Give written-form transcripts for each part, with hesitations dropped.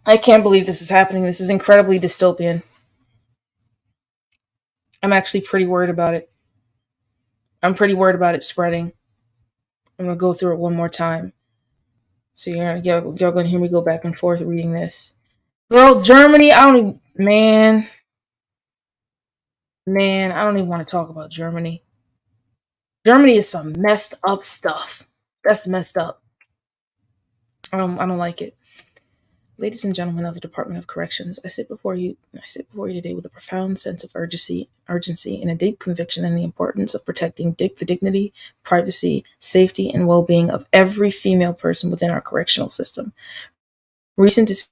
I can't believe this is happening. This is incredibly dystopian. I'm actually pretty worried about it. I'm pretty worried about it spreading. I'm gonna go through it one more time. So y'all gonna hear me go back and forth reading this. Girl, Germany, I don't even, man, I don't even want to talk about Germany. Germany is some messed up stuff. That's messed up. I don't like it. Ladies and gentlemen of the Department of Corrections, I sit before you today with a profound sense of urgency, and a deep conviction in the importance of protecting the dignity, privacy, safety, and well-being of every female person within our correctional system. Recent dis-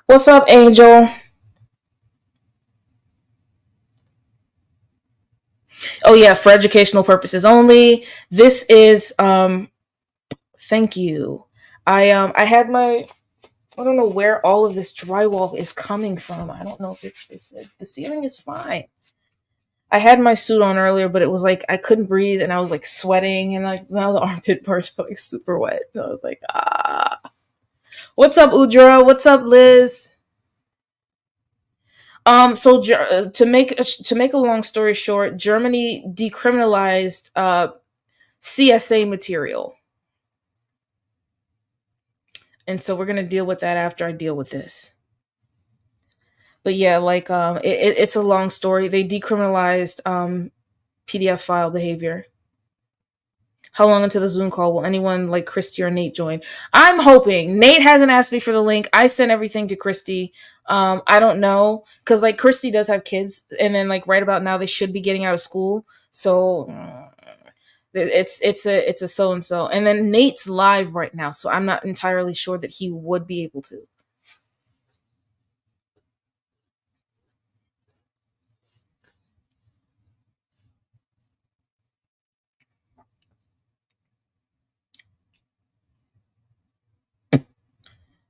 What's up, Angel? Oh yeah, for educational purposes only. This is thank you. I had my I don't know where all of this drywall is coming from. I don't know if it's the ceiling is fine. I had my suit on earlier, but it was like I couldn't breathe and I was like sweating and like now the armpit parts are like super wet. So I was like, ah. What's up, Udra? What's up, Liz? To make a long story short, Germany decriminalized CSA material, and so we're gonna deal with that after I deal with this. But yeah, like it's a long story. They decriminalized PDF file behavior. How long until the Zoom call? Will anyone like Christy or Nate join? I'm hoping. Nate hasn't asked me for the link. I sent everything to Christy. I don't know because like Christy does have kids, and then like right about now they should be getting out of school. So it's a so and so. And then Nate's live right now, so I'm not entirely sure that he would be able to.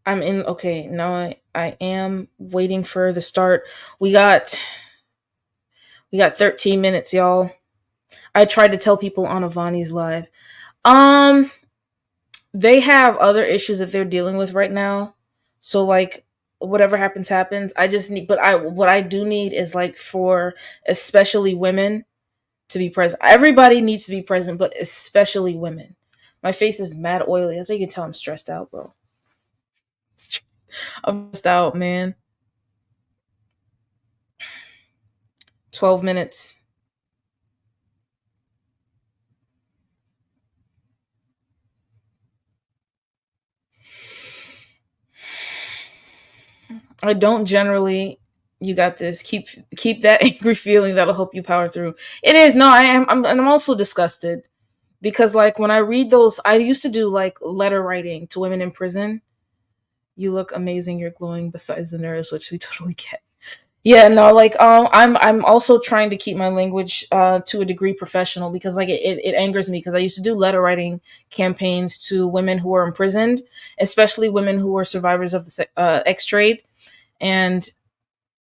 I'm in. Okay, now I am waiting for the start. We got we got 13 minutes, y'all. I tried to tell people on Avani's live. Um, they have other issues that they're dealing with right now. So like whatever happens happens. I just need but I what I do need is like for especially women to be present. Everybody needs to be present, but especially women. My face is mad oily. That's why you can tell I'm stressed out, bro. I'm stressed out, man. 12 minutes. I don't generally. You got this. Keep that angry feeling. That'll help you power through. It is no. I am. And I'm also disgusted because like when I read those, I used to do like letter writing to women in prison. You look amazing. You're glowing. Besides the nerves, which we totally get. Yeah, no, like I'm also trying to keep my language to a degree professional because like it angers me because I used to do letter writing campaigns to women who are imprisoned, especially women who are survivors of the X trade, and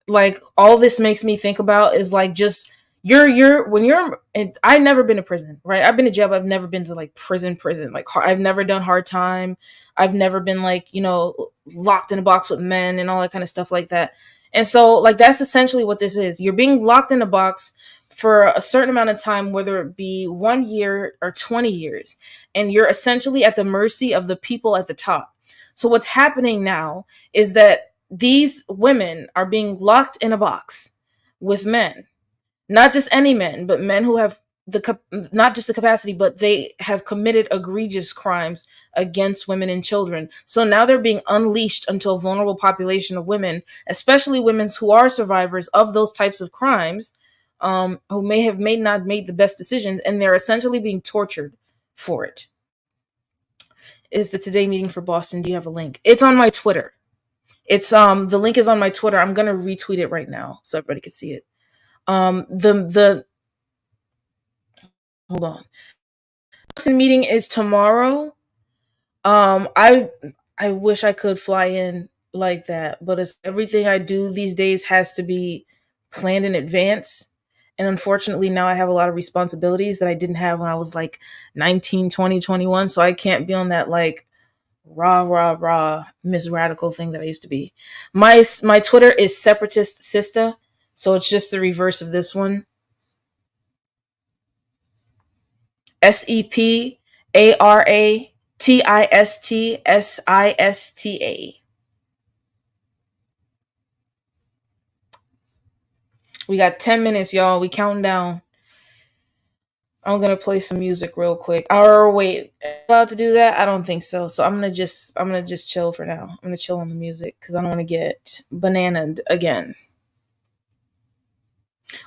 like all this makes me think about is like just you're when you're I've never been to prison, right? I've been to jail, but I've never been to like prison like I've never done hard time. I've never been like locked in a box with men and all that kind of stuff like that. And so like that's essentially what this is. You're being locked in a box for a certain amount of time, whether it be 1 year or 20 years, and you're essentially at the mercy of the people at the top. So what's happening now is that these women are being locked in a box with men, not just any men, but men who have not just the capacity, but they have committed egregious crimes against women and children. So now they're being unleashed onto a vulnerable population of women, especially women who are survivors of those types of crimes, who may not made the best decisions, and they're essentially being tortured for it. Is the Today meeting for Boston? Do you have a link? It's on my Twitter. It's the link is on my Twitter. I'm gonna retweet it right now so everybody can see it. The hold on. The meeting is tomorrow. I wish I could fly in like that, but it's everything I do these days has to be planned in advance. And unfortunately now I have a lot of responsibilities that I didn't have when I was like 19, 20, 21. So I can't be on that like rah rah rah Miss Radical thing that I used to be. My Twitter is Separatist Sista, so it's just the reverse of this one. SEPARATISTSISTA. We got 10 minutes, y'all. We counting down. I'm gonna play some music real quick. Or wait, allowed to do that? I don't think so. So I'm gonna just chill for now. I'm gonna chill on the music because I don't want to get bananaed again.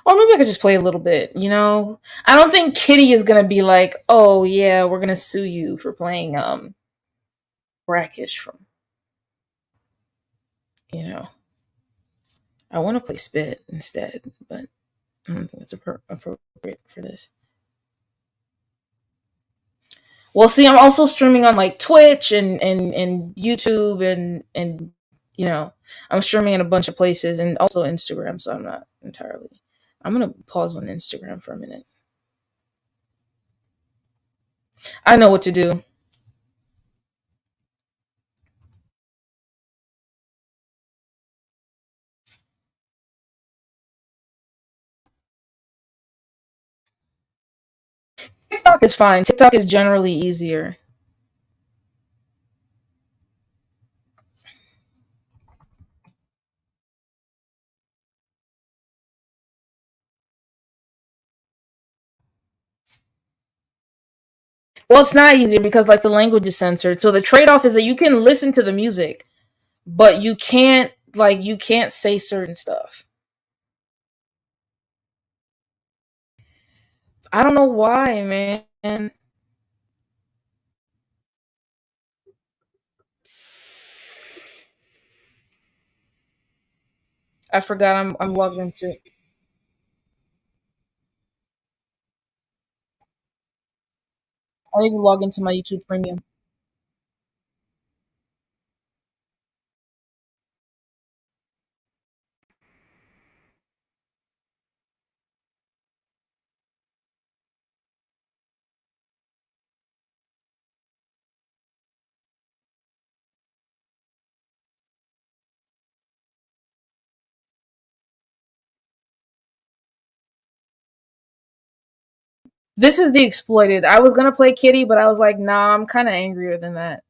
Or maybe I could just play a little bit. I don't think Kitty is gonna be like, "Oh yeah, we're gonna sue you for playing Brackish from." You know, I want to play Spit instead, but I don't think that's appropriate for this. Well, see, I'm also streaming on like Twitch and YouTube and you know, I'm streaming in a bunch of places and also Instagram, so I'm not entirely. I'm gonna pause on Instagram for a minute. I know what to do. TikTok is fine. TikTok is generally easier. Well, it's not easier because like the language is censored. So the trade off is that you can listen to the music, but you can't say certain stuff. I don't know why, man. I forgot I'm logged into. I need to log into my YouTube Premium. This is the exploited. I was gonna play Kitty, but I was like, nah, I'm kind of angrier than that.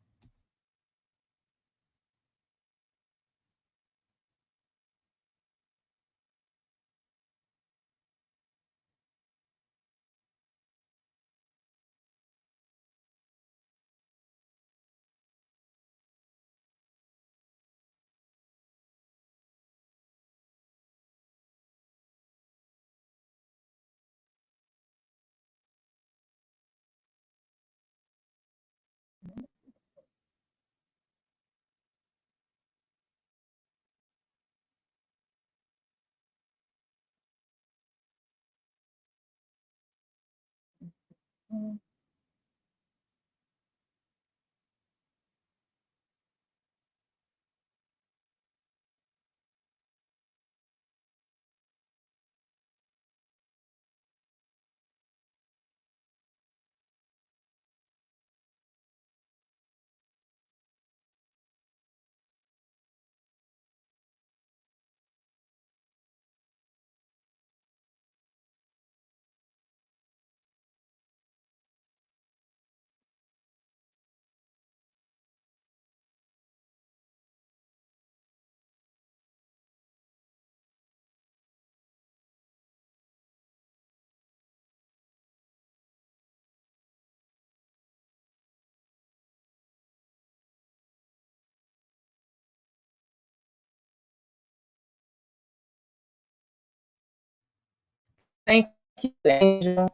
Thank you, Angel.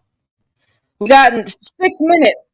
We got 6 minutes.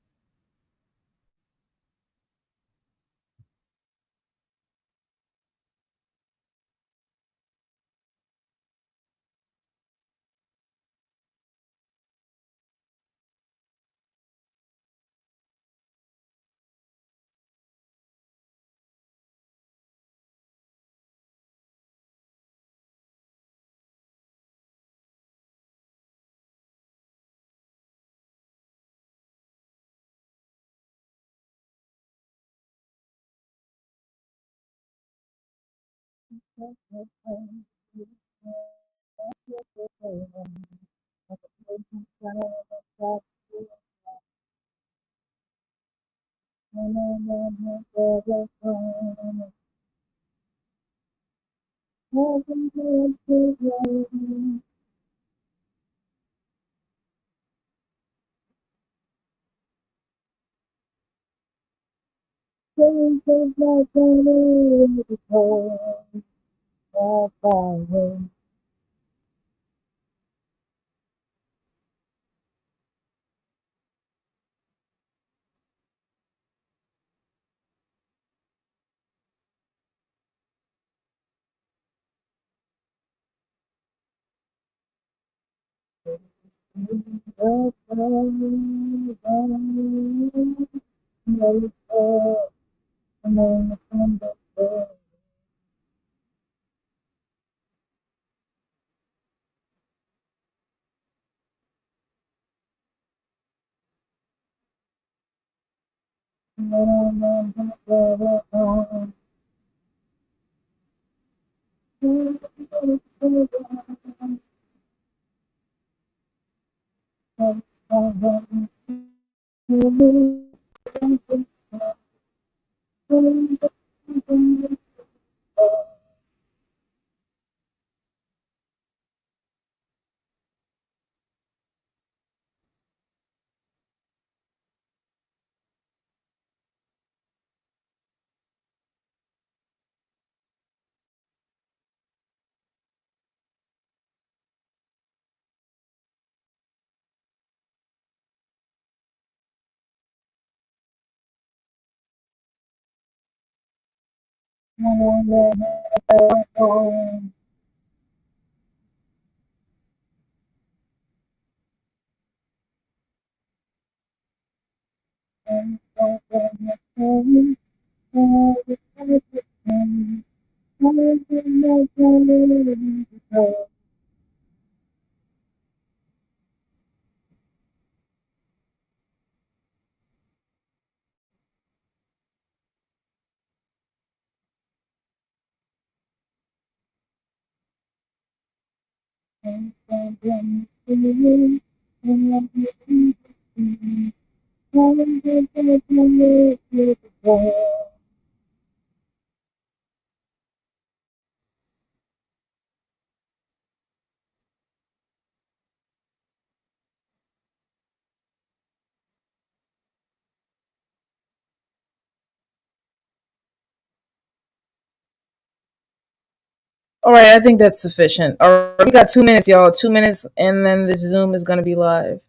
All right, I think that's sufficient. All right, we got 2 minutes, y'all. 2 minutes, and then this Zoom is gonna be live.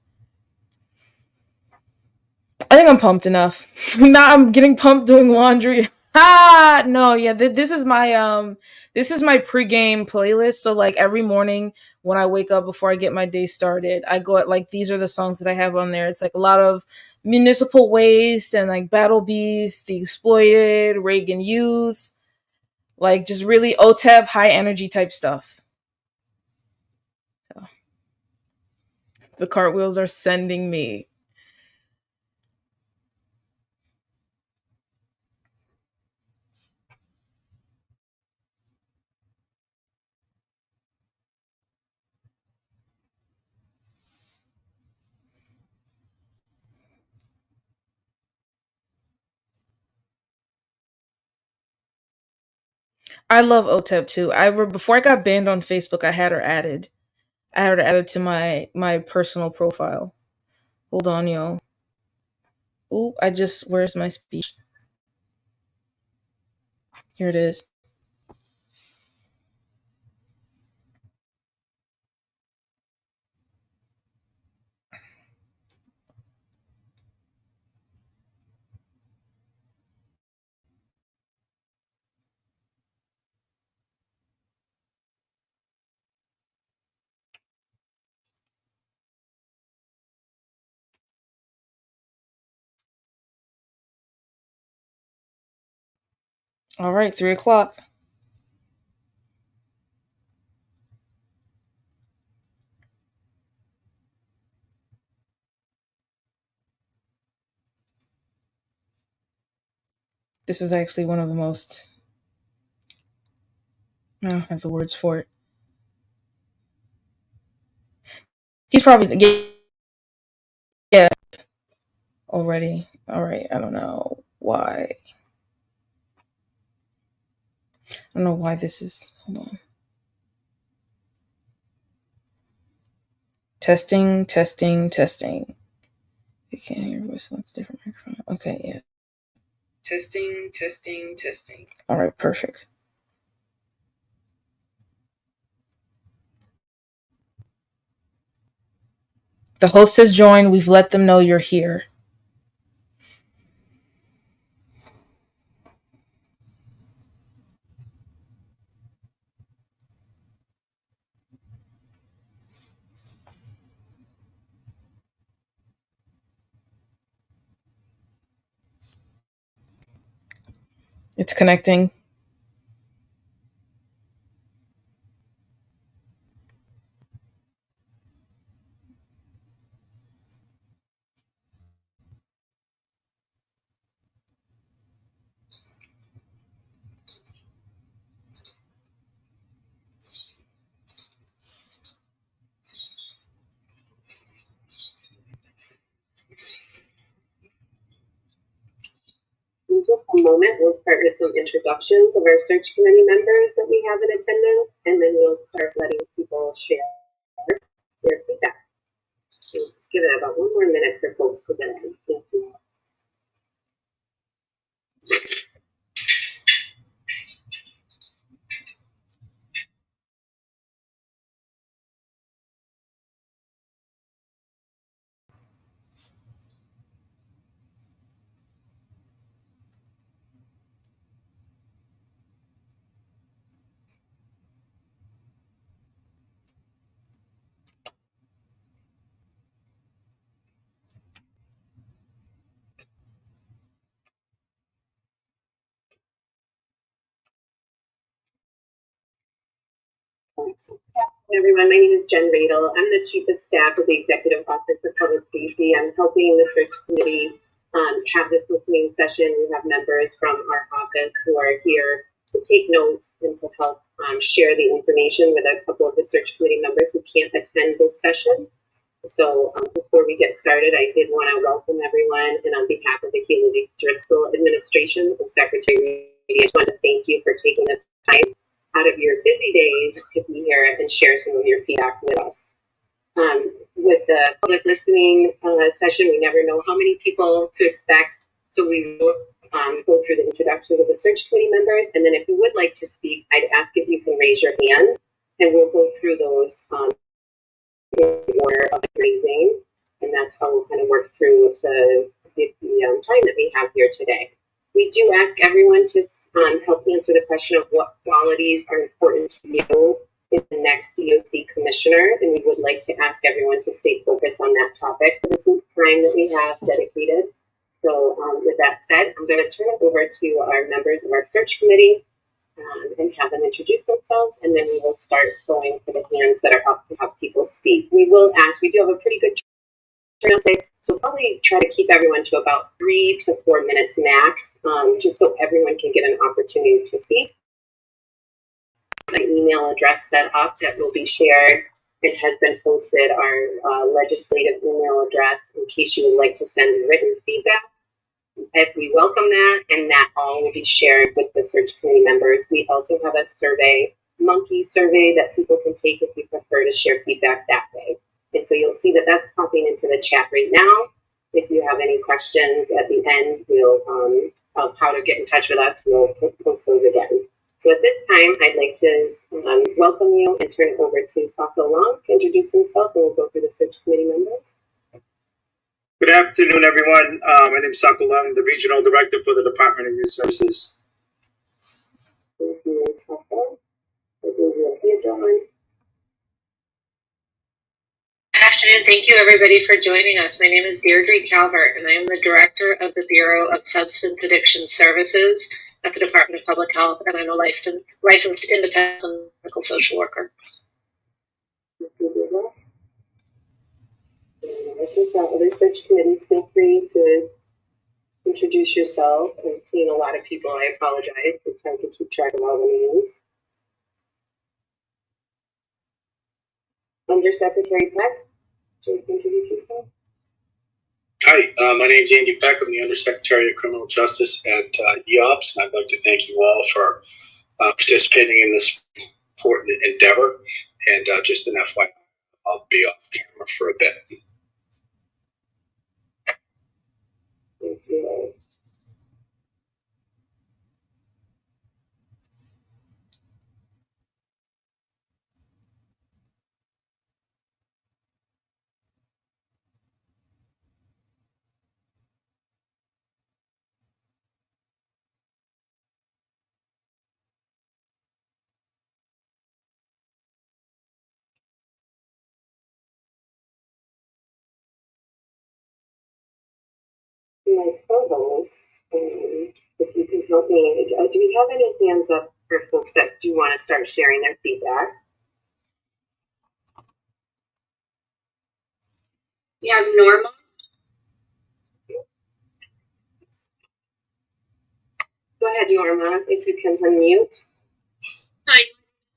I think I'm pumped enough. Now I'm getting pumped doing laundry. No, yeah, this is my pregame playlist. So like every morning when I wake up before I get my day started, I go at like these are the songs that I have on there. It's like a lot of Municipal Waste and like Battle Beast, The Exploited, Reagan Youth, like just really OTEP high energy type stuff. So, the cartwheels are sending me. I love OTEP too. Before I got banned on Facebook, I had her added. I had her added to my personal profile. Hold on, yo. Oh, where's my speech? Here it is. All right, 3 o'clock. This is actually one of the most I don't have the words for it. He's probably yeah already. All right. I don't know why. I don't know why this is. Hold on. Testing, testing, testing. You can't hear your voice on a different microphone. Okay, yeah. Testing, testing, testing. All right, perfect. The host has joined. We've let them know you're here. It's connecting. In just a moment, we'll start with some introductions of our search committee members that we have in attendance, and then we'll start letting people share their feedback. So let's give it about one more minute for folks to get in. Thank you. Hey everyone, my name is Jen Radel. I'm the Chief of Staff of the Executive Office of Public Safety. I'm helping the search committee have this listening session. We have members from our office who are here to take notes and to help share the information with a couple of the search committee members who can't attend this session. So before we get started, I did want to welcome everyone, and on behalf of the Healy Driscoll administration and Secretary, I just want to thank you for taking this time out of your busy days to be here and share some of your feedback with us. With the public listening session, we never know how many people to expect, so we will go through the introductions of the search committee members, and then if you would like to speak, I'd ask if you can raise your hand, and we'll go through those in order of raising, and that's how we'll kind of work through the time that we have here today. We do ask everyone to help answer the question of what qualities are important to you in the next DOC commissioner, and we would like to ask everyone to stay focused on that topic for this time that we have dedicated. So with that said, I'm going to turn it over to our members of our search committee and have them introduce themselves, and then we will start going for the hands that are up to have people speak. We will ask, we do have a pretty good turnout today, so probably try to keep everyone to about 3 to 4 minutes max, just so everyone can get an opportunity to speak. An email address set up that will be shared. It has been posted, our legislative email address, in case you would like to send written feedback. If we welcome that, and that all will be shared with the search committee members. We also have a survey, monkey survey, that people can take if you prefer to share feedback that way. And so you'll see that that's popping into the chat right now. If you have any questions at the end, we'll of how to get in touch with us, we'll post those again. So at this time, I'd like to welcome you and turn it over to Sasha Long to introduce himself, and we'll go through the search committee members. Good afternoon, everyone. My name is Sasha Long, the Regional Director for the Department of Youth Services. Thank you, Sasha. Good afternoon. Thank you, everybody, for joining us. My name is Deirdre Calvert, and I am the Director of the Bureau of Substance Addiction Services at the Department of Public Health, and I'm a licensed independent clinical social worker. I think other search committees, feel free to introduce yourself. I'm seeing a lot of people. I apologize. It's hard to keep track of all the names. Undersecretary Peck, would you introduce yourself? Hi, my name is Andy Peck. I'm the Undersecretary of Criminal Justice at EOPS, and I'd like to thank you all for participating in this important endeavor. And just an FYI, I'll be off camera for a bit. Thank you. My co-host, if you can help me, do we have any hands up for folks that do want to start sharing their feedback? We have Norma. Go ahead, Norma, if you can unmute. Hi, I'm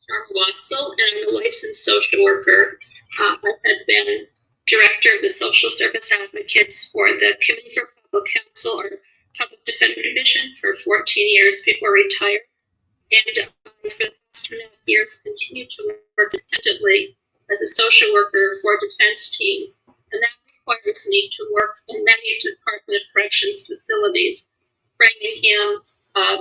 Norma Wassel, and I'm a licensed social worker. I have been director of the Social Service Advocates for the Committee for Public Counsel or Public Defender Division for 14 years before retired. And for the past 2.5 years, continue to work independently as a social worker for defense teams. And that requires me to work in many Department of Corrections facilities. Framingham,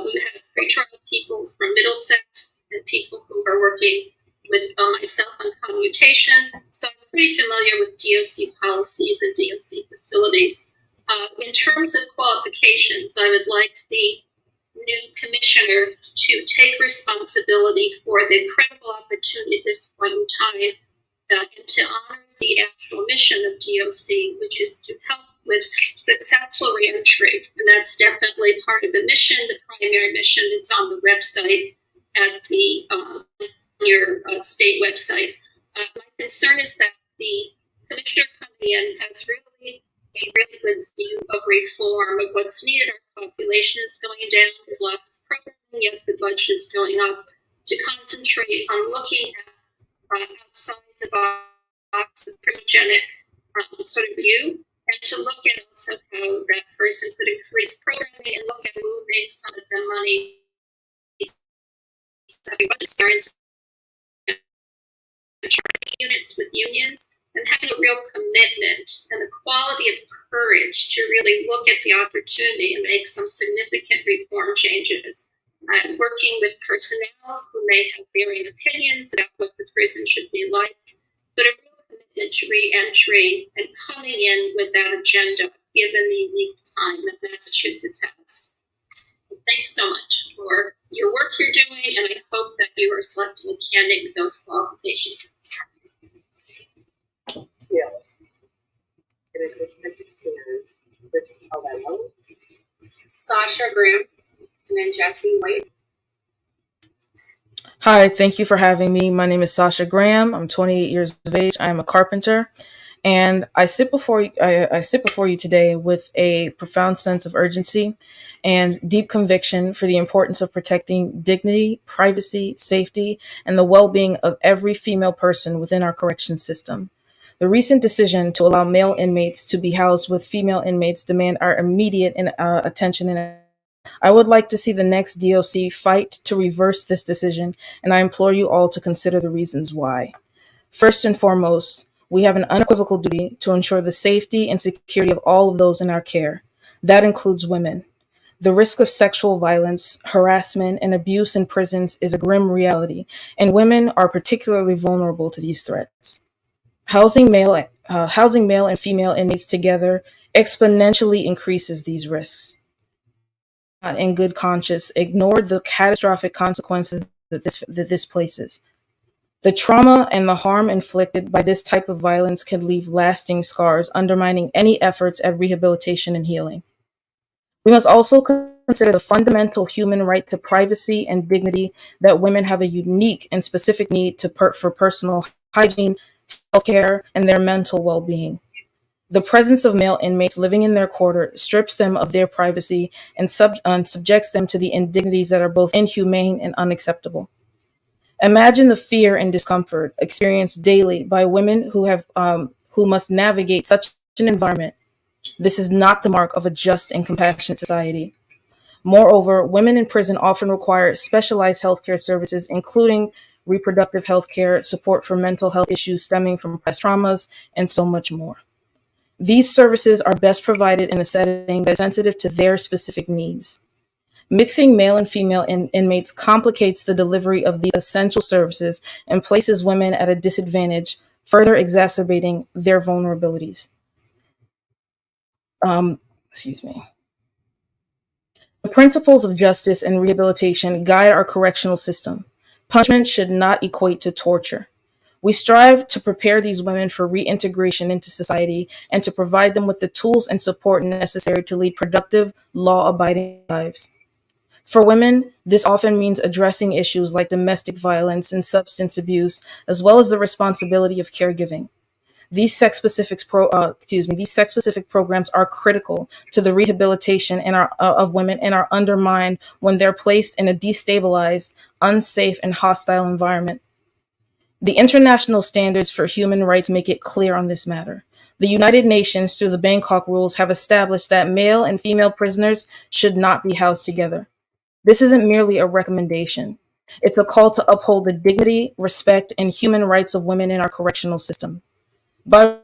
we have pretrial people from Middlesex and people who are working with myself on commutation. So I'm pretty familiar with DOC policies and DOC facilities. In terms of qualifications, I would like the new commissioner to take responsibility for the incredible opportunity at this point in time and to honor the actual mission of DOC, which is to help with successful reentry. And that's definitely part of the mission, the primary mission. It's on the website at the your state website. My concern is that the commissioner coming in has really a really good view of reform of what's needed. Our population is going down, there's lack of programming, yet the budget is going up. To concentrate on looking at outside the box, the progenic sort of view, and to look at also how that person could increase programming and look at moving some of the money experience units with unions and having a real commitment and the quality of courage to really look at the opportunity and make some significant reform changes. I'm working with personnel who may have varying opinions about what the prison should be like, but a real commitment to re-entry and coming in with that agenda given the unique time that Massachusetts has. Thanks so much for your work you're doing, and I hope that you are selecting a candidate with those qualifications. Yes. Sasha Graham, and then Jesse White. Hi, thank you for having me. My name is Sasha Graham. I'm 28 years of age. I am a carpenter, and I sit before you today with a profound sense of urgency and deep conviction for the importance of protecting dignity, privacy, safety, and the well-being of every female person within our correction system. The recent decision to allow male inmates to be housed with female inmates demand our immediate attention and I would like to see the next DOC fight to reverse this decision, and I implore you all to consider the reasons why. First and foremost, we have an unequivocal duty to ensure the safety and security of all of those in our care. That includes women. The risk of sexual violence, harassment, and abuse in prisons is a grim reality, and women are particularly vulnerable to these threats. Housing male and female inmates together exponentially increases these risks. In good conscience, ignored the catastrophic consequences that this places. The trauma and the harm inflicted by this type of violence can leave lasting scars, undermining any efforts at rehabilitation and healing. We must also consider the fundamental human right to privacy and dignity that women have a unique and specific need for personal hygiene, healthcare, and their mental well-being. The presence of male inmates living in their quarter strips them of their privacy and subjects them to the indignities that are both inhumane and unacceptable. Imagine the fear and discomfort experienced daily by women who must navigate such an environment. This is not the mark of a just and compassionate society. Moreover, women in prison often require specialized healthcare services, including reproductive health care, support for mental health issues stemming from past traumas, and so much more. These services are best provided in a setting that is sensitive to their specific needs. Mixing male and female inmates complicates the delivery of these essential services and places women at a disadvantage, further exacerbating their vulnerabilities. Excuse me. The principles of justice and rehabilitation guide our correctional system. Punishment should not equate to torture. We strive to prepare these women for reintegration into society and to provide them with the tools and support necessary to lead productive, law-abiding lives. For women, this often means addressing issues like domestic violence and substance abuse, as well as the responsibility of caregiving. These sex-specific programs are critical to the rehabilitation of women and are undermined when they're placed in a destabilized, unsafe, and hostile environment. The international standards for human rights make it clear on this matter. The United Nations, through the Bangkok Rules, have established that male and female prisoners should not be housed together. This isn't merely a recommendation. It's a call to uphold the dignity, respect, and human rights of women in our correctional system. By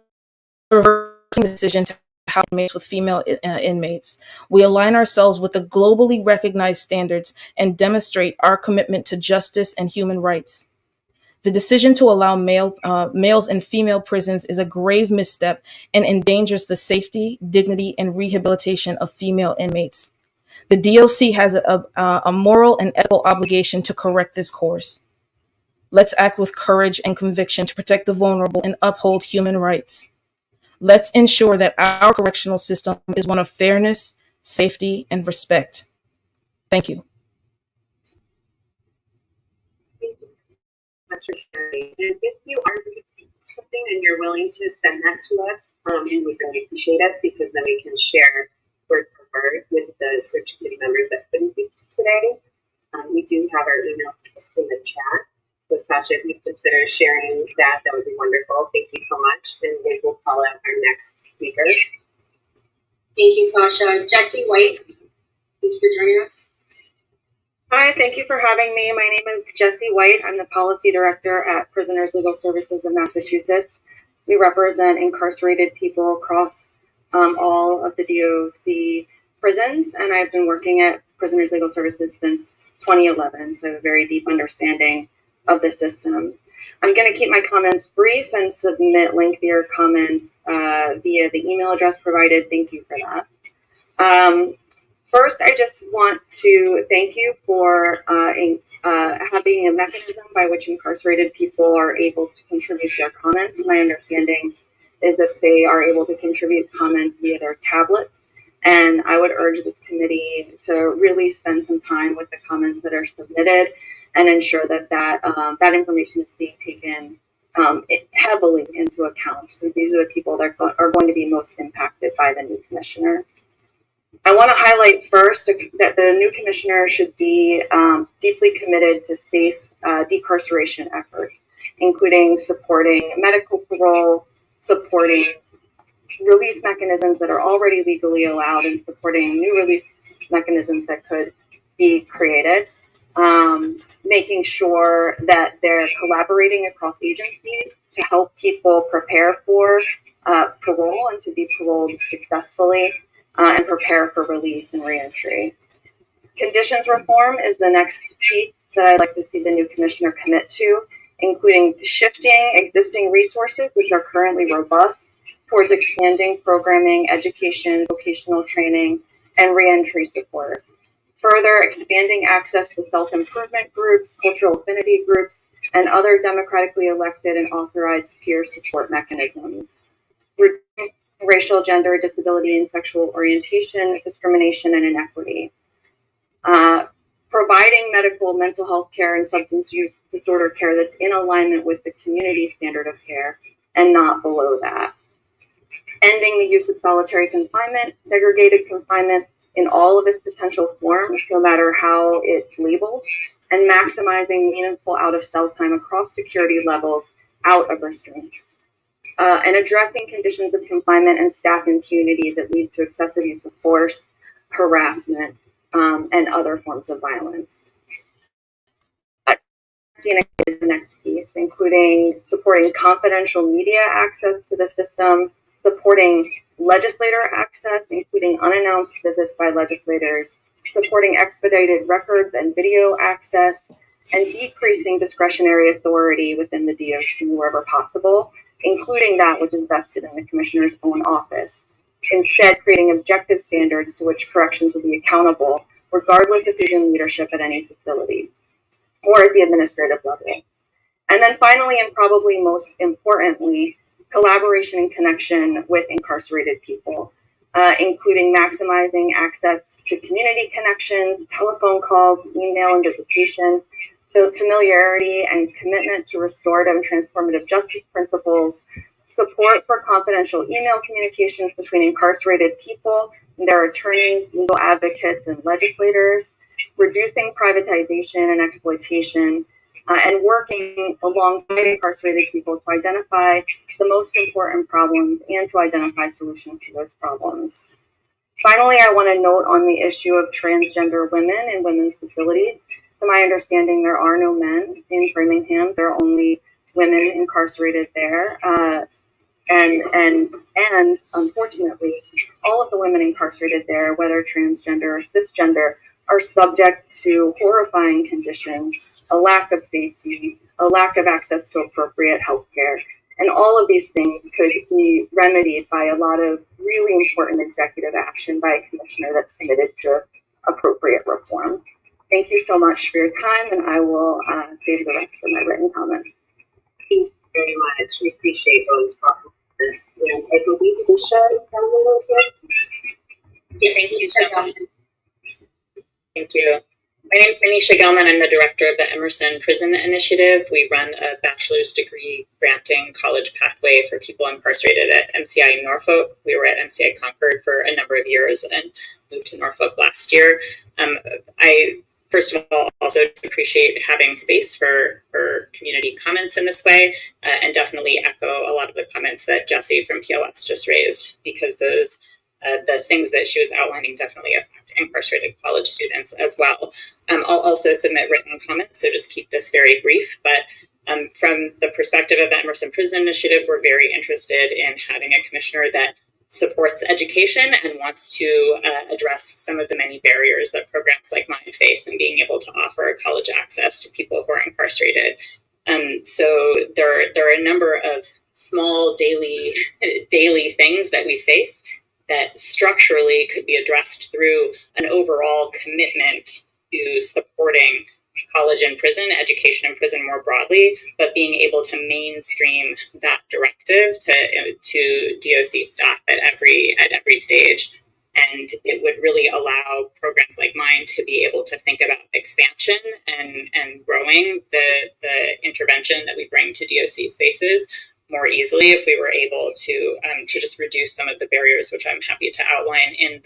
reversing the decision to house inmates with female inmates, we align ourselves with the globally recognized standards and demonstrate our commitment to justice and human rights. The decision to allow males in female prisons is a grave misstep and endangers the safety, dignity, and rehabilitation of female inmates. The DOC has a moral and ethical obligation to correct this course. Let's act with courage and conviction to protect the vulnerable and uphold human rights. Let's ensure that our correctional system is one of fairness, safety, and respect. Thank you. Thank you so much for sharing. And if you are reading something and you're willing to send that to us, we would really appreciate it because then we can share word for word with the search committee members that couldn't be today. We do have our email in the chat. So Sasha, if you consider sharing that, that would be wonderful. Thank you so much. And Liz will call out our next speaker. Thank you, Sasha. Jessie White, thank you for joining us. Hi, thank you for having me. My name is Jessie White. I'm the Policy Director at Prisoners Legal Services of Massachusetts. We represent incarcerated people across all of the DOC prisons, and I've been working at Prisoners Legal Services since 2011, so I have a very deep understanding of the system. I'm going to keep my comments brief and submit lengthier comments via the email address provided. Thank you for that. First, I just want to thank you for having a mechanism by which incarcerated people are able to contribute their comments. My understanding is that they are able to contribute comments via their tablets. And I would urge this committee to really spend some time with the comments that are submitted and ensure that that information is being taken heavily into account. So these are the people that are going to be most impacted by the new commissioner. I want to highlight first that the new commissioner should be deeply committed to safe decarceration efforts, including supporting medical parole, supporting release mechanisms that are already legally allowed, and supporting new release mechanisms that could be created, making sure that they're collaborating across agencies to help people prepare for parole and to be paroled successfully, and prepare for release and reentry. Conditions reform is the next piece that I'd like to see the new commissioner commit to, including shifting existing resources, which are currently robust, towards expanding programming, education, vocational training, and reentry support. Further expanding access to self-improvement groups, cultural affinity groups, and other democratically elected and authorized peer support mechanisms. Reducing racial, gender, disability, and sexual orientation, discrimination, and inequity. Providing medical, mental health care, and substance use disorder care that's in alignment with the community standard of care and not below that. Ending the use of solitary confinement, segregated confinement in all of its potential forms, no matter how it's labeled, and maximizing meaningful out-of-cell time across security levels out of restraints, and addressing conditions of confinement and staff impunity that lead to excessive use of force, harassment, and other forms of violence. Is the next piece, including supporting confidential media access to the system, supporting legislator access, including unannounced visits by legislators, supporting expedited records and video access, and decreasing discretionary authority within the DOC wherever possible, including that which is vested in the commissioner's own office. Instead, creating objective standards to which corrections will be accountable, regardless of who's in leadership at any facility or at the administrative level. And then finally, and probably most importantly, collaboration and connection with incarcerated people, including maximizing access to community connections, telephone calls, email and visitation, familiarity and commitment to restorative and transformative justice principles, support for confidential email communications between incarcerated people and their attorneys, legal advocates, and legislators, reducing privatization and exploitation, and working alongside incarcerated people to identify the most important problems and to identify solutions to those problems. Finally, I want to note on the issue of transgender women in women's facilities. To my understanding, there are no men in Framingham. There are only women incarcerated there. And unfortunately, all of the women incarcerated there, whether transgender or cisgender, are subject to horrifying conditions, a lack of safety, a lack of access to appropriate health care. And all of these things could be remedied by a lot of really important executive action by a commissioner that's committed to appropriate reform. Thank you so much for your time, and I will save the rest for my written comments. Thank you very much. We appreciate those comments. And I believe Alicia is having those words. Yes, thank you so much. Thank you. My name is Manisha Gelman. I'm the director of the Emerson Prison Initiative. We run a bachelor's degree granting college pathway for people incarcerated at MCI Norfolk. We were at MCI Concord for a number of years and moved to Norfolk last year. I, first of all, also appreciate having space for community comments in this way, and definitely echo a lot of the comments that Jessie from PLS just raised, because those the things that she was outlining definitely affect incarcerated college students as well. I'll also submit written comments, so just keep this very brief. But from the perspective of the Emerson Prison Initiative, we're very interested in having a commissioner that supports education and wants to address some of the many barriers that programs like mine face in being able to offer college access to people who are incarcerated. So there are a number of small daily things that we face that structurally could be addressed through an overall commitment to supporting college and prison, education and prison more broadly, but being able to mainstream that directive to DOC staff at every stage. And it would really allow programs like mine to be able to think about expansion and growing the intervention that we bring to DOC spaces more easily if we were able to just reduce some of the barriers, which I'm happy to outline in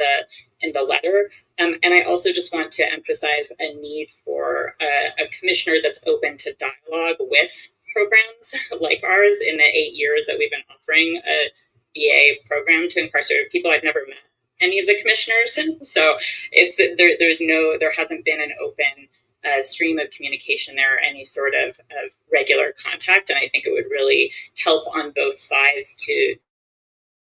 the letter. And I also just want to emphasize a need for a commissioner that's open to dialogue with programs like ours. In the 8 years that we've been offering a BA program to incarcerated people, I've never met any of the commissioners, so there hasn't been an open stream of communication there, or any sort of regular contact, and I think it would really help on both sides to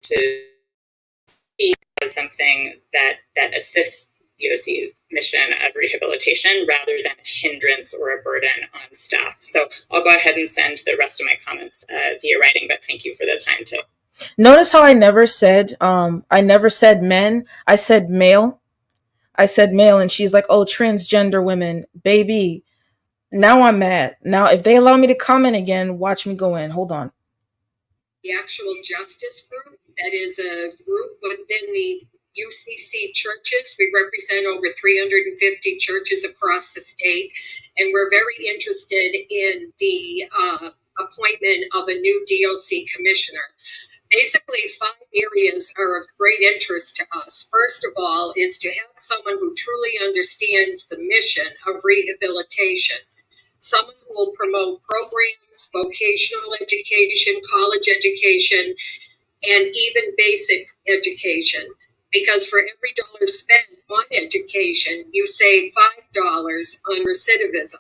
see as something that assists DOC's mission of rehabilitation rather than a hindrance or a burden on staff. So I'll go ahead and send the rest of my comments via writing, but thank you for the time to. Notice how I never said men. I said male. And she's like, oh, transgender women. Baby, now I'm mad. Now, if they allow me to comment again, watch me go in. Hold on. The actual justice group, that is a group within the UCC churches. We represent over 350 churches across the state, and we're very interested in the appointment of a new DOC commissioner. Basically, 5 areas are of great interest to us. First of all is to have someone who truly understands the mission of rehabilitation. Someone who will promote programs, vocational education, college education, and even basic education. Because for every dollar spent on education, you save $5 on recidivism.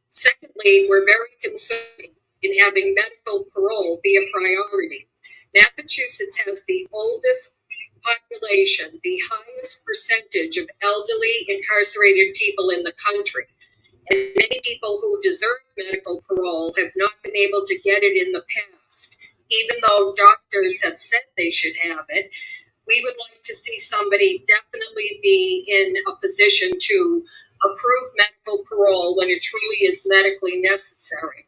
Secondly, we're very concerned in having medical parole be a priority. Massachusetts has the oldest population, the highest percentage of elderly incarcerated people in the country. And many people who deserve medical parole have not been able to get it in the past. Even though doctors have said they should have it, we would like to see somebody definitely be in a position to approve medical parole when it truly is medically necessary.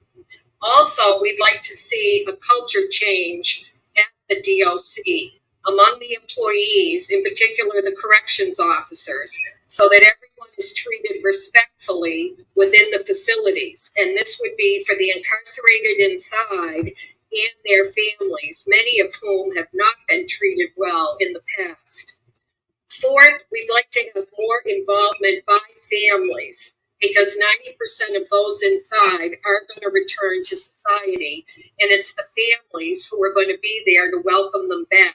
Also, we'd like to see a culture change at the DOC among the employees, in particular the corrections officers, so that everyone is treated respectfully within the facilities. And this would be for the incarcerated inside and their families, many of whom have not been treated well in the past. Fourth, we'd like to have more involvement by families, because 90% of those inside are going to return to society, and it's the families who are going to be there to welcome them back.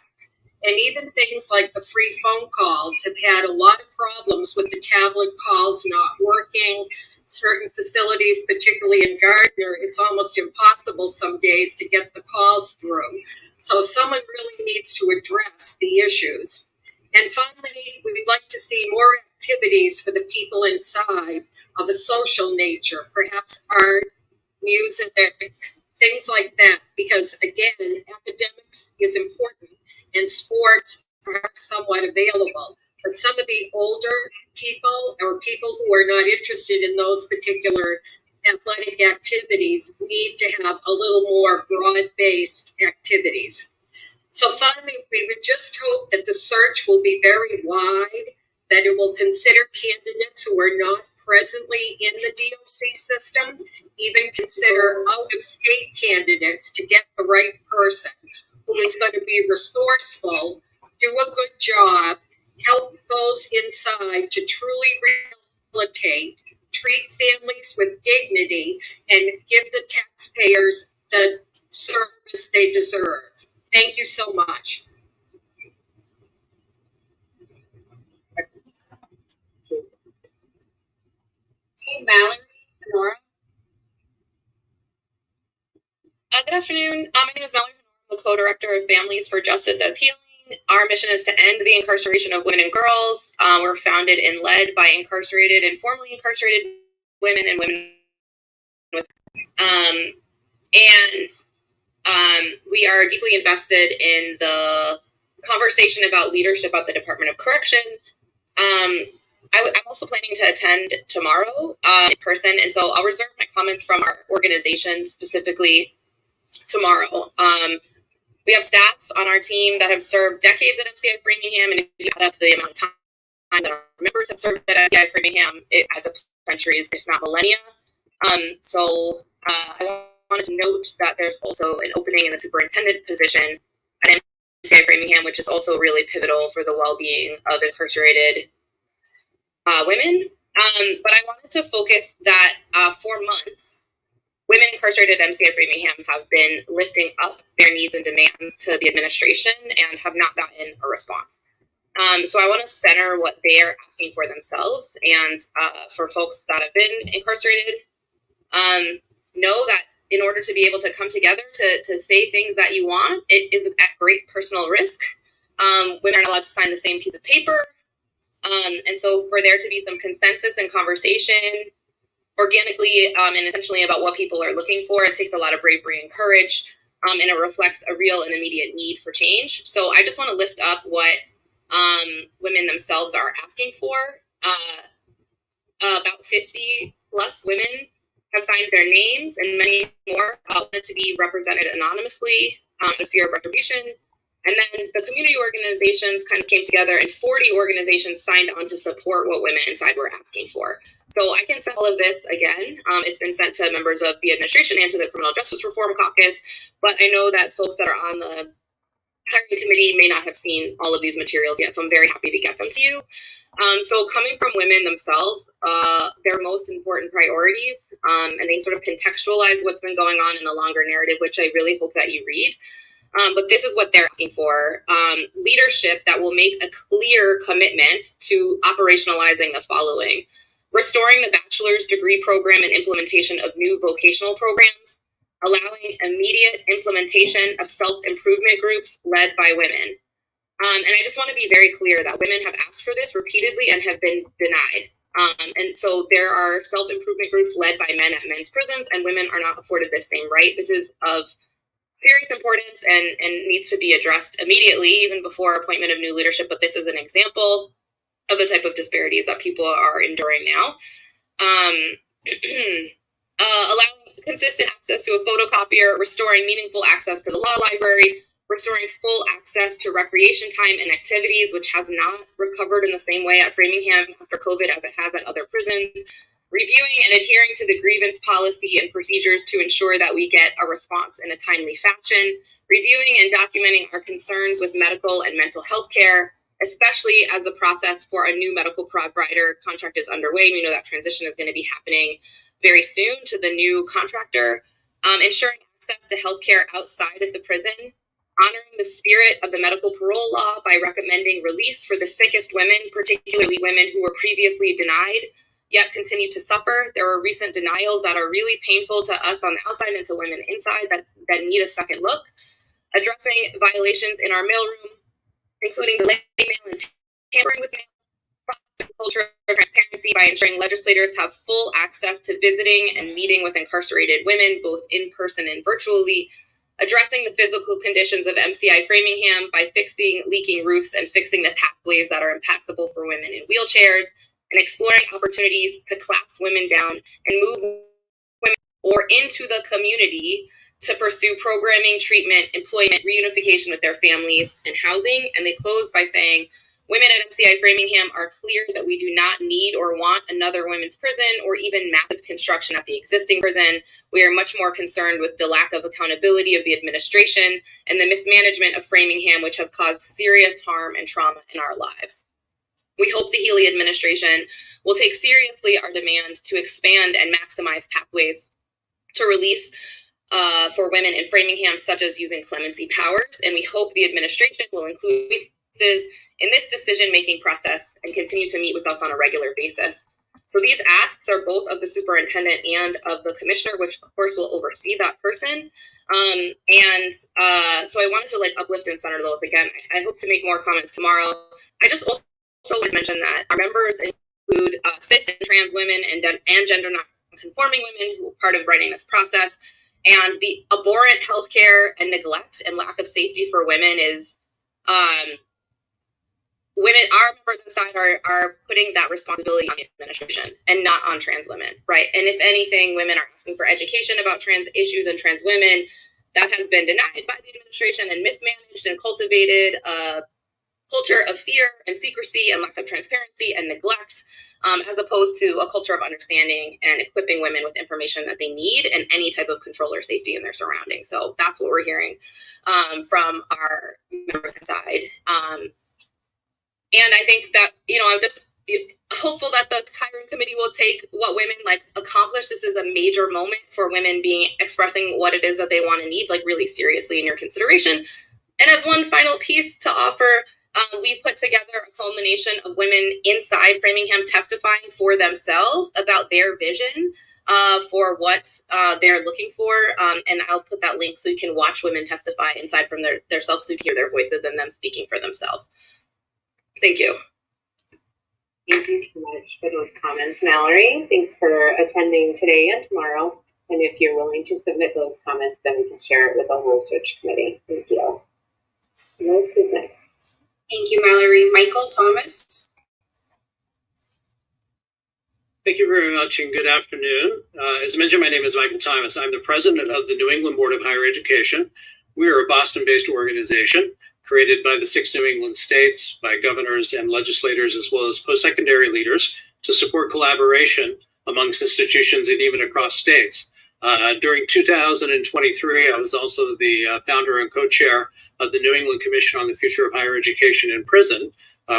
And even things like the free phone calls have had a lot of problems with the tablet calls not working. Certain facilities, particularly in Gardner, it's almost impossible some days to get the calls through. So someone really needs to address the issues. And finally, we'd like to see more activities for the people inside of a social nature, perhaps art, music, things like that, because again, academics is important and sports are somewhat available. But some of the older people or people who are not interested in those particular athletic activities need to have a little more broad-based activities. So finally, we would just hope that the search will be very wide, that it will consider candidates who are not presently in the DOC system, even consider out-of-state candidates to get the right person who is going to be resourceful, do a good job, help those inside to truly rehabilitate, treat families with dignity, and give the taxpayers the service they deserve. Thank you so much. Hey, Mallory, Nora. Good afternoon. My name is Mallory. I'm the co-director of Families for Justice as Healing. Our mission is to end the incarceration of women and girls. We're founded and led by incarcerated and formerly incarcerated women and women with we are deeply invested in the conversation about leadership at the Department of Correction. I'm also planning to attend tomorrow in person, and so I'll reserve my comments from our organization specifically tomorrow. We have staff on our team that have served decades at MCI Framingham, and if you add up the amount of time that our members have served at MCI Framingham, it adds up to centuries, if not millennia. I wanted to note that there's also an opening in the superintendent position at MCI Framingham, which is also really pivotal for the well-being of incarcerated women. But I wanted to focus that for months, women incarcerated at MCI Framingham have been lifting up their needs and demands to the administration and have not gotten a response. So I want to center what they are asking for themselves, and for folks that have been incarcerated, know that in order to be able to come together to say things that you want, it is at great personal risk. Women aren't allowed to sign the same piece of paper. And so for there to be some consensus and conversation organically and intentionally about what people are looking for, it takes a lot of bravery and courage, and it reflects a real and immediate need for change. So I just want to lift up what women themselves are asking for. About 50 plus women have signed their names, and many more wanted to be represented anonymously out of fear of retribution. And then the community organizations kind of came together, and 40 organizations signed on to support what women inside were asking for. So I can send all of this again. It's been sent to members of the administration and to the Criminal Justice Reform Caucus, but I know that folks that are on the hiring committee may not have seen all of these materials yet, so I'm very happy to get them to you. So coming from women themselves, their most important priorities, and they sort of contextualize what's been going on in a longer narrative, which I really hope that you read. But this is what they're asking for. Leadership that will make a clear commitment to operationalizing the following: restoring the bachelor's degree program and implementation of new vocational programs, allowing immediate implementation of self-improvement groups led by women. And I just want to be very clear that women have asked for this repeatedly and have been denied. And so there are self-improvement groups led by men at men's prisons, and women are not afforded this same right. This is of serious importance and needs to be addressed immediately, even before appointment of new leadership. But this is an example of the type of disparities that people are enduring now. Allowing consistent access to a photocopier, restoring meaningful access to the law library, restoring full access to recreation time and activities, which has not recovered in the same way at Framingham after COVID as it has at other prisons, reviewing and adhering to the grievance policy and procedures to ensure that we get a response in a timely fashion, reviewing and documenting our concerns with medical and mental health care, especially as the process for a new medical provider contract is underway. We know that transition is going to be happening very soon to the new contractor, ensuring access to healthcare outside of the prison, honoring the spirit of the medical parole law by recommending release for the sickest women, particularly women who were previously denied, yet continue to suffer. There are recent denials that are really painful to us on the outside and to women inside that need a second look, addressing violations in our mailroom, including delayed mail and tampering with mail, culture of transparency by ensuring legislators have full access to visiting and meeting with incarcerated women, both in person and virtually, addressing the physical conditions of MCI Framingham by fixing leaking roofs and fixing the pathways that are impassable for women in wheelchairs, and exploring opportunities to clasp women down and move women or into the community to pursue programming, treatment, employment, reunification with their families, and housing. And they close by saying, women at MCI Framingham are clear that we do not need or want another women's prison or even massive construction at the existing prison. We are much more concerned with the lack of accountability of the administration and the mismanagement of Framingham, which has caused serious harm and trauma in our lives. We hope the Healy administration will take seriously our demand to expand and maximize pathways to release for women in Framingham, such as using clemency powers. And we hope the administration will include cases in this decision-making process and continue to meet with us on a regular basis. So these asks are both of the superintendent and of the commissioner, which of course will oversee that person. So I wanted to uplift and center those again. I hope to make more comments tomorrow. I just also want to mention that our members include cis and trans women and gender non-conforming women who are part of writing this process. And the abhorrent healthcare and neglect and lack of safety for women is women, our members inside are putting that responsibility on the administration and not on trans women, right? And if anything, women are asking for education about trans issues and trans women. That has been denied by the administration and mismanaged and cultivated a culture of fear and secrecy and lack of transparency and neglect, as opposed to a culture of understanding and equipping women with information that they need and any type of control or safety in their surroundings. So that's what we're hearing from our members inside. And I think that, I'm just hopeful that the hiring committee will take what women accomplish. This is a major moment for women expressing what it is that they want and need, really seriously in your consideration. And as one final piece to offer, we put together a culmination of women inside Framingham testifying for themselves about their vision for what they're looking for. And I'll put that link so you can watch women testify inside from their selves, so you can hear their voices and them speaking for themselves. Thank you. Thank you so much for those comments, Mallory. Thanks for attending today and tomorrow. And if you're willing to submit those comments, then we can share it with the whole search committee. Thank you. Let's move next. Thank you, Mallory. Michael Thomas. Thank you very much and good afternoon. As mentioned, my name is Michael Thomas. I'm the president of the New England Board of Higher Education. We are a Boston-based organization created by the 6 New England states, by governors and legislators, as well as post-secondary leaders, to support collaboration amongst institutions and even across states. During 2023, I was also the founder and co-chair of the New England Commission on the Future of Higher Education in Prison,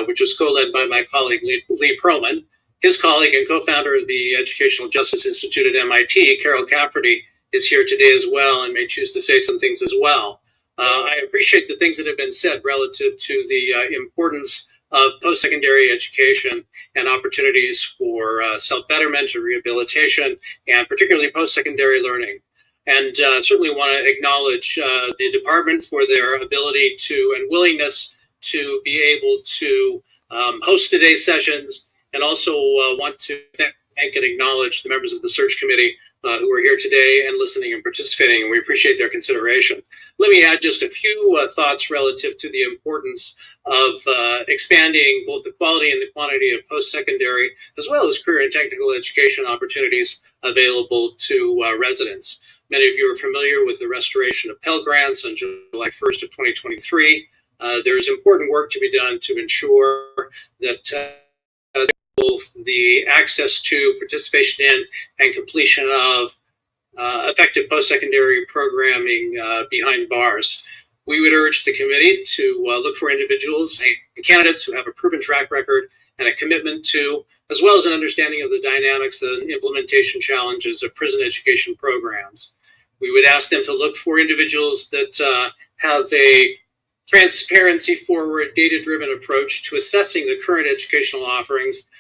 which was co-led by my colleague Lee Perlman. His colleague and co-founder of the Educational Justice Institute at MIT, Carol Cafferty, is here today as well and may choose to say some things as well. I appreciate the things that have been said relative to the importance of post-secondary education and opportunities for self-betterment or rehabilitation, and particularly post-secondary learning. And certainly want to acknowledge the department for their ability to and willingness to be able to host today's sessions, and also want to thank and acknowledge the members of the search committee who are here today and listening and participating, and we appreciate their consideration. Let me add just a few thoughts relative to the importance of expanding both the quality and the quantity of post-secondary, as well as career and technical education opportunities available to residents. Many of you are familiar with the restoration of Pell Grants on July 1st of 2023. There's important work to be done to ensure that both the access to, participation in, and completion of effective post-secondary programming behind bars. We would urge the committee to look for individuals and candidates who have a proven track record and a commitment to, as well as an understanding of the dynamics and implementation challenges of prison education programs. We would ask them to look for individuals that have a transparency-forward, data-driven approach to assessing the current educational offerings,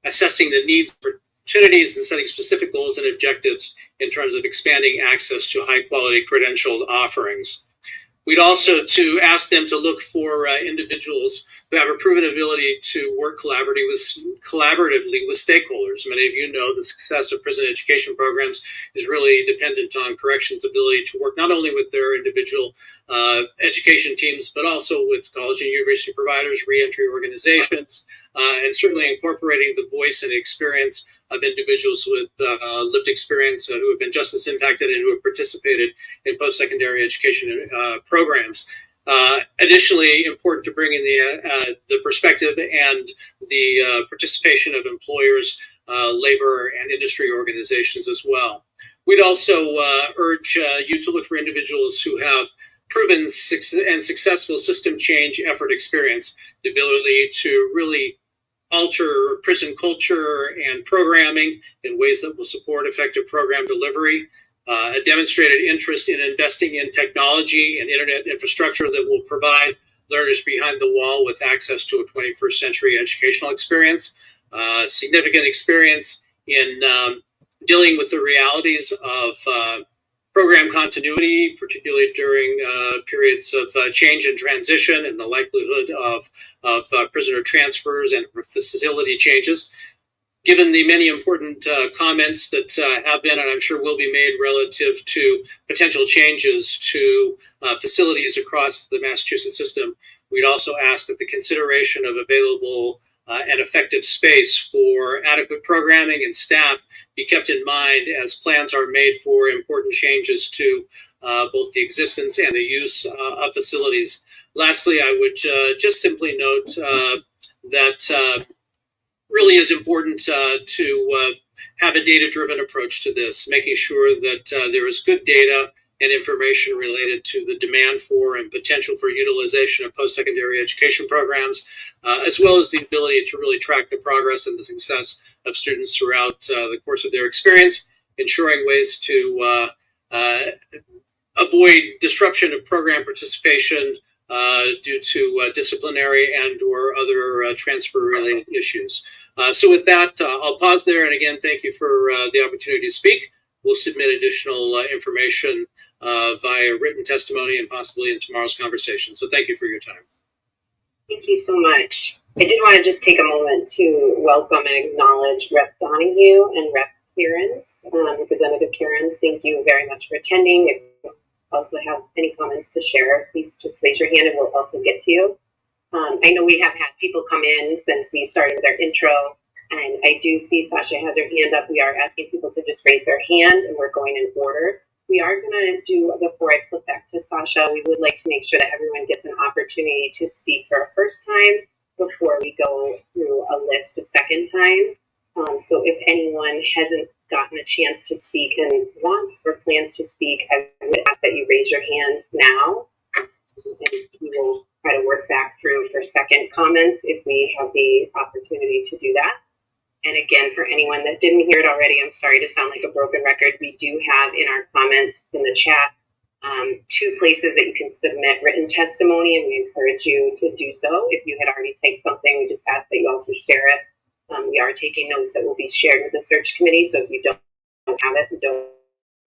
assessing the needs, opportunities, and setting specific goals and objectives in terms of expanding access to high-quality credentialed offerings. We'd also to ask them to look for individuals who have a proven ability to work collaboratively with stakeholders. Many of you know the success of prison education programs is really dependent on corrections' ability to work not only with their individual education teams, but also with college and university providers, reentry organizations, and certainly incorporating the voice and experience of individuals with lived experience who have been justice impacted and who have participated in post-secondary education programs. Additionally, important to bring in the perspective and the participation of employers, labor, and industry organizations as well. We'd also urge you to look for individuals who have proven and successful system change effort experience, the ability to really alter prison culture and programming in ways that will support effective program delivery, a demonstrated interest in investing in technology and internet infrastructure that will provide learners behind the wall with access to a 21st century educational experience, significant experience in dealing with the realities of program continuity, particularly during periods of change and transition and the likelihood of prisoner transfers and facility changes. Given the many important comments that have been, and I'm sure will be made relative to potential changes to facilities across the Massachusetts system, we'd also ask that the consideration of available and effective space for adequate programming and staff be kept in mind as plans are made for important changes to both the existence and the use of facilities. Lastly, I would just simply note that really is important to have a data-driven approach to this, making sure that there is good data and information related to the demand for and potential for utilization of post-secondary education programs, as well as the ability to really track the progress and the success of students throughout the course of their experience, ensuring ways to avoid disruption of program participation due to disciplinary and or other transfer-related issues. So with that, I'll pause there. And again, thank you for the opportunity to speak. We'll submit additional information via written testimony and possibly in tomorrow's conversation. So thank you for your time. Thank you so much. I did want to just take a moment to welcome and acknowledge Rep. Donahue and Rep. Kierans, Representative Kierans. Thank you very much for attending. If you also have any comments to share, please just raise your hand and we'll also get to you. I know we have had people come in since we started with our intro, and I do see Sasha has her hand up. We are asking people to just raise their hand, and we're going in order. We are going to do, before I flip back to Sasha, we would like to make sure that everyone gets an opportunity to speak for a first time before we go through a list a second time. So if anyone hasn't gotten a chance to speak and wants or plans to speak, I would ask that you raise your hand now, and we will try to work back through for second comments if we have the opportunity to do that. And again, for anyone that didn't hear it already, I'm sorry to sound like a broken record. We do have in our comments in the chat 2 places that you can submit written testimony, and we encourage you to do so. If you had already typed something, we just ask that you also share it. We are taking notes that will be shared with the search committee, so if you don't have it, don't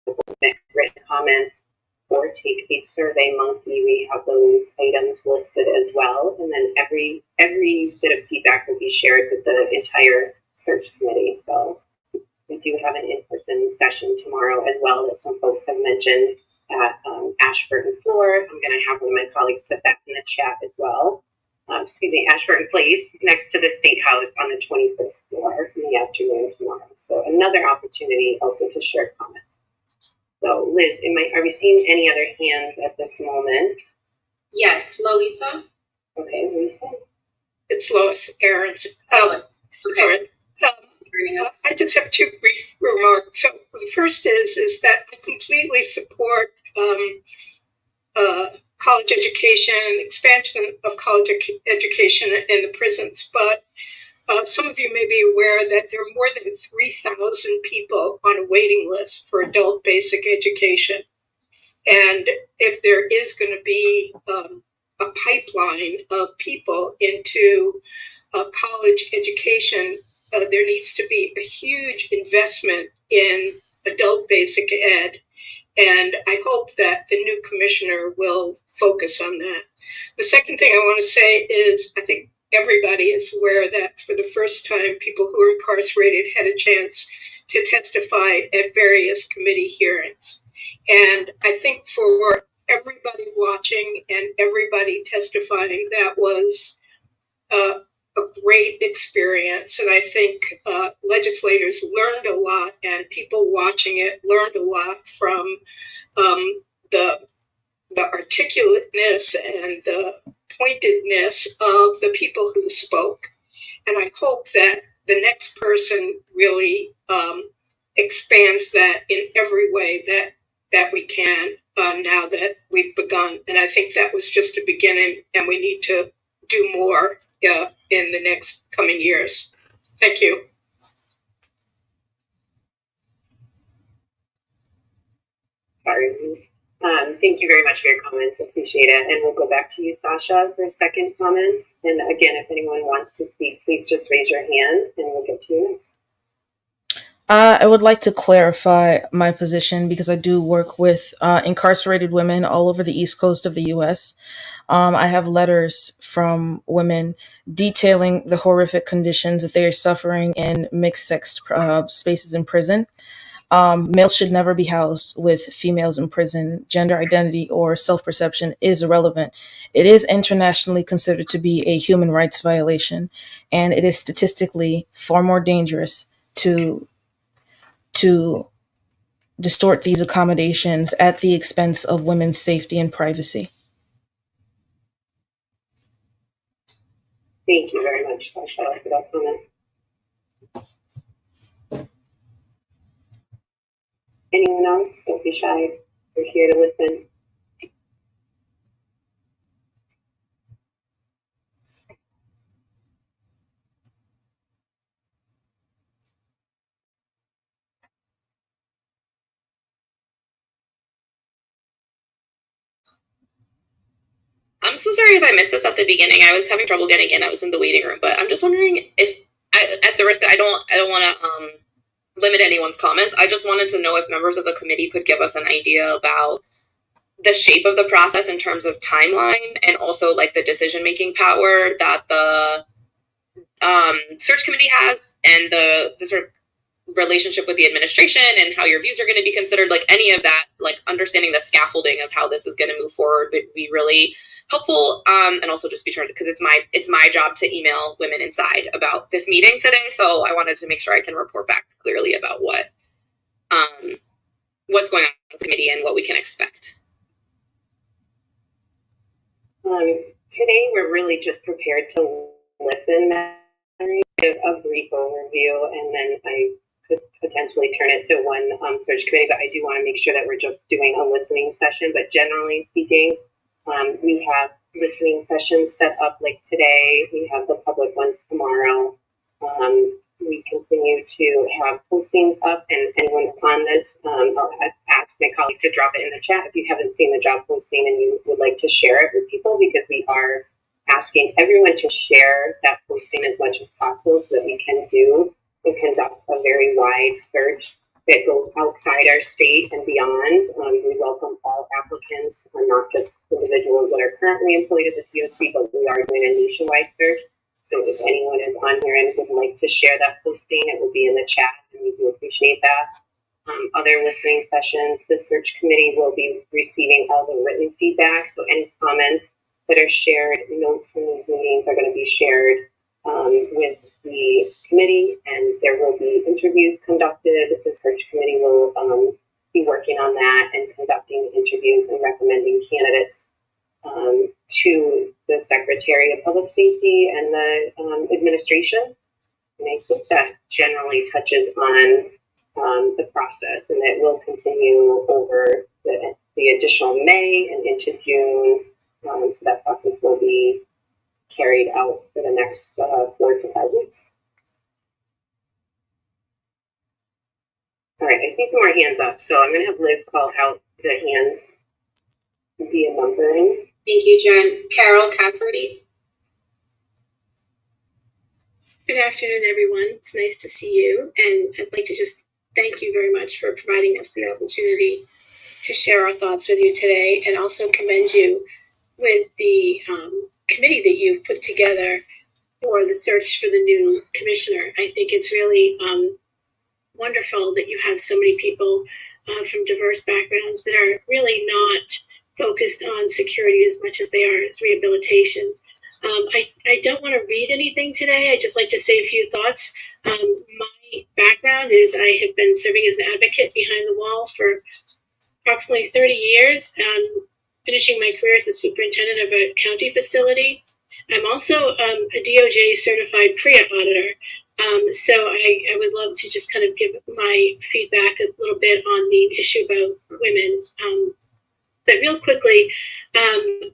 submit written comments or take a Survey Monkey. We have those items listed as well, and then every bit of feedback will be shared with the entire search committee. So we do have an in-person session tomorrow as well that some folks have mentioned at Ashburton Floor. I'm going to have one of my colleagues put that in the chat as well. Ashburton Place next to the State House on the 21st floor in the afternoon tomorrow. So another opportunity also to share comments. So Liz, are we seeing any other hands at this moment? Yes, Louisa. Okay, Louisa. It's Lois Aarons. Sorry. I just have 2 brief remarks. So the first is that I completely support college education, expansion of college education in the prisons, but some of you may be aware that there are more than 3,000 people on a waiting list for adult basic education. And if there is going to be a pipeline of people into college education, there needs to be a huge investment in adult basic ed. And I hope that the new commissioner will focus on that. The second thing I want to say is I think everybody is aware that for the first time, people who are incarcerated had a chance to testify at various committee hearings. And I think for everybody watching and everybody testifying, that was a great experience. And I think legislators learned a lot, and people watching it learned a lot from the articulateness and the pointedness of the people who spoke. And I hope that the next person really expands that in every way that we can now that we've begun. And I think that was just a beginning, and we need to do more in the next coming years. Thank you. Sorry. Thank you very much for your comments. Appreciate it. And we'll go back to you, Sasha, for a second comment. And again, if anyone wants to speak, please just raise your hand and we'll get to you next. I would like to clarify my position because I do work with incarcerated women all over the East Coast of the U.S. I have letters from women detailing the horrific conditions that they are suffering in mixed-sex spaces in prison. Males should never be housed with females in prison. Gender identity or self-perception is irrelevant. It is internationally considered to be a human rights violation, and it is statistically far more dangerous to distort these accommodations at the expense of women's safety and privacy. Thank you very much, Sasha, for that comment. Anyone else? Don't be shy. We're here to listen. I'm so sorry if I missed this at the beginning. I was having trouble getting in. I was in the waiting room, but I'm just wondering if, at the risk, I don't want to limit anyone's comments. I just wanted to know if members of the committee could give us an idea about the shape of the process in terms of timeline, and also like the decision-making power that the search committee has, and the sort of relationship with the administration, and how your views are going to be considered. Like any of that, like understanding the scaffolding of how this is going to move forward would be really helpful. And also just be sure, because it's my job to email women inside about this meeting today. So I wanted to make sure I can report back clearly about what's going on with the committee and what we can expect. Today, we're really just prepared to listen, give a brief overview, and then I could potentially turn it to one search committee, but I do want to make sure that we're just doing a listening session. But generally speaking, we have listening sessions set up like today. We have the public ones tomorrow. We continue to have postings up, and anyone on this, I'll ask my colleague to drop it in the chat if you haven't seen the job posting and you would like to share it with people, because we are asking everyone to share that posting as much as possible so that we can do and conduct a very wide search that goes outside our state and beyond. We welcome all applicants, not just individuals that are currently employed at the POC, but we are doing a nationwide search. So if anyone is on here and would like to share that posting, it will be in the chat, and we do appreciate that. Other listening sessions, the search committee will be receiving all the written feedback. So any comments that are shared, notes from these meetings are going to be shared with the committee, and there will be interviews conducted. The search committee will be working on that and conducting interviews and recommending candidates to the Secretary of Public Safety and the administration. And I think that generally touches on the process, and it will continue over the additional May and into June. So that process will be carried out for the next 4 to 5 weeks. All right, I see some more hands up, so I'm going to have Liz call out the hands via numbering. Thank you, Jen. Carol Cafferty. Good afternoon, everyone. It's nice to see you, and I'd like to just thank you very much for providing us the opportunity to share our thoughts with you today, and also commend you with the committee that you've put together for the search for the new commissioner. I think it's really wonderful that you have so many people from diverse backgrounds that are really not focused on security as much as they are as rehabilitation. I don't want to read anything today. I'd just like to say a few thoughts. My background is I have been serving as an advocate behind the walls for approximately 30 years, finishing my career as a superintendent of a county facility. I'm also a DOJ certified PREA auditor. So I would love to just kind of give my feedback a little bit on the issue about women. But real quickly,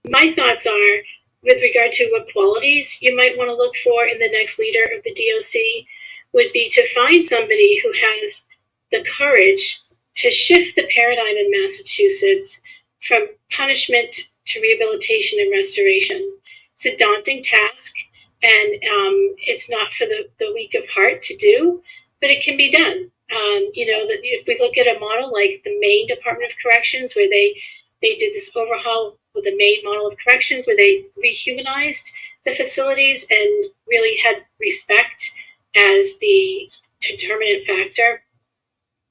my thoughts are with regard to what qualities you might want to look for in the next leader of the DOC would be to find somebody who has the courage to shift the paradigm in Massachusetts from punishment to rehabilitation and restoration. It's a daunting task, and it's not for the weak of heart to do, but it can be done. If we look at a model like the Maine Department of Corrections, where they did this overhaul with the Maine model of corrections, where they rehumanized the facilities and really had respect as the determinant factor.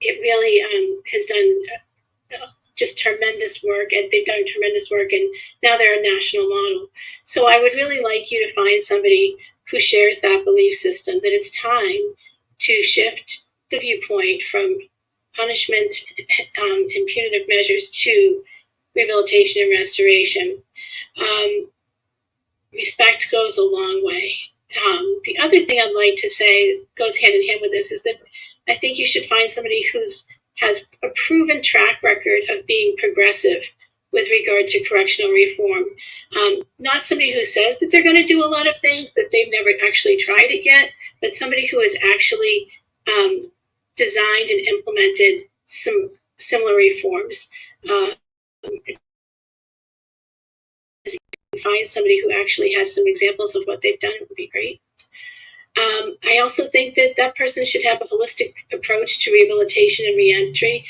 It really has done just tremendous work, and they've done tremendous work, and now they're a national model. So I would really like you to find somebody who shares that belief system, that it's time to shift the viewpoint from punishment and punitive measures to rehabilitation and restoration. Respect goes a long way. The other thing I'd like to say goes hand in hand with this is that I think you should find somebody has a proven track record of being progressive with regard to correctional reform. Not somebody who says that they're going to do a lot of things, that they've never actually tried it yet, but somebody who has actually designed and implemented some similar reforms. Find somebody who actually has some examples of what they've done, it would be great. I also think that person should have a holistic approach to rehabilitation and reentry.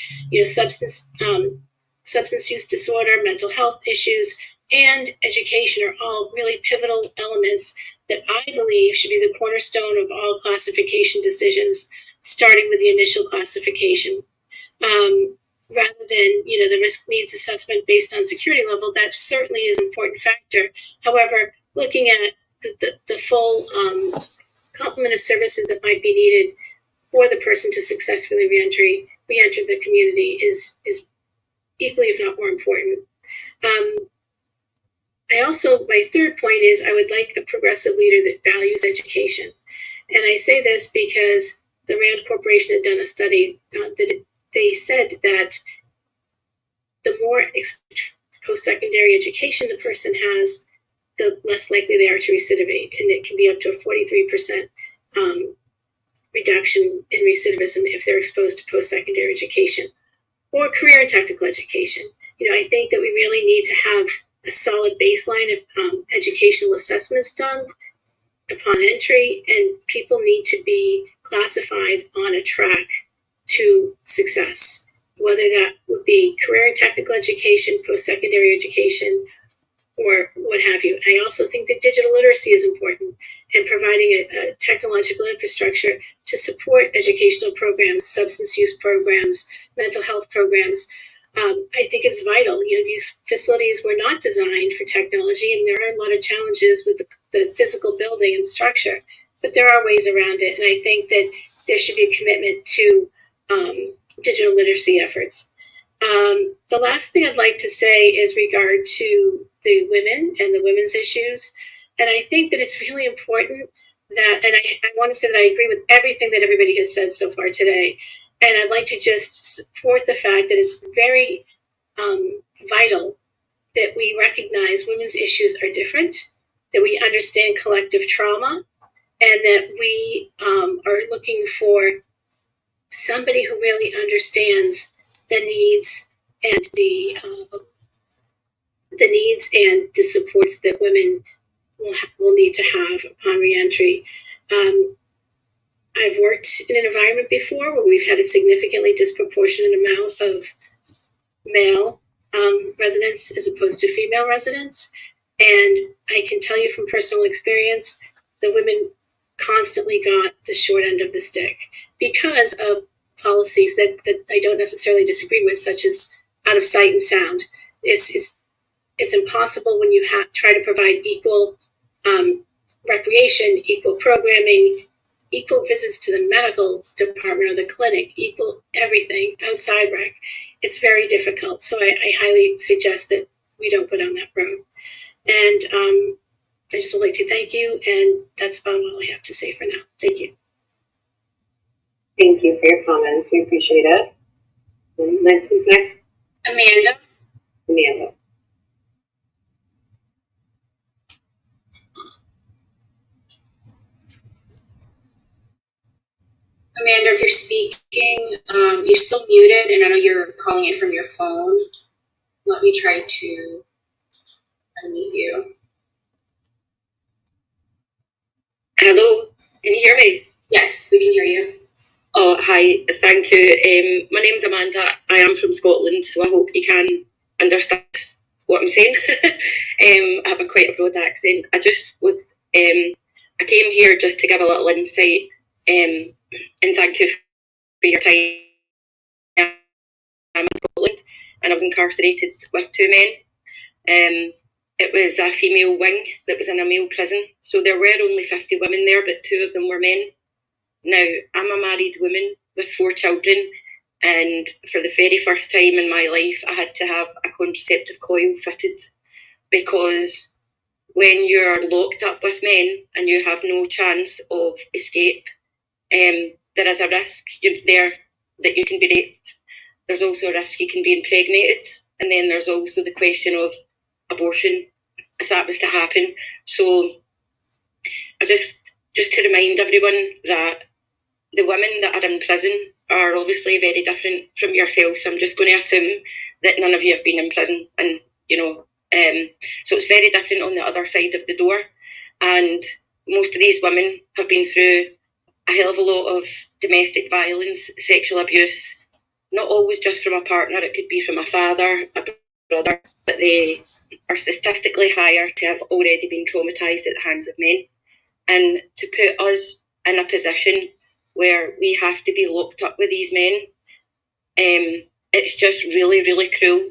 Substance use disorder, mental health issues, and education are all really pivotal elements that I believe should be the cornerstone of all classification decisions, starting with the initial classification. Rather than, the risk needs assessment based on security level, that certainly is an important factor. However, looking at the full complement of services that might be needed for the person to successfully re-enter the community is equally, if not more important. My third point is I would like a progressive leader that values education. And I say this because the Rand Corporation had done a study they said that the more post-secondary education the person has, the less likely they are to recidivate, and it can be up to a 43% reduction in recidivism if they're exposed to post-secondary education or career and technical education. I think that we really need to have a solid baseline of educational assessments done upon entry, and people need to be classified on a track to success, whether that would be career and technical education, post-secondary education, or what have you. I also think that digital literacy is important, and providing a technological infrastructure to support educational programs, substance use programs, mental health programs, I think is vital. These facilities were not designed for technology, and there are a lot of challenges with the physical building and structure, but there are ways around it, and I think that there should be a commitment to digital literacy efforts. The last thing I'd like to say is regard to the women and the women's issues. And I think that it's really important that, and I want to say that I agree with everything that everybody has said so far today. And I'd like to just support the fact that it's very vital that we recognize women's issues are different, that we understand collective trauma, and that we are looking for somebody who really understands the needs and the supports that women will need to have upon reentry. I've worked in an environment before where we've had a significantly disproportionate amount of male residents as opposed to female residents, and I can tell you from personal experience, the women constantly got the short end of the stick because of policies that I don't necessarily disagree with, such as out of sight and sound. It's impossible when you try to provide equal recreation, equal programming, equal visits to the medical department or the clinic, equal everything outside rec. It's very difficult. So I highly suggest that we don't go down that road. And I just would like to thank you, and that's about all I have to say for now. Thank you. Thank you for your comments. We appreciate it. Liz, who's next? Amanda. Amanda. Amanda, if you're speaking, you're still muted, and I know you're calling it from your phone. Let me try to unmute you. Hello, can you hear me? Yes, we can hear you. Oh, hi, thank you. My name's Amanda. I am from Scotland, so I hope you can understand what I'm saying. I have quite a broad accent. I came here just to give a little insight, and thank you for your time. I'm in Scotland, and I was incarcerated with two men. It was a female wing that was in a male prison, so there were only 50 women there, but 2 of them were men. Now, I'm a married woman with 4 children, and for the very first time in my life, I had to have a contraceptive coil fitted, because when you're locked up with men and you have no chance of escape, there is a risk there that you can be raped. There's also a risk you can be impregnated, and then there's also the question of abortion if that was to happen. So I just to remind everyone that the women that are in prison are obviously very different from yourselves. I'm just going to assume that none of you have been in prison, and so it's very different on the other side of the door. And most of these women have been through a hell of a lot of domestic violence, sexual abuse, not always just from a partner. It could be from a father, a brother, but they are statistically higher to have already been traumatised at the hands of men. And to put us in a position where we have to be locked up with these men, it's just really, really cruel.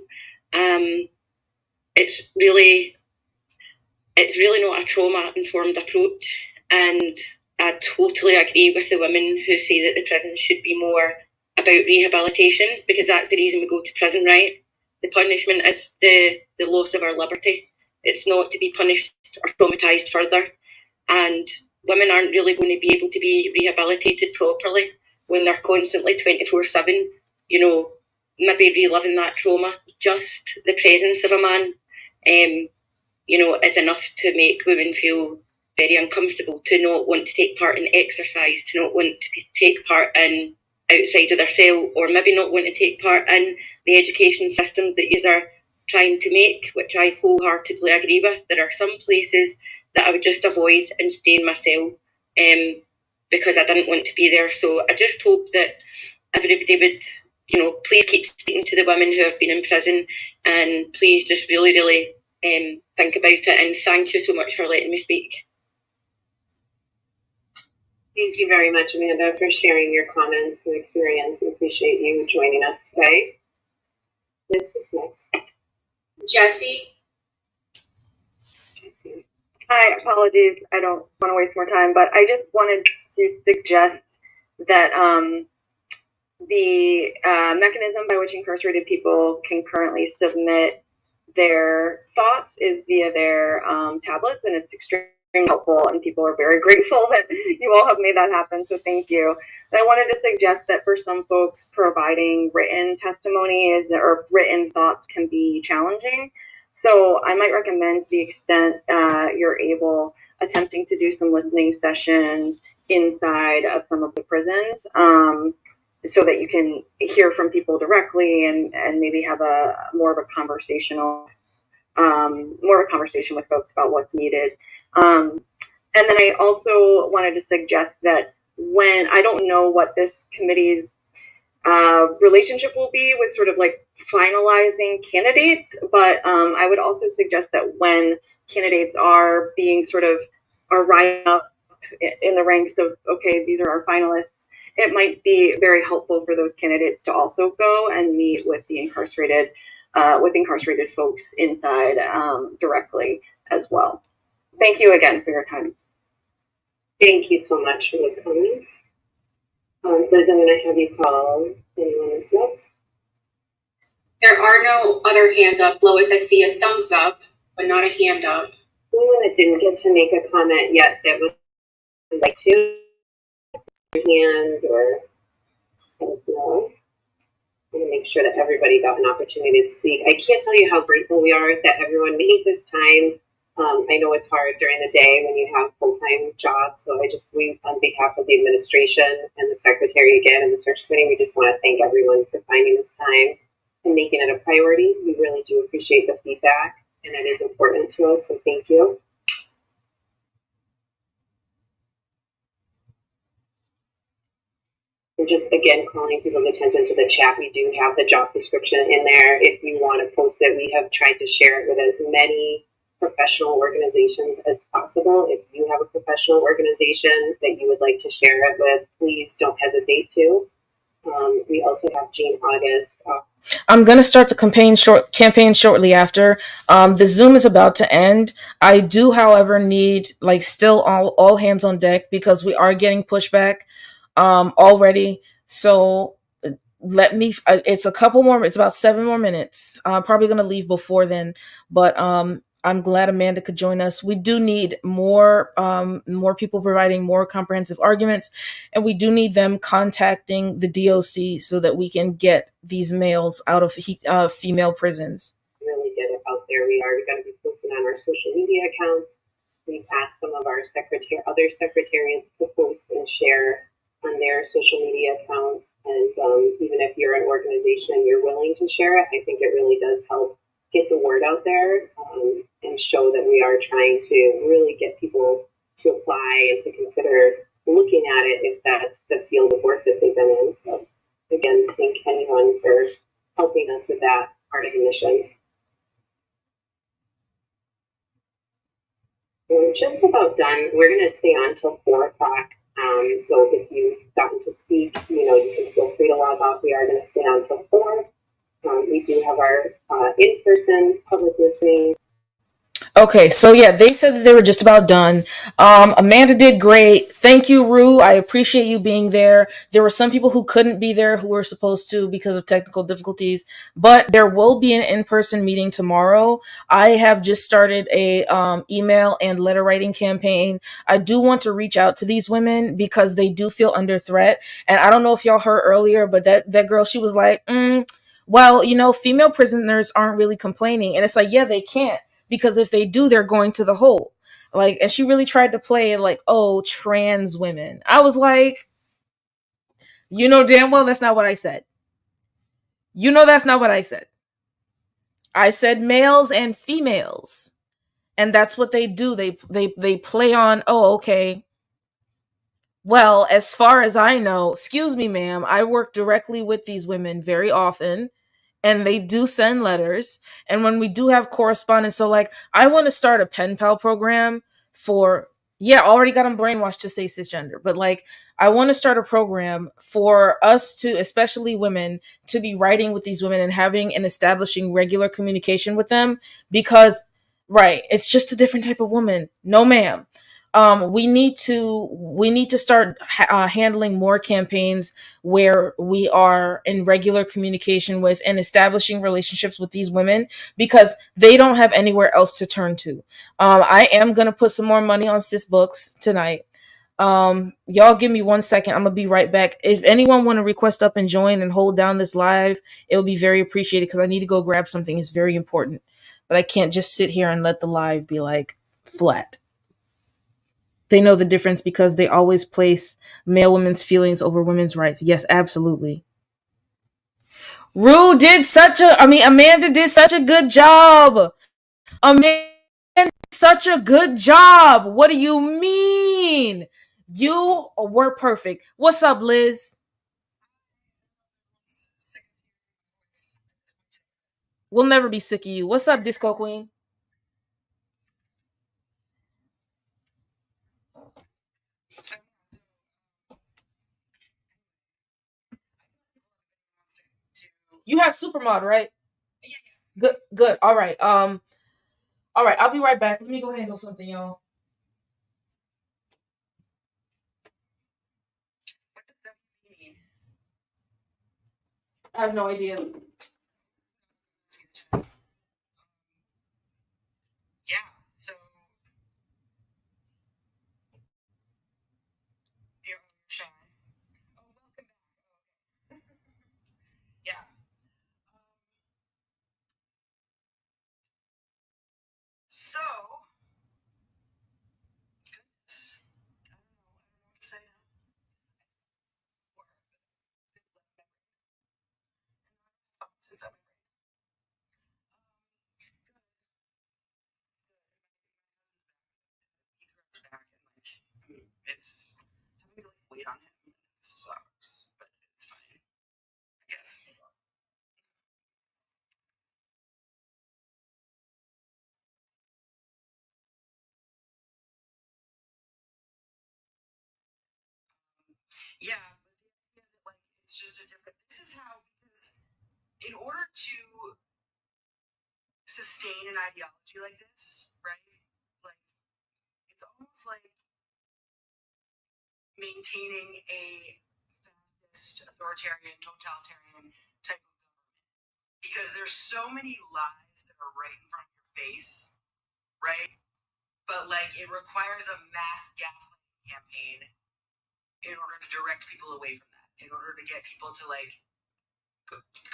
It's really not a trauma-informed approach, and I totally agree with the women who say that the prison should be more about rehabilitation, because that's the reason we go to prison, right? The punishment is the loss of our liberty. It's not to be punished or traumatised further, and women aren't really going to be able to be rehabilitated properly when they're constantly 24/7, you know, maybe reliving that trauma. Just the presence of a man, you know, is enough to make women feel very uncomfortable, to not want to take part in exercise, to not want to take part in outside of their cell, or maybe not want to take part in the education systems that you are trying to make, which I wholeheartedly agree with. There are some places that I would just avoid and stay in my cell because I didn't want to be there. So I just hope that everybody would, you know, please keep speaking to the women who have been in prison, and please just really, really think about it. And thank you so much for letting me speak. Thank you very much, Amanda, for sharing your comments and experience. We appreciate you joining us today. Liz, what's next? Jesse? Hi, apologies. I don't want to waste more time, but I just wanted to suggest that the mechanism by which incarcerated people can currently submit their thoughts is via their tablets, and it's extremely helpful, and people are very grateful that you all have made that happen, so thank you. And I wanted to suggest that for some folks, providing written testimonies or written thoughts can be challenging. So I might recommend, to the extent you're able, attempting to do some listening sessions inside of some of the prisons, so that you can hear from people directly and maybe have more of a conversation with folks about what's needed. And then I also wanted to suggest that when, I don't know what this committee's relationship will be with sort of like finalizing candidates, but I would also suggest that when candidates are being rising up in the ranks of, okay, these are our finalists, it might be very helpful for those candidates to also go and meet with the incarcerated folks inside directly as well. Thank you again for your time. Thank you so much for those comments. Liz, I'm going to have you call anyone that's next. There are no other hands up. Lois, I see a thumbs up, but not a hand up. Anyone that didn't get to make a comment yet that would like to hand or let us know. I'm going to make sure that everybody got an opportunity to speak. I can't tell you how grateful we are that everyone made this time. I know it's hard during the day when you have full-time jobs, so we, on behalf of the administration and the secretary again and the search committee, we just want to thank everyone for finding this time and making it a priority. We really do appreciate the feedback, and it is important to us, so thank you. We're just, again, calling people's attention to the chat. We do have the job description in there. If you want to post it, we have tried to share it with as many professional organizations as possible. If you have a professional organization that you would like to share it with, please don't hesitate to. We also have Jean August. I'm going to start the campaign shortly after. The Zoom is about to end. I do, however, need still all hands on deck because we are getting pushback already. So let me, it's about 7 more minutes. I'm probably going to leave before then, but I'm glad Amanda could join us. We do need more people providing more comprehensive arguments, and we do need them contacting the DOC so that we can get these males out of female prisons. Really get it out there. We are going to be posting on our social media accounts. We've asked some of our other secretariats to post and share on their social media accounts. And even if you're an organization and you're willing to share it, I think it really does help get the word out there and show that we are trying to really get people to apply and to consider looking at it if that's the field of work that they've been in. So again, thank anyone for helping us with that part of the mission. We're just about done. We're going to stay on till 4 o'clock. So if you've gotten to speak, you can feel free to log off. We are going to stay on till 4. We do have our in-person public listening. Okay, so yeah, they said that they were just about done. Amanda did great. Thank you, Rue. I appreciate you being there. There were some people who couldn't be there who were supposed to because of technical difficulties, but there will be an in-person meeting tomorrow. I have just started a email and letter writing campaign. I do want to reach out to these women because they do feel under threat. And I don't know if y'all heard earlier, but that girl, she was like, well, female prisoners aren't really complaining. And it's like, yeah, they can't, because if they do, they're going to the hole. Like, and she really tried to play it like, oh, trans women. I was like, damn well that's not what I said. That's not what I said. I said males and females. And that's what they do. They play on, oh, okay. Well, as far as I know, excuse me, ma'am, I work directly with these women very often, and they do send letters. And when we do have correspondence, so like I want to start a pen pal program for, yeah, already got them brainwashed to say cisgender, but like I want to start a program for us to, especially women, to be writing with these women and having and establishing regular communication with them, because right, it's just a different type of woman. No, ma'am. We need to start handling more campaigns where we are in regular communication with and establishing relationships with these women, because they don't have anywhere else to turn to. I am gonna put some more money on sis books tonight. Y'all give me 1 second. I'm gonna be right back. If anyone want to request up and join and hold down this live, it will be very appreciated, because I need to go grab something. It's very important, but I can't just sit here and let the live be like flat. They know the difference because they always place male women's feelings over women's rights. Yes, absolutely. Amanda did such a good job. Amanda did such a good job. What do you mean? You were perfect. What's up, Liz? We'll never be sick of you. What's up, Disco Queen? You have Supermod, right? Good, good. All right. All right. I'll be right back. Let me go handle something, y'all. I have no idea. Yeah, so you're shy. Oh, welcome back. Yeah. So, goodness. I don't know what to say now. Since I'm back and like it's having to like wait on him. It sucks, but it's fine, I guess. Yeah, but the idea that like it's just a different. This is how, because in order to sustain an ideology like this, right? Like it's almost like maintaining a fascist, authoritarian, totalitarian type of government, because there's so many lies that are right in front of your face, right? But like it requires a mass gaslighting campaign in order to direct people away from that, in order to get people to like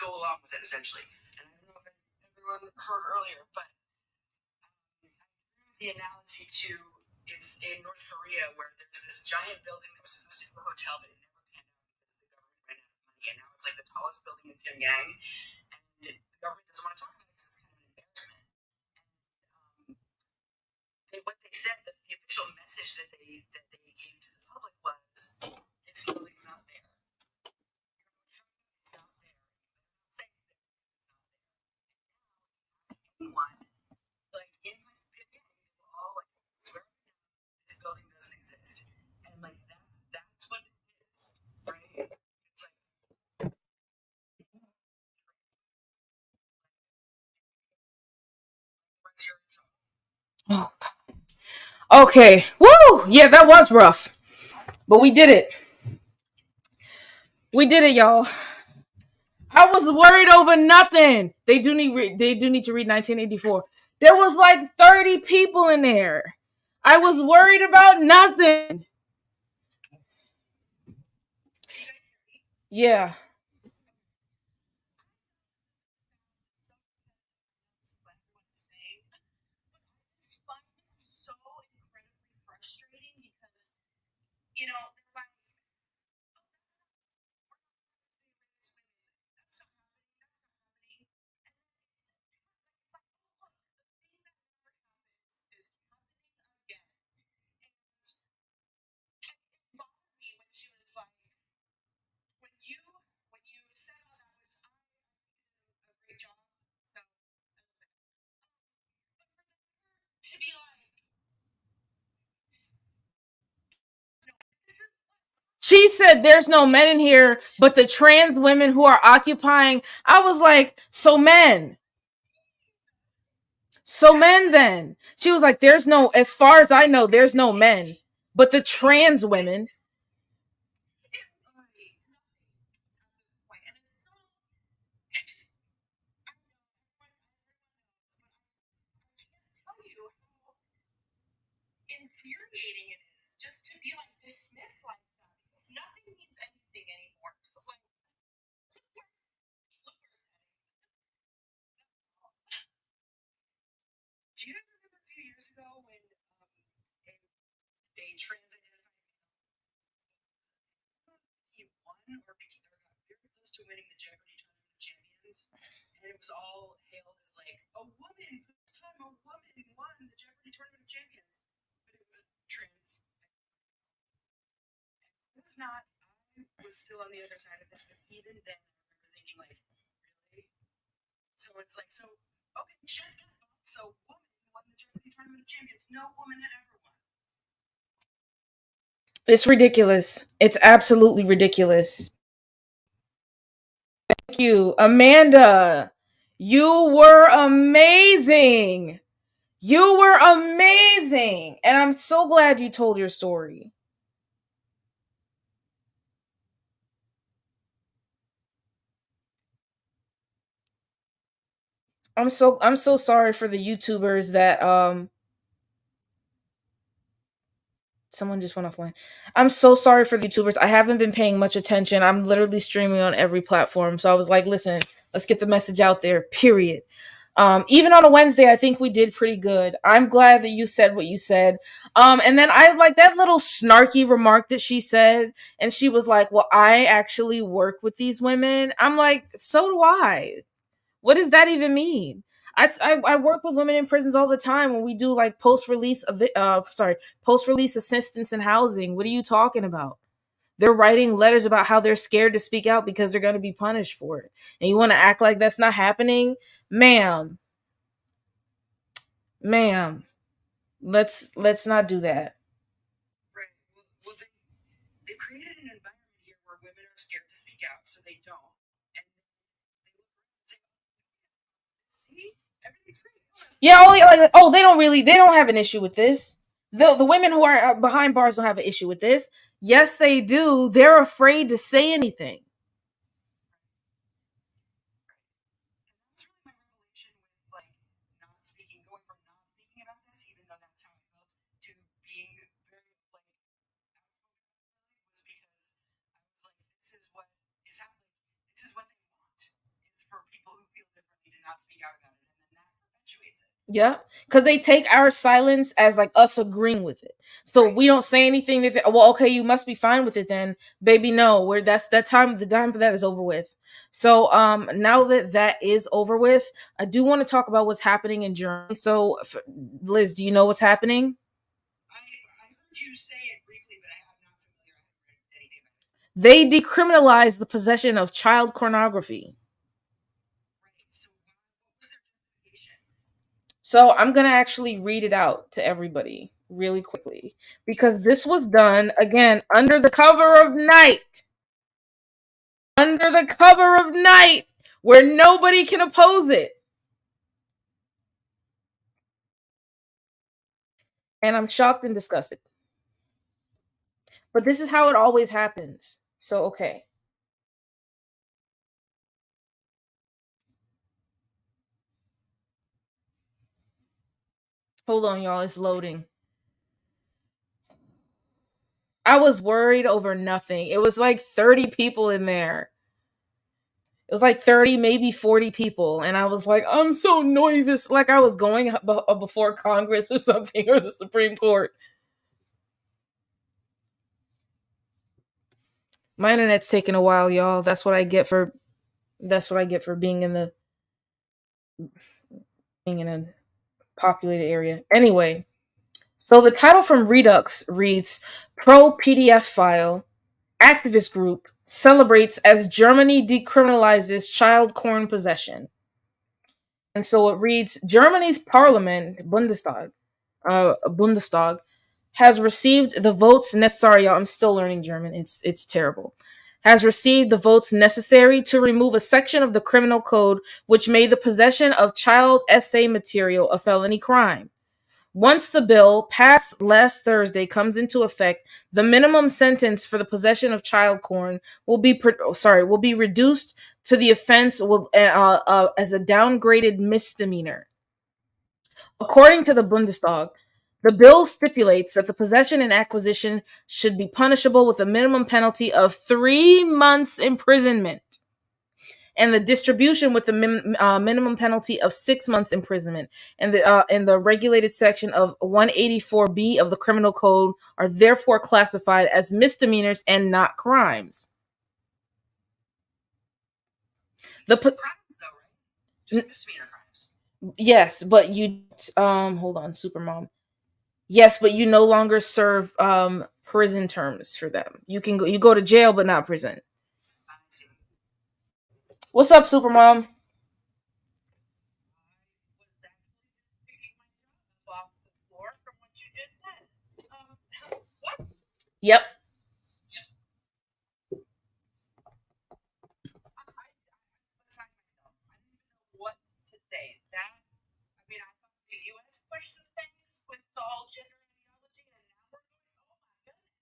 go along with it, essentially. And I don't know if everyone heard earlier, but the analogy to it's in North Korea, where there's this giant building that was supposed to be a hotel, but it never panned out because the government ran out of money, and now it's like the tallest building in Pyongyang, and the government doesn't want to talk about it because it's kind of an embarrassment. What they said, that the official message that they gave to the public was, this building's not there. It's not there. Say anyone like in Pyongyang, they will all like swear this building doesn't exist, and like that's what it is, right? It's like what's your trouble? Okay. Woo! Yeah, that was rough. But we did it. We did it, y'all. I was worried over nothing. They do need to read 1984. There was like 30 people in there. I was worried about nothing. Yeah. She said there's no men in here but the trans women who are occupying. I was like, so men. So men then. She was like, there's no, as far as I know, there's no men but the trans women. Do you remember a few years ago when a trans he won or got very close to winning the Jeopardy Tournament of Champions, and it was all hailed as like a woman, first time a woman won the Jeopardy Tournament of Champions, but it was a trans. It was not. I was still on the other side of this, but even then, I remember thinking like, really? So it's like, so okay, check that box. So woman won the Jeopardy Tournament of Champions. No woman had ever won. It's ridiculous. It's absolutely ridiculous. Thank you, Amanda. You were amazing. You were amazing. And I'm so glad you told your story. I'm so sorry for the YouTubers that someone just went offline. I'm so sorry for the YouTubers. I haven't been paying much attention. I'm literally streaming on every platform. So I was like, listen, let's get the message out there, period. Even on a Wednesday, I think we did pretty good. I'm glad that you said what you said. And then I like that little snarky remark that she said. And she was like, well, I actually work with these women. I'm like, so do I. What does that even mean? I work with women in prisons all the time when we do like post release assistance in housing. What are you talking about? They're writing letters about how they're scared to speak out because they're going to be punished for it. And you want to act like that's not happening? Ma'am. Ma'am. Let's not do that. Right. Well, they created an environment here where women are scared to speak out, so they don't. And they look around and say, see, everything's great. Yeah, they don't have an issue with this. The women who are behind bars don't have an issue with this. Yes, they do. They're afraid to say anything. That's really my revelation with like not speaking, going from not speaking about this, even though that's how I felt, to being very like outspoken was because I was like, this is what is happening. This is what they want. It's for people who feel differently to not speak out about it, and then that perpetuates it. Yeah, because they take our silence as like us agreeing with it. So we don't say anything. Well, okay, you must be fine with it then, baby. No, the time for that is over with. So now that that is over with, I do want to talk about what's happening in Germany. So, Liz, do you know what's happening? I heard you say it briefly, but I'm not familiar. I haven't read anything about it. They decriminalized the possession of child pornography. Right. So what was their justification? So I'm going to actually read it out to everybody really quickly because this was done again under the cover of night. Under the cover of night where nobody can oppose it. And I'm shocked and disgusted. But this is how it always happens. So, okay. Hold on, y'all. It's loading. I was worried over nothing. It was like 30 people in there. It was like 30, maybe 40 people. And I was like, I'm so nervous. Like I was going before Congress or something, or the Supreme Court. My internet's taking a while, y'all. That's what I get for being in a populated area. Anyway, so the title from Redux reads Pro PDF File Activist Group Celebrates as Germany Decriminalizes Child Porn Possession. And so it reads Germany's parliament, Bundestag, has received the votes necessary. I'm still learning German. It's terrible. Has received the votes necessary to remove a section of the criminal code which made the possession of child essay material a felony crime. Once the bill passed last Thursday comes into effect, the minimum sentence for the possession of child porn will be reduced to the offense as a downgraded misdemeanor. According to the Bundestag, the bill stipulates that the possession and acquisition should be punishable with a minimum penalty of 3 months imprisonment, and the distribution with the minimum penalty of 6 months imprisonment. And in the regulated section of 184B of the Criminal Code are therefore classified as misdemeanors and not crimes. Crimes, though, right? Just misdemeanor crimes. Yes, but you hold on, Supermom. Yes, but you no longer serve prison terms for them. You go to jail, but not prison. What's up, Supermom? Yep. What to say? That I mean, I thought the U.S. pushed some things with the whole gender ideology, and now we're going, oh my goodness,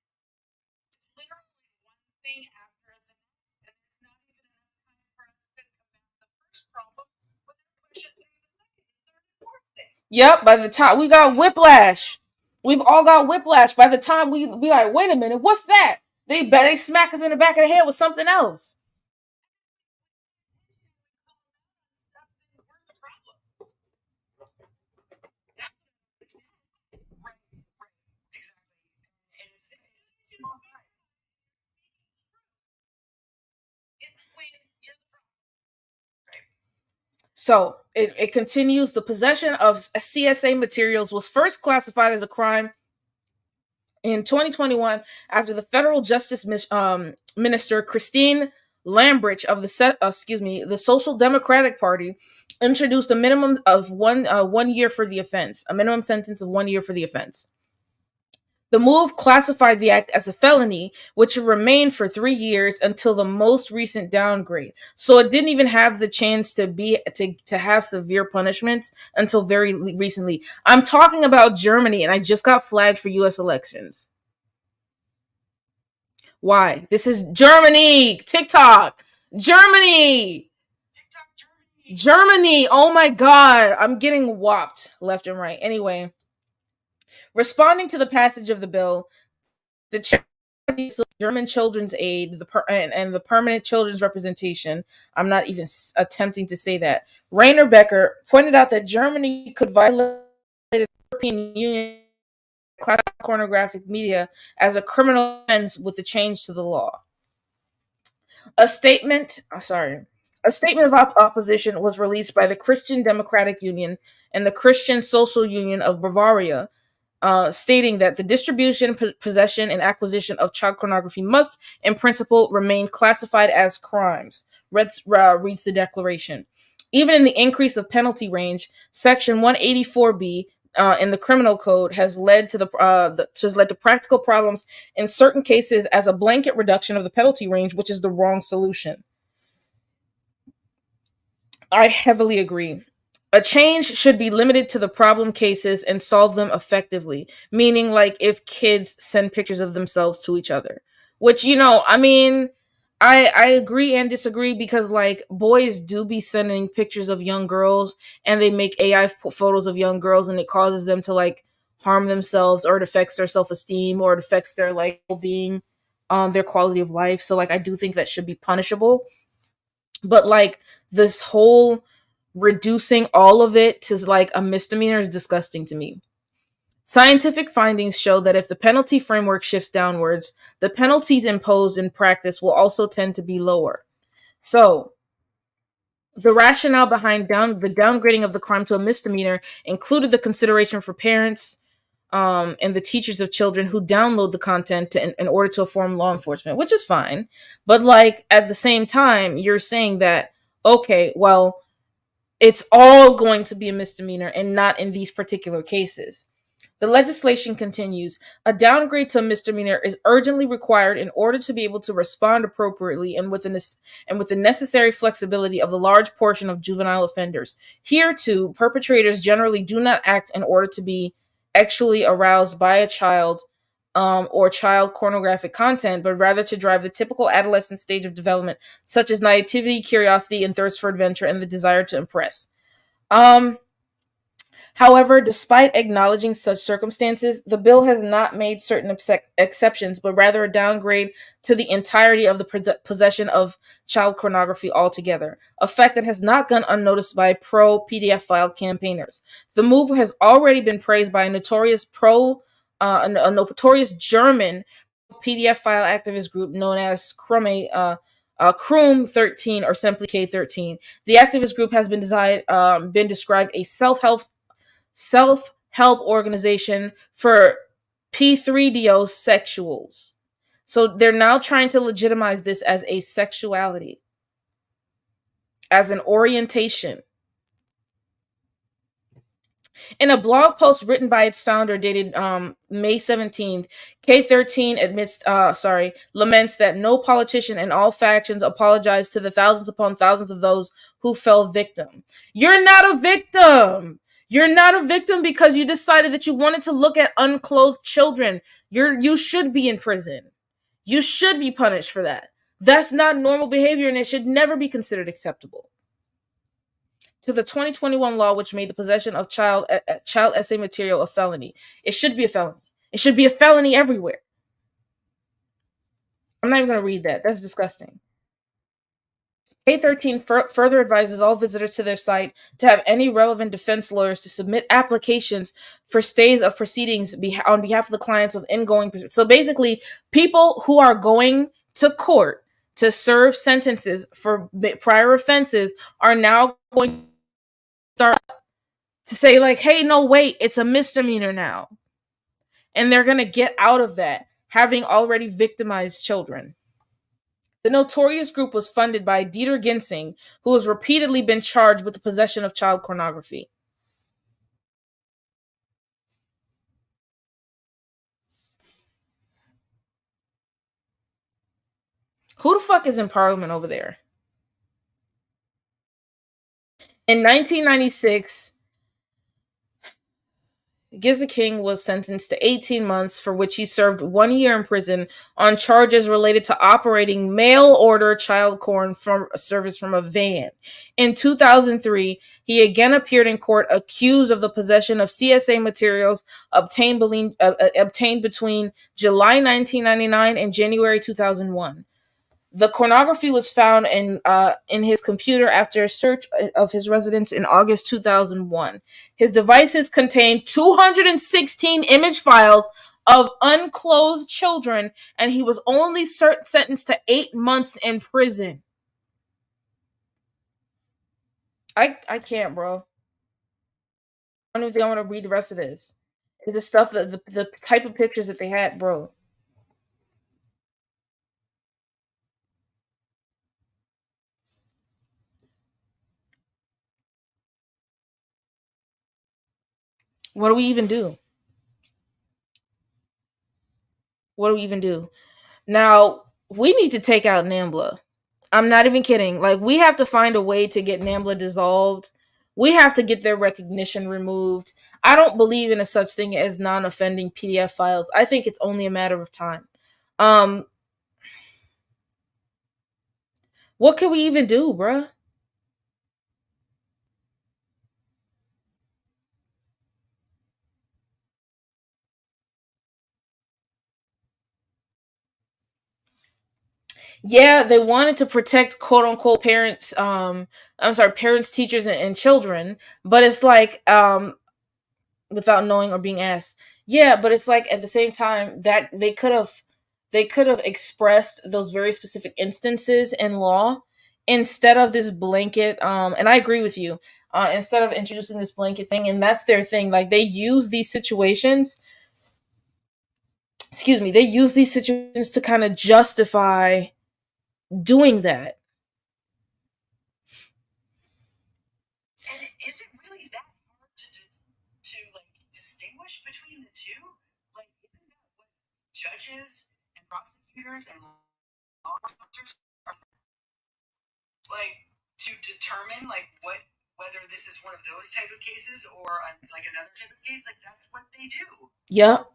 it's literally one thing after the next, and there's not even enough time for us to combat the first problem, but they're pushing through the second, third, and fourth thing. Yep. By the time we got whiplash, we've all got whiplash. By the time we be like, wait a minute, what's that? They smack us in the back of the head with something else. So it continues. The possession of CSA materials was first classified as a crime in 2021 after the federal justice minister Christine Lambridge of the Social Democratic Party introduced a minimum of 1 year for the offense, a minimum sentence of 1 year for the offense. The move classified the act as a felony, which remained for 3 years until the most recent downgrade. So it didn't even have the chance to have severe punishments until very recently. I'm talking about Germany, and I just got flagged for U.S. elections. Why? This is Germany. TikTok. Germany. Germany. Oh my God. I'm getting whopped left and right. Anyway, responding to the passage of the bill, the German Children's Aid and the Permanent Children's Representation, I'm not even attempting to say that, Rainer Becker pointed out that Germany could violate the European Union classified pornographic media as a criminal offense with the change to the law. A statement of opposition was released by the Christian Democratic Union and the Christian Social Union of Bavaria, stating that the distribution, possession, and acquisition of child pornography must, in principle, remain classified as crimes, reads the declaration. Even in the increase of penalty range, Section 184B in the Criminal Code has led to practical problems in certain cases as a blanket reduction of the penalty range, which is the wrong solution. I heavily agree. A change should be limited to the problem cases and solve them effectively. Meaning, like, if kids send pictures of themselves to each other, which, I mean, I agree and disagree, because like boys do be sending pictures of young girls, and they make AI photos of young girls, and it causes them to like harm themselves, or it affects their self-esteem, or it affects their like well-being, their quality of life. So like I do think that should be punishable. But like this whole reducing all of it to like a misdemeanor is disgusting to me. Scientific findings show that if the penalty framework shifts downwards, the penalties imposed in practice will also tend to be lower. So, the rationale behind the downgrading of the crime to a misdemeanor included the consideration for parents, and the teachers of children who download the content in order to inform law enforcement, which is fine. But like at the same time, you're saying that, okay, well, it's all going to be a misdemeanor and not in these particular cases. The legislation continues. A downgrade to a misdemeanor is urgently required in order to be able to respond appropriately and with the necessary flexibility of the large portion of juvenile offenders. Here, too, perpetrators generally do not act in order to be actually aroused by a child, or child pornographic content, but rather to drive the typical adolescent stage of development, such as naivety, curiosity, and thirst for adventure, and the desire to impress. However, despite acknowledging such circumstances, the bill has not made certain exceptions, but rather a downgrade to the entirety of the possession of child pornography altogether, a fact that has not gone unnoticed by pro-PDF file campaigners. The move has already been praised by a notorious German PDF file activist group known as Krum 13, or simply K13. The activist group has been described a self-help organization for P3DO sexuals. So they're now trying to legitimize this as a sexuality, as an orientation. In a blog post written by its founder dated May 17th, K13 laments that no politician in all factions apologized to the thousands upon thousands of those who fell victim. You're not a victim! You're not a victim because you decided that you wanted to look at unclothed children. You should be in prison. You should be punished for that. That's not normal behavior, and it should never be considered acceptable. To the 2021 law, which made the possession of child essay material a felony. It should be a felony. It should be a felony everywhere. I'm not even going to read that. That's disgusting. K13 further advises all visitors to their site to have any relevant defense lawyers to submit applications for stays of proceedings on behalf of the clients of ingoing. So basically, people who are going to court to serve sentences for prior offenses are now going to start to say like, hey, no, wait, it's a misdemeanor now. And they're going to get out of that, having already victimized children. The notorious group was funded by Dieter Ginsing, who has repeatedly been charged with the possession of child pornography. Who the fuck is in parliament over there? In 1996, Ginseng was sentenced to 18 months, for which he served 1 year in prison on charges related to operating mail-order child porn from a service from a van. In 2003, he again appeared in court accused of the possession of CSA materials obtained between July 1999 and January 2001. The pornography was found in his computer after a search of his residence in August 2001. His devices contained 216 image files of unclothed children, and he was only sentenced to 8 months in prison. I can't, bro. I don't even think I want to read the rest of this. It's the stuff that the type of pictures that they had, bro. What do we even do? What do we even do? Now, we need to take out NAMBLA. I'm not even kidding. Like, we have to find a way to get NAMBLA dissolved. We have to get their recognition removed. I don't believe in a such thing as non-offending PDF files. I think it's only a matter of time. What can we even do, bruh? Yeah, they wanted to protect quote unquote parents, I'm sorry, parents, teachers, and children, but it's like, without knowing or being asked. Yeah, but it's like at the same time that they could have expressed those very specific instances in law instead of this blanket, and I agree with you. Instead of introducing this blanket thing, and that's their thing. Like they use these situations, excuse me, they use these situations to kind of justify doing that. And is it really that hard to like distinguish between the two? Like, isn't that what judges and prosecutors and law officers are like to determine like whether this is one of those type of cases or like another type of case? Like that's what they do. Yep.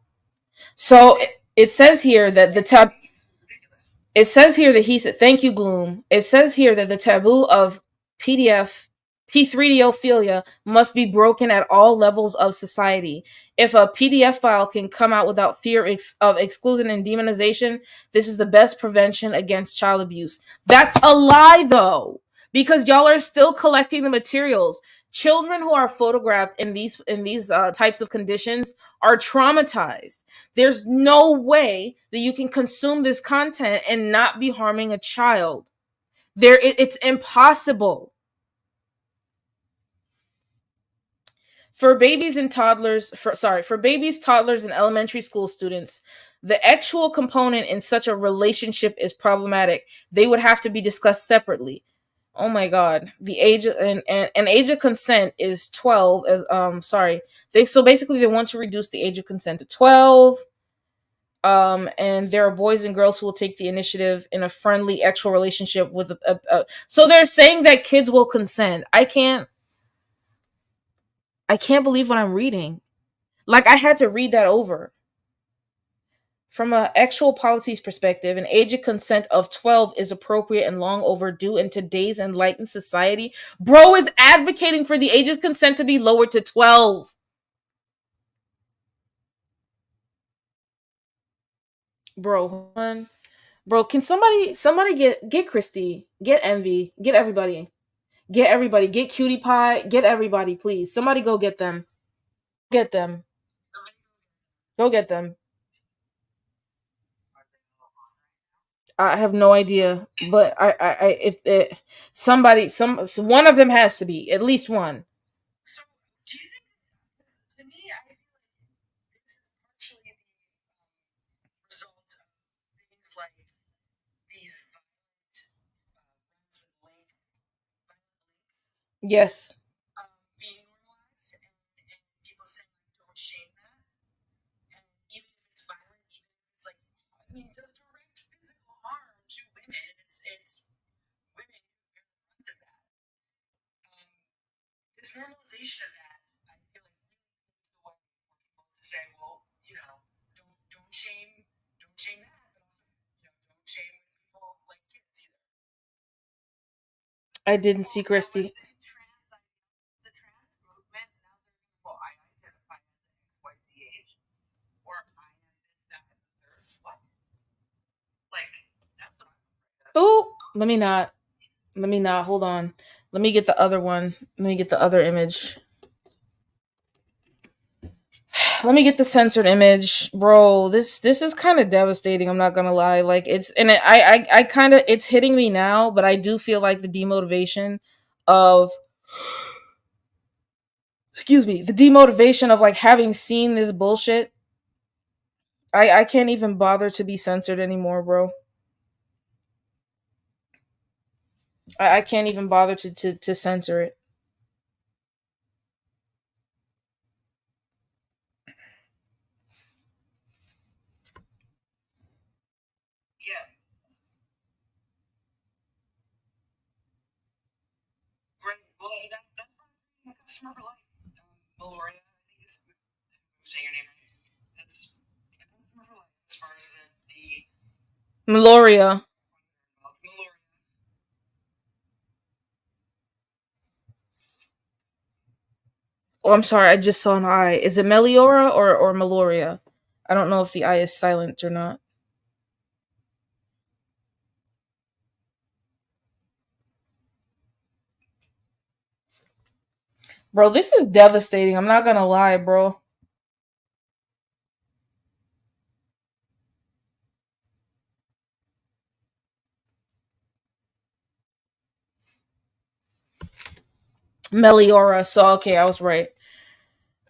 So it says here that the tab. It says here that he said, "Thank you, Gloom." It says here that the taboo of PDF P3Dophilia must be broken at all levels of society. If a PDF file can come out without fear of exclusion and demonization, this is the best prevention against child abuse. That's a lie, though, because y'all are still collecting the materials. Children who are photographed in these types of conditions are traumatized. There's no way that you can consume this content and not be harming a child. It's impossible. For babies and toddlers, for babies, toddlers, and elementary school students, the actual component in such a relationship is problematic. They would have to be discussed separately. Oh my god. The age and age of consent is 12 as so basically they want to reduce the age of consent to 12. And there are boys and girls who will take the initiative in a friendly actual relationship with so they're saying that kids will consent. I can't believe what I'm reading. Like I had to read that over. From an actual policies perspective, an age of consent of 12 is appropriate and long overdue in today's enlightened society. Bro is advocating for the age of consent to be lowered to 12. Bro, can somebody get Christy, get Envy, get everybody. Get everybody, get Cutie Pie, get everybody, please. Somebody go get them. Get them. Go get them. I have no idea, but I if it, somebody, one of them has to be, at least one. So do you think to me I feel like this is partially the result of things like these violent runs with violent links Yes. being normalized and people saying like don't shame that, and even if it's violent, even if it's like I mean does direct physical harm to women, it's women who bear the brunt of that. This normalization of that, I feel like really paved the way for people to say, well, you know, don't shame that, but also don't shame people like kids either. I didn't see Christy. The trans movement now well, I identify as an XYZ age, or I am this, that, and the third. What? Like that's what I'm afraid of. Oh, let me not. Hold on. Let me get the other one. Let me get the other image. Let me get the censored image, bro. This is kind of devastating. I'm not gonna lie. Like it's and I kind of it's hitting me now, but I do feel like the demotivation of the demotivation of like having seen this bullshit. I can't even bother to be censored anymore, bro. I can't even bother to censor it. Yeah. Right. Well, that's part of the customer for life. Meloria, I think is, I'm saying your name right. That's a customer for life as far as the Meloria. Meloria. Oh, I'm sorry. I just saw an I. Is it Meliora or Meloria? I don't know if the I is silent or not. Bro, this is devastating. I'm not gonna lie, bro. Meliora. So, okay, I was right.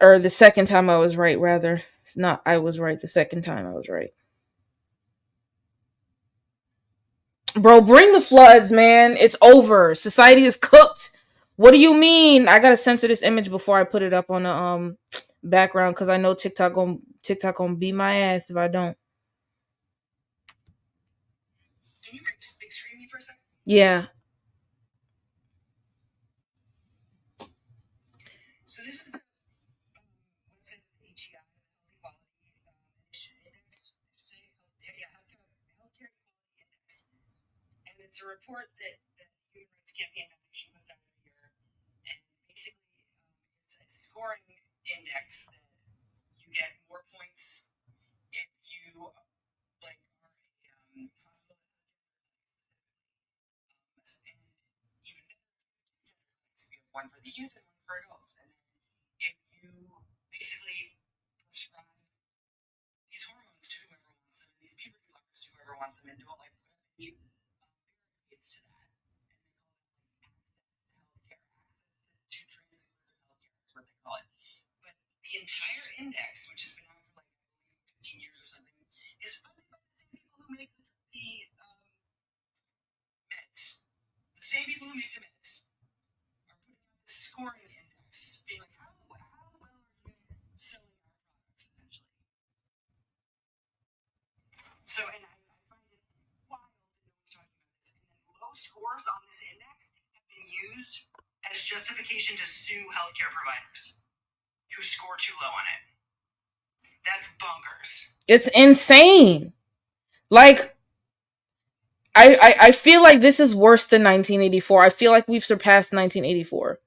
Or the second time I was right, rather. It's not I was right. The second time I was right. Bro, bring the floods, man. It's over. Society is cooked. What do you mean? I gotta censor this image before I put it up on the background because I know TikTok gonna beat my ass if I don't. Can you big screen me for a second? Yeah. So this is the website of the HEI, Health Equality Index. I should say, Healthcare Equality Index, and it's a report that the Human Rights Campaign Foundation puts out every year, and basically it's a scoring index that you get more points if you like are a hospital and even if you have one for the youth and one for adults, and if you basically prescribe these hormones to whoever wants them, and these puberty blockers to whoever wants them, and don't like put up any barricades to that, and they call it access to healthcare, access to trans inclusive healthcare is what they call it. But the entire index, which has been out for like 15 years or something, is funded by the same people who make the meds. The same people who make the meds are putting out this scoring index, being like, how well are you selling our products, essentially? So, and I find it wild that no one's talking about this. And then low scores on this index have been used as justification to sue healthcare providers who score too low on it. That's bonkers. It's insane. Like, I feel like this is worse than 1984. I feel like we've surpassed 1984.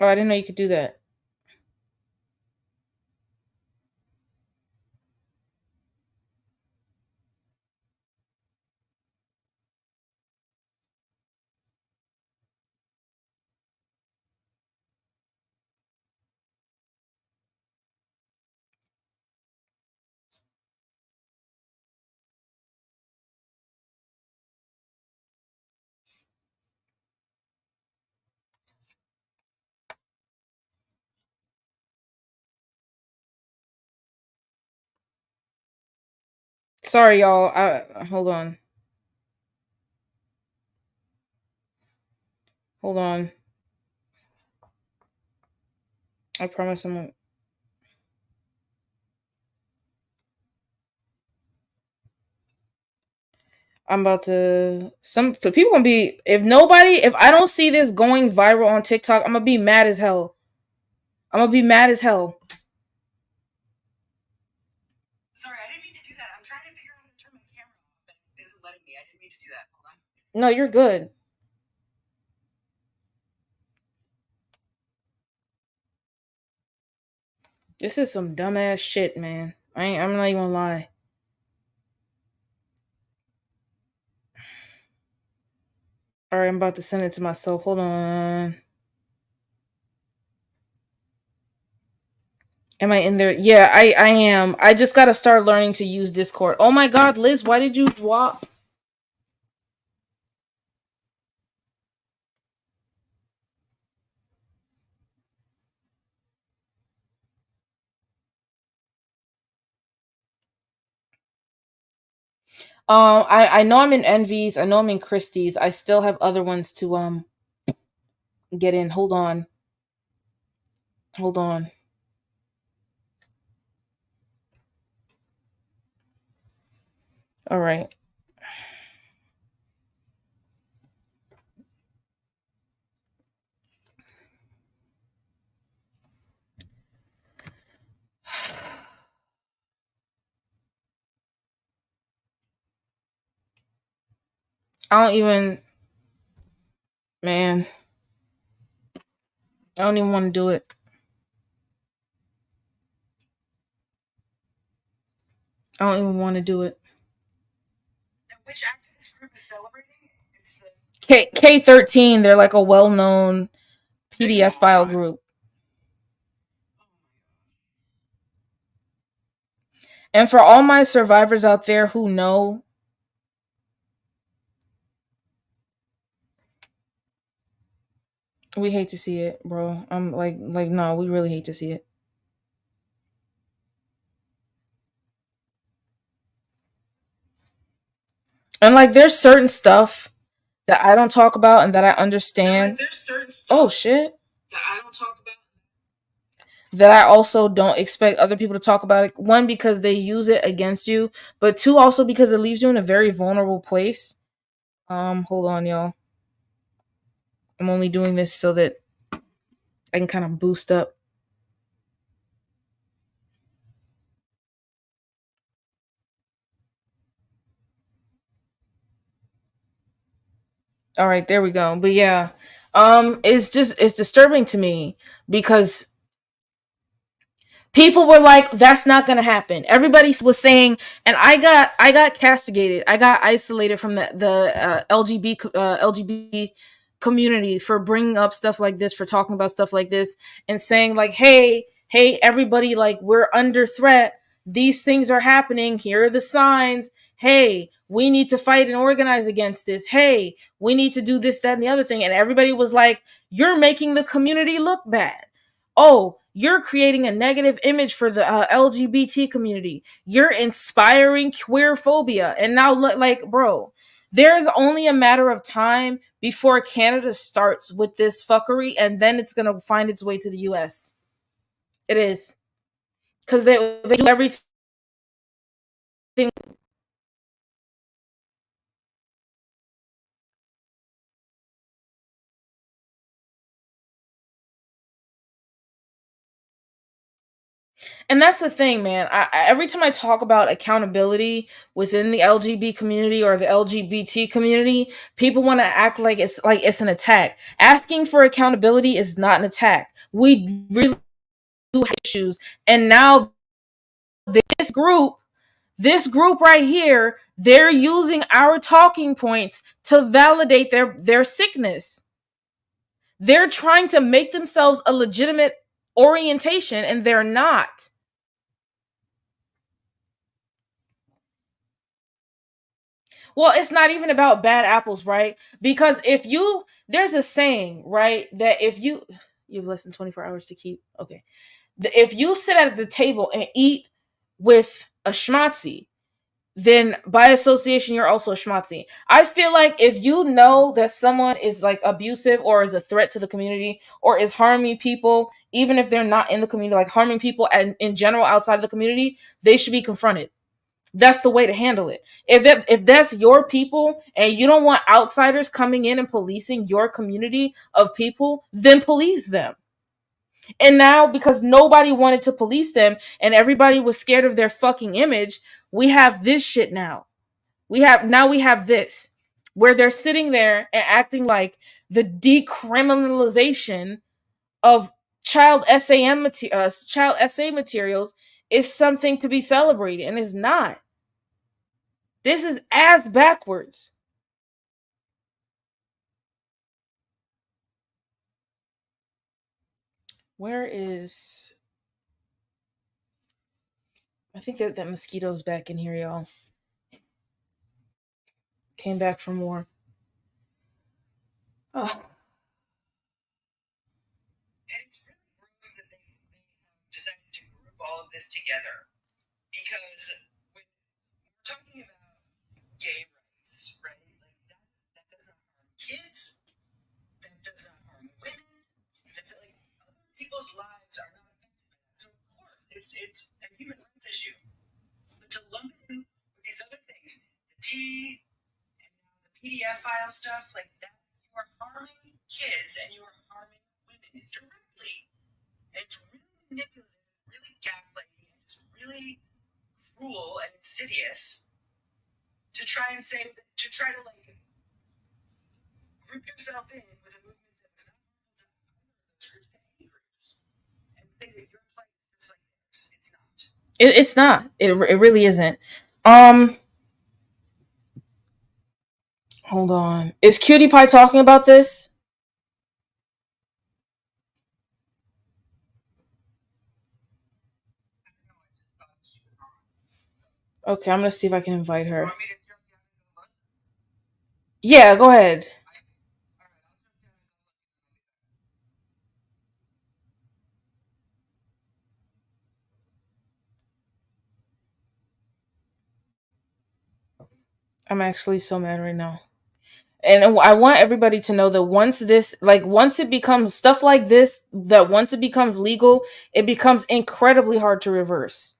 Oh, I didn't know you could do that. Sorry, y'all. Hold on. Hold on. I promise I'm about to some people gonna be if I don't see this going viral on TikTok, I'm gonna be mad as hell. I'm gonna be mad as hell. Sorry, I didn't mean to do that. I'm trying to figure out how to turn my camera off, and it isn't letting me. I didn't mean to do that. Hold on. No, you're good. This is some dumbass shit, man. I'm not even gonna lie. Alright, I'm about to send it to myself. Hold on. Am I in there? Yeah, I am. I just gotta start learning to use Discord. Oh my god, Liz, why did you drop? I know I'm in Envy's. I know I'm in Christie's. I still have other ones to get in. Hold on. Hold on. All right. I don't even, man, I don't even want to do it. I don't even want to do it. Which activist group is celebrating? It's the K13, they're like a well-known PDF file group. And for all my survivors out there who know, we hate to see it, bro. I'm like no, we really hate to see it. And like there's certain stuff that I don't talk about and that I understand. There's certain stuff oh shit. That I don't talk about. That I also don't expect other people to talk about it. One, because they use it against you, but two, also because it leaves you in a very vulnerable place. Hold on, y'all. I'm only doing this so that I can kind of boost up. All right, there we go. But yeah, it's disturbing to me because people were like, that's not gonna happen. Everybody was saying, and I got castigated. I got isolated from the LGBT community for bringing up stuff like this, for talking about stuff like this, and saying like, hey, everybody, like we're under threat. These things are happening. Here are the signs. Hey, we need to fight and organize against this. Hey, we need to do this, that, and the other thing. And everybody was like, you're making the community look bad. Oh, you're creating a negative image for the LGBT community. You're inspiring queer phobia. And now, like, bro, there's only a matter of time before Canada starts with this fuckery, and then it's going to find its way to the US. It is. Because they do everything. And that's the thing, man. Every time I talk about accountability within the LGBT community or the LGBT community, people want to act like it's an attack. Asking for accountability is not an attack. We really do have issues, and now this group right here, they're using our talking points to validate their sickness. They're trying to make themselves a legitimate orientation, and they're not. Well, it's not even about bad apples, right? Because there's a saying, right, that if you've less than 24 hours to keep, okay. If you sit at the table and eat with a schmatzi, then by association, you're also a schmatzi. I feel like if you know that someone is like abusive or is a threat to the community or is harming people, even if they're not in the community, like harming people and in general outside of the community, they should be confronted. That's the way to handle it. If that's your people and you don't want outsiders coming in and policing your community of people, then police them. And now, because nobody wanted to police them and everybody was scared of their fucking image, we have this shit now. We have this where they're sitting there and acting like the decriminalization of child essay materials is something to be celebrated, and it's not. This is ass backwards. Where is... I think that mosquito's back in here, y'all. Came back for more. Oh. And it's really gross that they have decided to group all of this together. Because when we're talking about gay rights, right? Like that does not harm kids. That does not harm women. That like other people's lives are not affected by that. So of course it's a human rights issue. But to lump it in with these other things, NFT and the PDF file stuff like that, you are harming kids and you are harming women directly. And it's really manipulative, really gaslighting, and it's really cruel and insidious to try and say, to try to like group yourself in with a movement that's not harmful to either of those groups, to any groups, and say that your plight is just like theirs. It's not. It's not. It really isn't. Hold on. Is Cutie Pie talking about this? Okay, I'm gonna see if I can invite her. Yeah, go ahead. I'm actually so mad right now. And I want everybody to know that once it becomes stuff like this, that once it becomes legal, it becomes incredibly hard to reverse.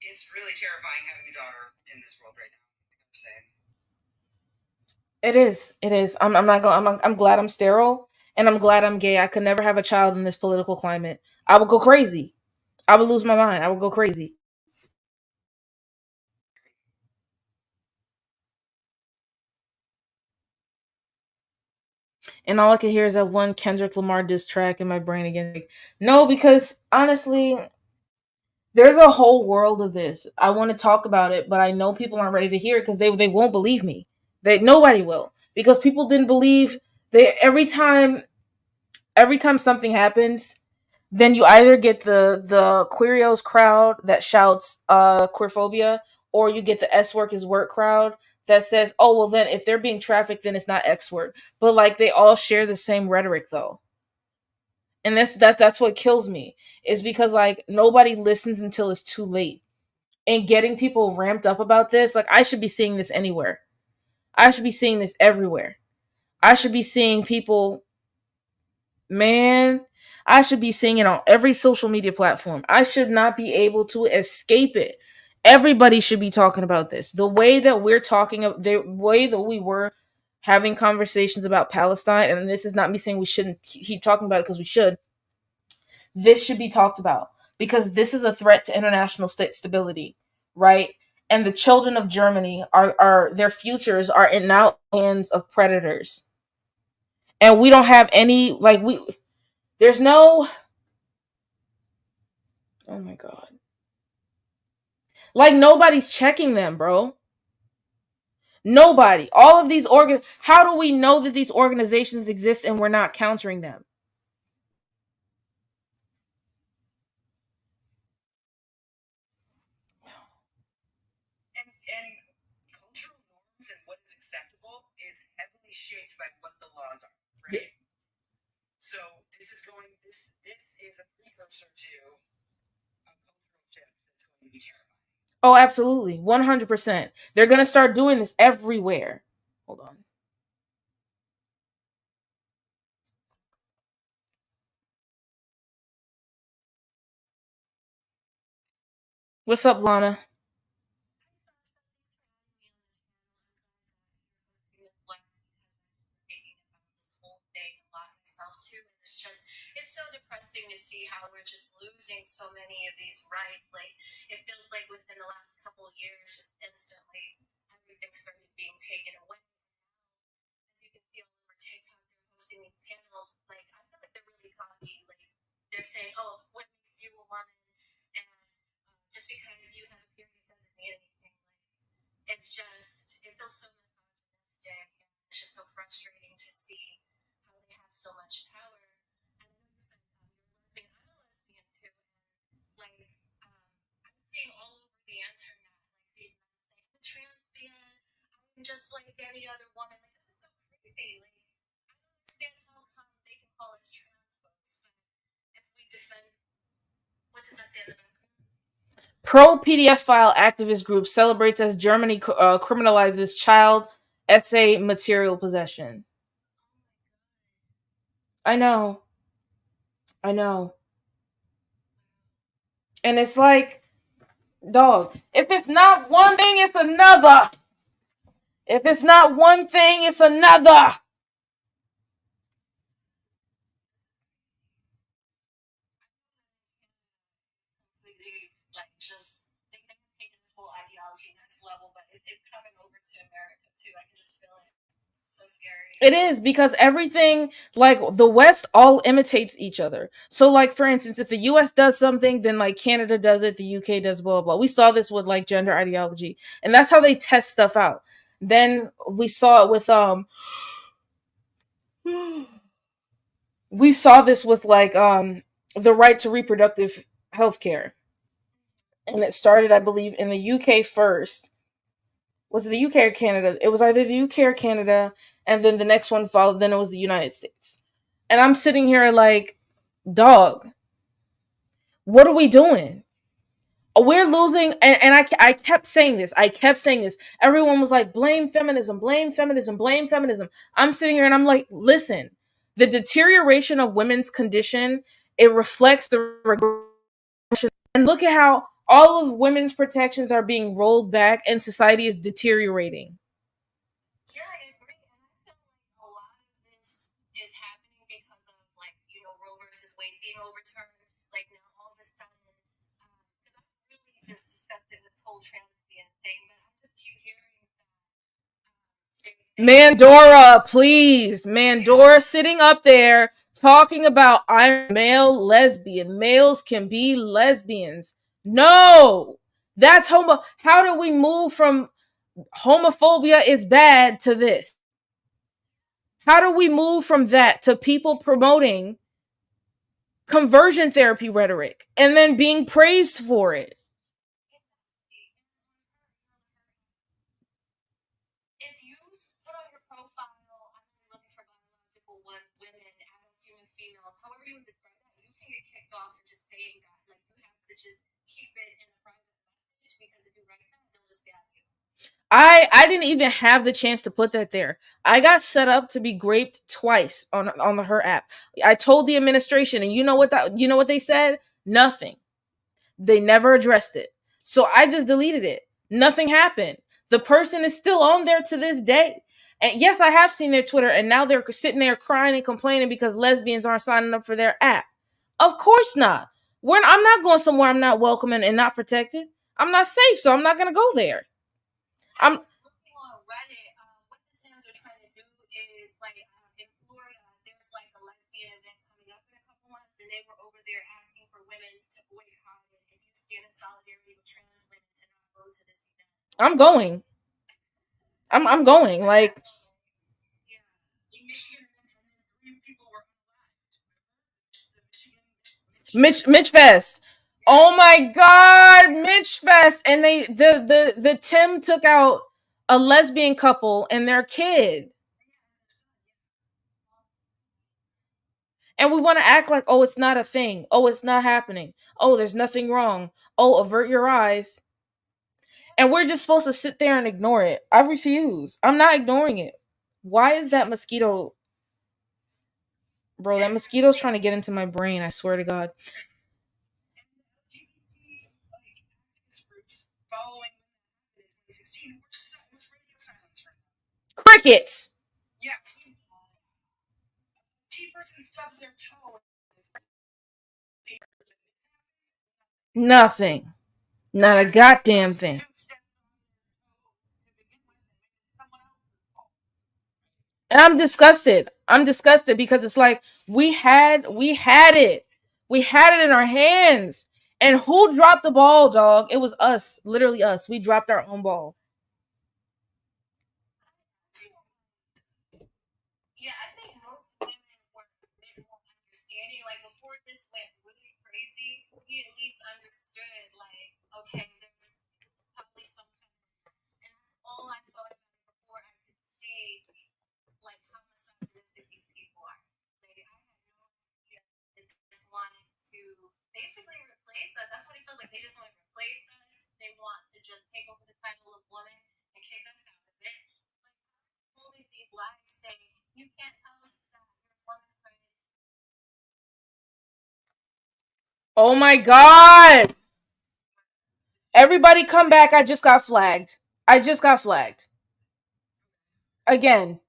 It's really terrifying having a daughter in this world right now. I'm saying. It is. It is. I'm not going. I'm glad I'm sterile, and I'm glad I'm gay. I could never have a child in this political climate. I would go crazy. I would lose my mind. I would go crazy. And all I can hear is that one Kendrick Lamar diss track in my brain again. Like, no, because honestly, there's a whole world of this. I want to talk about it, but I know people aren't ready to hear it because they won't believe me. Nobody will, because people didn't believe. They every time something happens, then you either get the Queerios crowd that shouts queerphobia, or you get the S work is work crowd that says, oh well, then if they're being trafficked, then it's not X work. But like they all share the same rhetoric though. And that's what kills me, is because like nobody listens until it's too late. And getting people ramped up about this, like I should be seeing this anywhere. I should be seeing this everywhere. I should be seeing people, man, I should be seeing it on every social media platform. I should not be able to escape it. Everybody should be talking about this. The way that we're talking, the way that we were having conversations about Palestine, and this is not me saying we shouldn't keep talking about it, because we should. This should be talked about because this is a threat to international state stability, right? And the children of Germany are their futures are in now hands of predators. And we don't have any there's no, oh my god. Like nobody's checking them, bro. Nobody. All of these how do we know that these organizations exist and we're not countering them? And cultural norms and what is acceptable is heavily shaped by what the laws are, right? Yeah. So this is a precursor to a cultural shift that's going to be terrifying. Oh, absolutely. 100%. They're going to start doing this everywhere. Hold on. What's up, Lana? It's so depressing to see how we're just losing so many of these rights. Like it feels like within the last couple of years, just instantly everything started being taken away. As you can see all over TikTok, they're hosting these panels. Like I feel like they're really cocky. Like they're saying, "Oh, what makes you a woman?" And just because you have a period doesn't mean anything. Like it's just, it feels so misogynistic, and it's just so frustrating to see how they have so much power. Seeing all over the internet, like these like I'm a trans man, I'm just like any other woman. Like this is so creepy. Like I don't understand how come they can call us trans folks, but if we defend, what does that say in the background? Pro PDF file activist group celebrates as Germany criminalizes child essay material possession. I know. I know. And it's like, dog, if it's not one thing, it's another. If it's not one thing, it's another. Completely, like, just they have taken this whole ideology next level, but it's coming over to America too. I can just feel it. It's so scary. It is, because everything, like the West, all imitates each other. So, like, for instance, if the US does something, then like Canada does it, the UK does blah, blah, blah. We saw this with like gender ideology, and that's how they test stuff out. Then we saw it with we saw this with like the right to reproductive health care. And it started, I believe, in the UK first. Was it the UK or Canada? It was either the UK or Canada, and then the next one followed, then it was the United States. And I'm sitting here like, dog, what are we doing? We're losing. And I kept saying this. I kept saying this. Everyone was like, blame feminism, blame feminism, blame feminism. I'm sitting here and I'm like, listen, the deterioration of women's condition, it reflects the regression. And look at how all of women's protections are being rolled back and society is deteriorating. Yeah, I agree. And I feel like a lot of this is happening because of, like, you know, Roe versus Wade being overturned. Like, now all of a sudden, because I'm really just disgusted with the whole transphobia thing, but I just keep hearing Mandora, please. Mandora sitting up there talking about I'm male lesbian. Males can be lesbians. No. That's homo. How do we move from homophobia is bad to this? How do we move from that to people promoting conversion therapy rhetoric and then being praised for it? if you put on your profile, I'm only looking for biological women, adult human females, however you describe that, you can get kicked off for just saying that. Like, you have to just keep it in a private message, because if you write that, they'll just ban you. I didn't even have the chance to put that there. I got set up to be graped twice on the Her app. I told the administration, and you know what they said? Nothing. They never addressed it. So I just deleted it. Nothing happened. The person is still on there to this day. And yes, I have seen their Twitter, and now they're sitting there crying and complaining because lesbians aren't signing up for their app. Of course not. I'm not going somewhere I'm not welcome and not protected. I'm not safe, so I'm not going to go there. I was looking on Reddit. What the Tims are trying to do is, like, in Florida, there's like a lesbian event coming up in a couple months, and they were over there asking for women to boycott it. If you stand in solidarity with trans women, to not go to this event. I'm going. I'm going. Like, Yeah, in Michigan, and then 3 people were unalived. The Mitch Fest. Oh my God, Mitch Fest, and the Tim took out a lesbian couple and their kid, and we want to act like, oh, it's not a thing, oh, it's not happening, oh, there's nothing wrong, oh, avert your eyes, and we're just supposed to sit there and ignore it. I refuse. I'm not ignoring it. Why is that mosquito, bro? That mosquito's trying to get into my brain. I swear to God. Groups following in 2016 was radio silence from them. Crickets. Yeah. T-person stubs their toe. Nothing. Not a goddamn thing. And I'm disgusted. I'm disgusted because it's like we had it. We had it in our hands. And who dropped the ball, dog? It was us. Literally us. We dropped our own ball. Yeah, I think most women were a bit more understanding. Like, before this went really crazy, we at least understood, like, okay, there's probably some. And all I thought about it before I could see, like, how misogynistic these people are. Like, I had no idea that they just wanted to basically replace us. That's what it feels like. They just want to replace us. They want to just take over the title of woman. Oh my god! Everybody come back. I just got flagged. Again.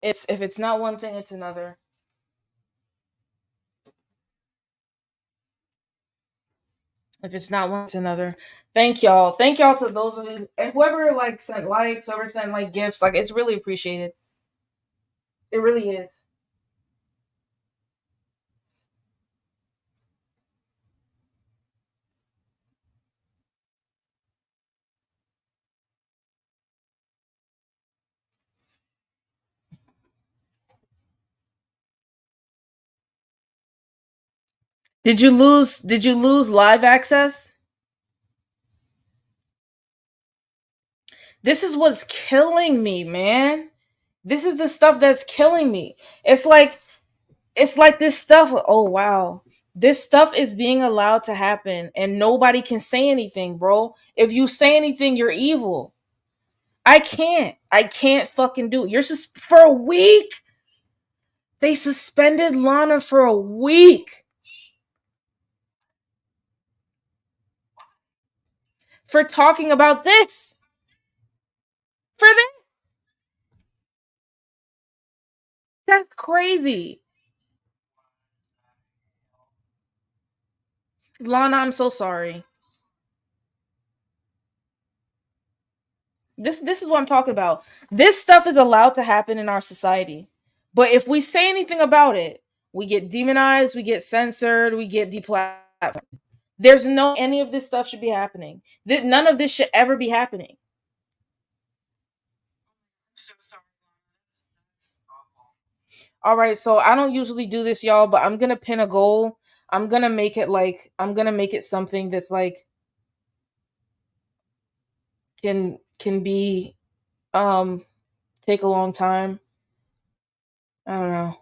It's if it's not one thing, it's another. If it's not one, it's another. Thank y'all. Thank y'all to those of you and whoever like sent likes, whoever sent like gifts. Like it's really appreciated. It really is. Did you lose live access? This is what's killing me, man. This is the stuff that's killing me. It's like this stuff. Oh wow. This stuff is being allowed to happen and nobody can say anything, bro. If you say anything, you're evil. I can't. I can't fucking do it. For a week. They suspended Lana for a week. For talking about this. For this. That's crazy. Lana, I'm so sorry. This is what I'm talking about. This stuff is allowed to happen in our society. But if we say anything about it, we get demonized, we get censored, we get deplatformed. There's no any of this stuff should be happening. None of this should ever be happening. So sorry. That's awful. All right, so I don't usually do this, y'all, but I'm gonna pin a goal. I'm gonna make it something that's like can be take a long time. I don't know.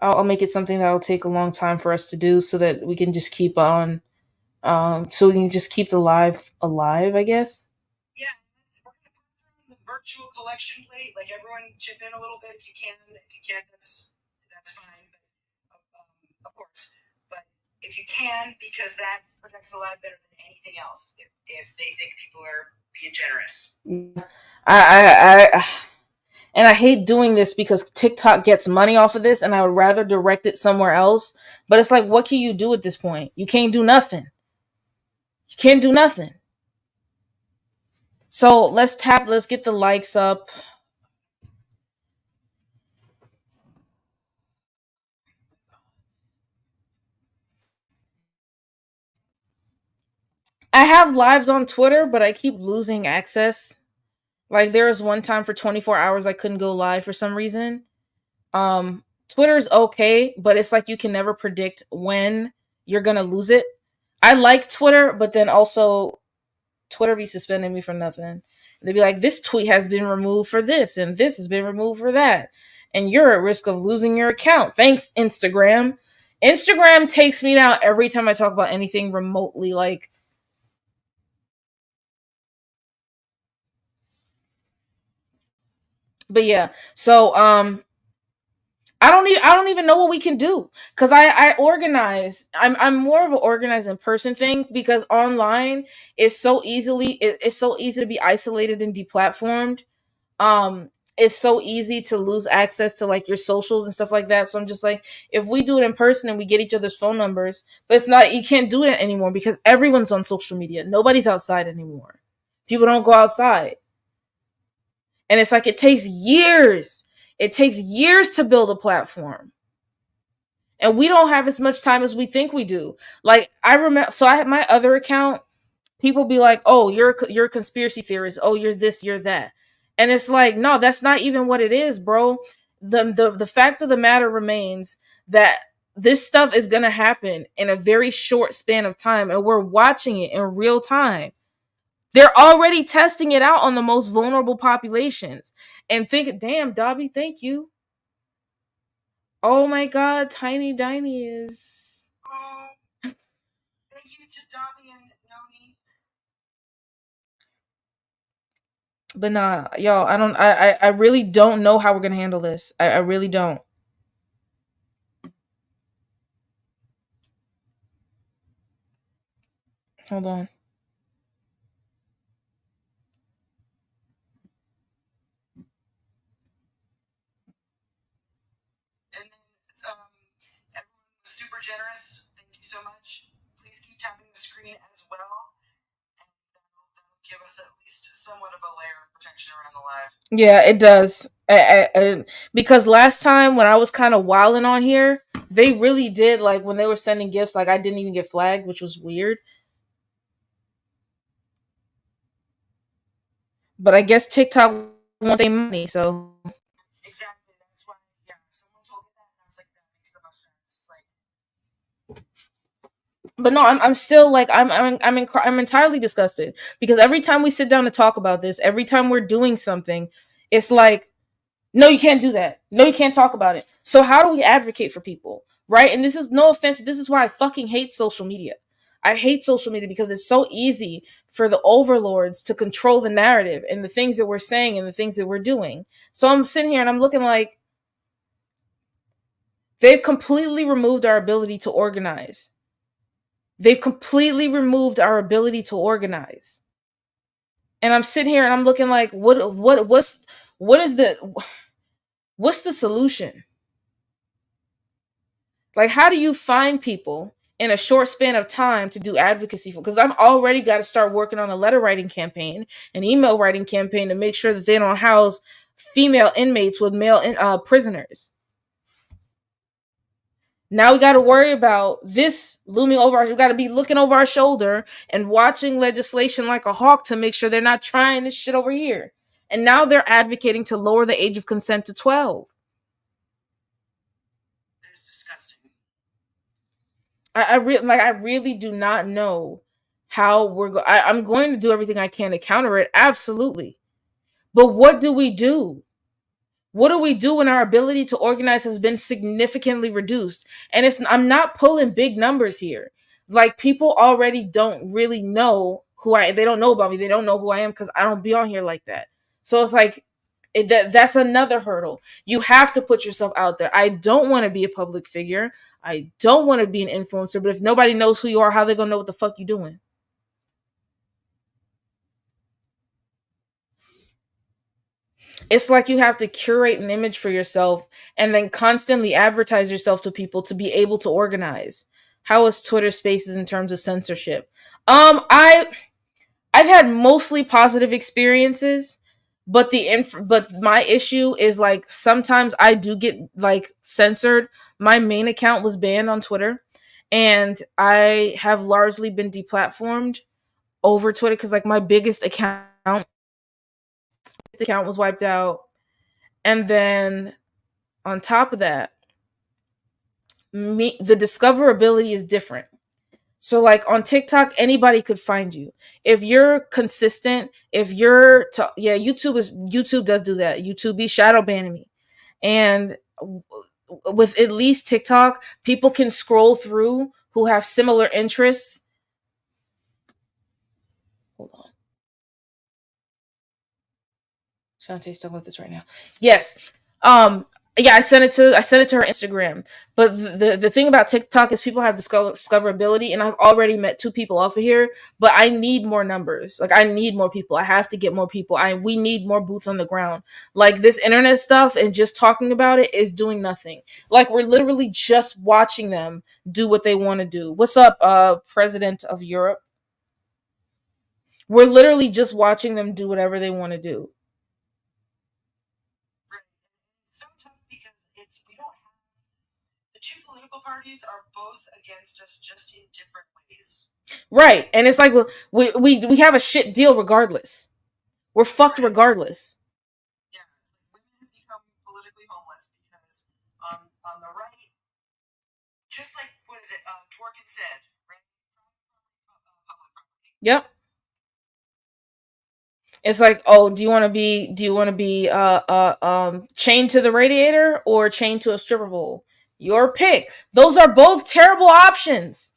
I'll make it something that'll take a long time for us to do, so that we can just keep on, so we can just keep the live alive, I guess. Yeah, we're gonna pass around the virtual collection plate. Like everyone, chip in a little bit if you can. If you can't, that's fine. But of course, but if you can, because that protects the live better than anything else. If they think people are being generous. I and I hate doing this because TikTok gets money off of this, and I would rather direct it somewhere else. But it's like, what can you do at this point? You can't do nothing. You can't do nothing. So let's get the likes up. I have lives on Twitter, but I keep losing access. Like there was one time for 24 hours I couldn't go live for some reason. Twitter's okay, but it's like you can never predict when you're gonna lose it. I like Twitter, but then also Twitter be suspending me for nothing. They'd be like, this tweet has been removed for this, and this has been removed for that. And you're at risk of losing your account. Thanks, Instagram. Instagram takes me down every time I talk about anything remotely like But yeah, so I don't even know what we can do because I organize. I'm more of an organized in person thing because online is so it's so easy to be isolated and deplatformed. It's so easy to lose access to like your socials and stuff like that. So I'm just like, if we do it in person and we get each other's phone numbers, but it's not, you can't do it anymore because everyone's on social media. Nobody's outside anymore. People don't go outside. And it's like, it takes years. It takes years to build a platform. And we don't have as much time as we think we do. Like I remember, so I had my other account. People be like, "Oh, you're a conspiracy theorist. Oh, you're this, you're that," and it's like, no, that's not even what it is, bro. The fact of the matter remains that this stuff is gonna happen in a very short span of time, and we're watching it in real time. They're already testing it out on the most vulnerable populations. And think, damn, Dobby, thank you. Oh my God, Tiny Diny is. Oh, thank you to Dobby and Noni. But nah, y'all, I really don't know how we're gonna handle this. I really don't. Hold on. And then everyone was super generous. Thank you so much. Please keep tapping the screen as well. And that'll give us at least somewhat of a layer of protection around the live. Yeah, it does. Because last time when I was kind of wilding on here, they really did, like when they were sending gifts, like I didn't even get flagged, which was weird. But I guess TikTok wants their money, so. Exactly. That's why. Yeah. Someone told me that, and I was like, that makes the most sense. Like. But no, I'm still like I'm entirely disgusted because every time we sit down to talk about this, every time we're doing something, it's like, no, you can't do that. No, you can't talk about it. So how do we advocate for people, right? And this is no offense, but this is why I fucking hate social media. I hate social media because it's so easy for the overlords to control the narrative and the things that we're saying and the things that we're doing. So I'm sitting here and I'm looking like they've completely removed our ability to organize. They've completely removed our ability to organize. And I'm sitting here and I'm looking like, what's the solution? Like, how do you find people in a short span of time to do advocacy for? Because I'm already got to start working on a letter writing campaign, an email writing campaign to make sure that they don't house female inmates with male prisoners. Now we got to worry about this looming over us. We got to be looking over our shoulder and watching legislation like a hawk to make sure they're not trying this shit over here. And now they're advocating to lower the age of consent to 12. That is disgusting. I really do not know how I'm going to do everything I can to counter it, absolutely. But what do we do? What do we do when our ability to organize has been significantly reduced? And I'm not pulling big numbers here. Like, people already don't really know they don't know about me. They don't know who I am because I don't be on here like that. So it's like, that's another hurdle. You have to put yourself out there. I don't want to be a public figure. I don't want to be an influencer, but if nobody knows who you are, how they gonna know what the fuck you doing? It's like you have to curate an image for yourself and then constantly advertise yourself to people to be able to organize. How is Twitter Spaces in terms of censorship? I've had mostly positive experiences, but but my issue is like sometimes I do get like censored. My main account was banned on Twitter, and I have largely been deplatformed over Twitter because like my biggest account was wiped out. And then on top of that, the discoverability is different. So like on TikTok, anybody could find you if you're consistent. If you're YouTube does do that. YouTube be shadow banning me, and with at least TikTok, people can scroll through who have similar interests. Hold on. Shantae's stuck with this right now. Yes. Um. Yeah, I sent it to her Instagram. But the thing about TikTok is people have discoverability, and I've already met two people off of here. But I need more numbers. Like I need more people. I have to get more people. We need more boots on the ground. Like this internet stuff and just talking about it is doing nothing. Like we're literally just watching them do what they want to do. What's up, President of Europe? We're literally just watching them do whatever they want to do. It's so tough because we don't have the two political parties are both against us just in different ways. Right. And it's like we have a shit deal regardless. We're fucked regardless. Yeah, it's like women have become politically homeless because on the right, just like what is it, Dworkin said, right? Yep. It's like, oh, do you want to be chained to the radiator or chained to a stripper pole? Your pick. Those are both terrible options.